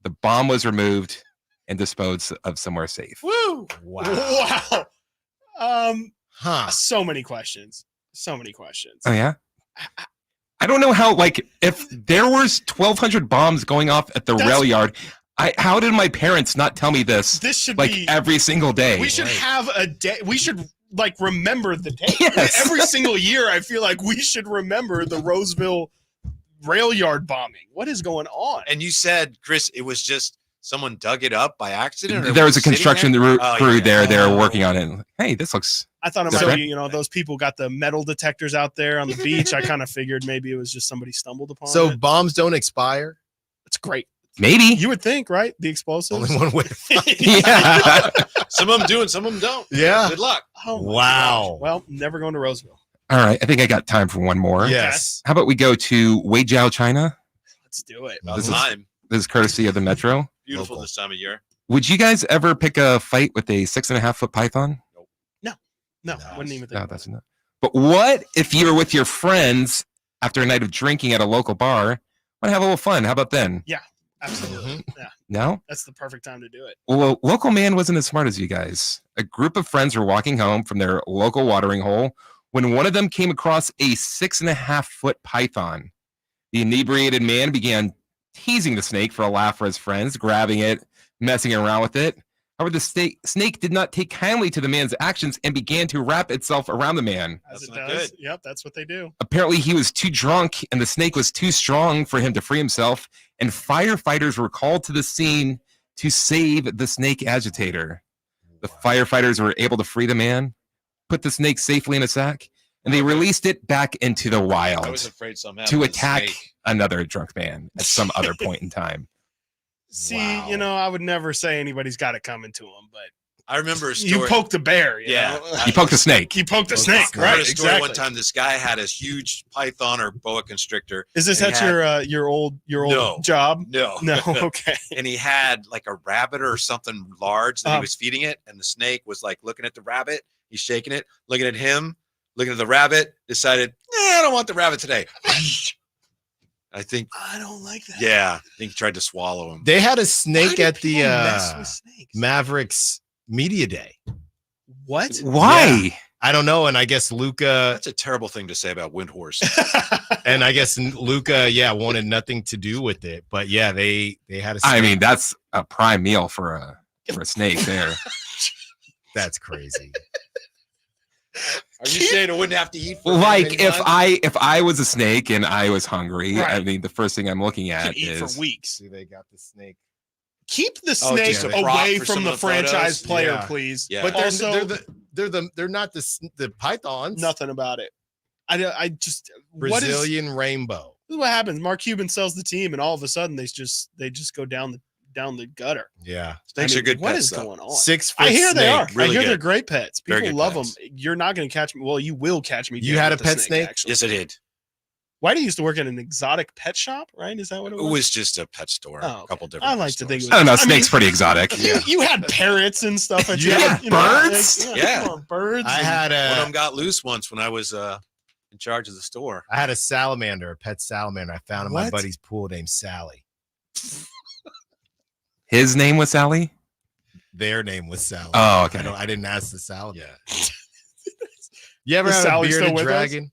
The bomb was removed and disposed of somewhere safe. Woo! Wow. So many questions. Oh, yeah? I don't know how, like, if there was 1,200 bombs going off at the rail yard, how did my parents not tell me this? This should like be every single day. We should have a day. We should like remember the day. Yes. Every single year, I feel like we should remember the Roseville rail yard bombing. What is going on? And you said, Chris, it was just someone dug it up by accident? Or There was a construction crew there. They were Oh. working on it. Hey, this looks. I thought it might be, those people got the metal detectors out there on the beach. I kind of figured maybe it was just somebody stumbled upon So it. bombs don't expire? It's great. Maybe. You would think, right? The explosives. Only one way. Yeah. Some of them do and some of them don't. Yeah. Good luck. Oh my Wow. gosh. Well, never going to Roseville. All right. I think I got time for one more. Yes. How about we go to Weijiao, China? Let's do it. This is courtesy of the Metro. Beautiful this time of year. Would you guys ever pick a fight with a 6.5-foot python? No, wouldn't even think. No, that's not. But what if you were with your friends after a night of drinking at a local bar? Want to have a little fun? How about then? Yeah, absolutely. Yeah. No? That's the perfect time to do it. Well, local man wasn't as smart as you guys. A group of friends were walking home from their local watering hole when one of them came across a 6.5-foot python. The inebriated man began teasing the snake for a laugh for his friends, grabbing it, messing around with it. However, the snake did not take kindly to the man's actions and began to wrap itself around the man. As it does. Yep, that's what they do. Apparently, he was too drunk and the snake was too strong for him to free himself, and firefighters were called to the scene to save the snake agitator. The firefighters were able to free the man, put the snake safely in a sack, and they released it back into the wild I was afraid somehow to attack another drunk man at some other point in time. See, I would never say anybody's got it coming to them, but I remember a story. You poked the bear. You know? You poked the snake. You poked the snake, I right? heard a story Exactly. one time. This guy had a huge python or boa constrictor. Is this and at your old job? No. Okay. And he had like a rabbit or something large that he was feeding it, and the snake was like looking at the rabbit. He's shaking it, looking at him, looking at the rabbit. Decided, I don't want the rabbit today. I think I don't like that. Yeah, I think he tried to swallow him. They had a snake at the Mavericks Media Day. What? Why? Yeah. I don't know. And I guess Luka. That's a terrible thing to say about Windhorse. And I guess Luka, wanted nothing to do with it. But yeah, they had a snake. I mean, that's a prime meal for a snake there. That's crazy. Are you saying it wouldn't have to eat? For Like if I was a snake and I was hungry, I mean, the first thing I'm looking at eat is for weeks. See, they got the snake. Keep the snake away from the franchise player, please. Yeah. But they're not the pythons. Nothing about it. I just Brazilian rainbow. This is what happens. Mark Cuban sells the team, and all of a sudden they just go down the gutter. Yeah, snakes are good. What pets, is though. going on? 6 foot I hear snake. they are. Really I hear good. they're great pets. Very People good love pets. them. You're not going to catch me. Well, you will catch me. You had a with pet the snake? actually. Yes, I did. Whitey used to work at an exotic pet shop, right? Is that what it It was? was just a pet store. Oh, A couple different. I like to think it was. I don't know. Snake's pretty exotic. You had parrots and stuff. At You your, had birds? Yeah. come on, birds. I had One of a them got loose once when I was in charge of the store. I had a salamander, a pet salamander. I found in my What? buddy's pool named Sally. His name was Sally? Their name was Sally. Oh, okay. I didn't ask the salamander. Yeah. You ever Is had Sally a still bearded with us? dragon?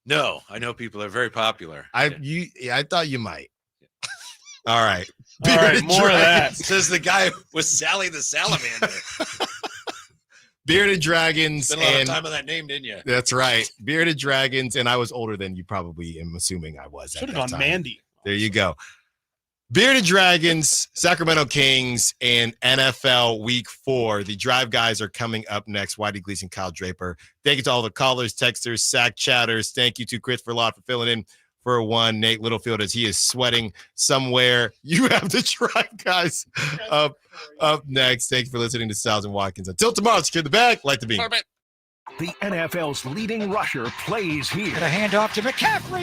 No, I know people are very popular. I thought you might. All right. All right, Bearded more of that. Says the guy with Sally the salamander. Bearded dragons. Spent a lot of and time on that name, didn't you? that's right. Bearded dragons, and I was older than you probably am assuming I was. Should at have that gone time. Mandy. There you go. Bearded Dragons, Sacramento Kings, and NFL Week 4. The Drive Guys are coming up next. Whitey Gleason, Kyle Draper. Thank you to all the callers, texters, sack chatters. Thank you to Christopher Lott for filling in for one. Nate Littlefield, as he is sweating somewhere. You have the Drive Guys up next. Thanks for listening to Stiles and Watkins. Until tomorrow, secure the bag, light the beam. The NFL's leading rusher plays here. And a handoff to McCaffrey.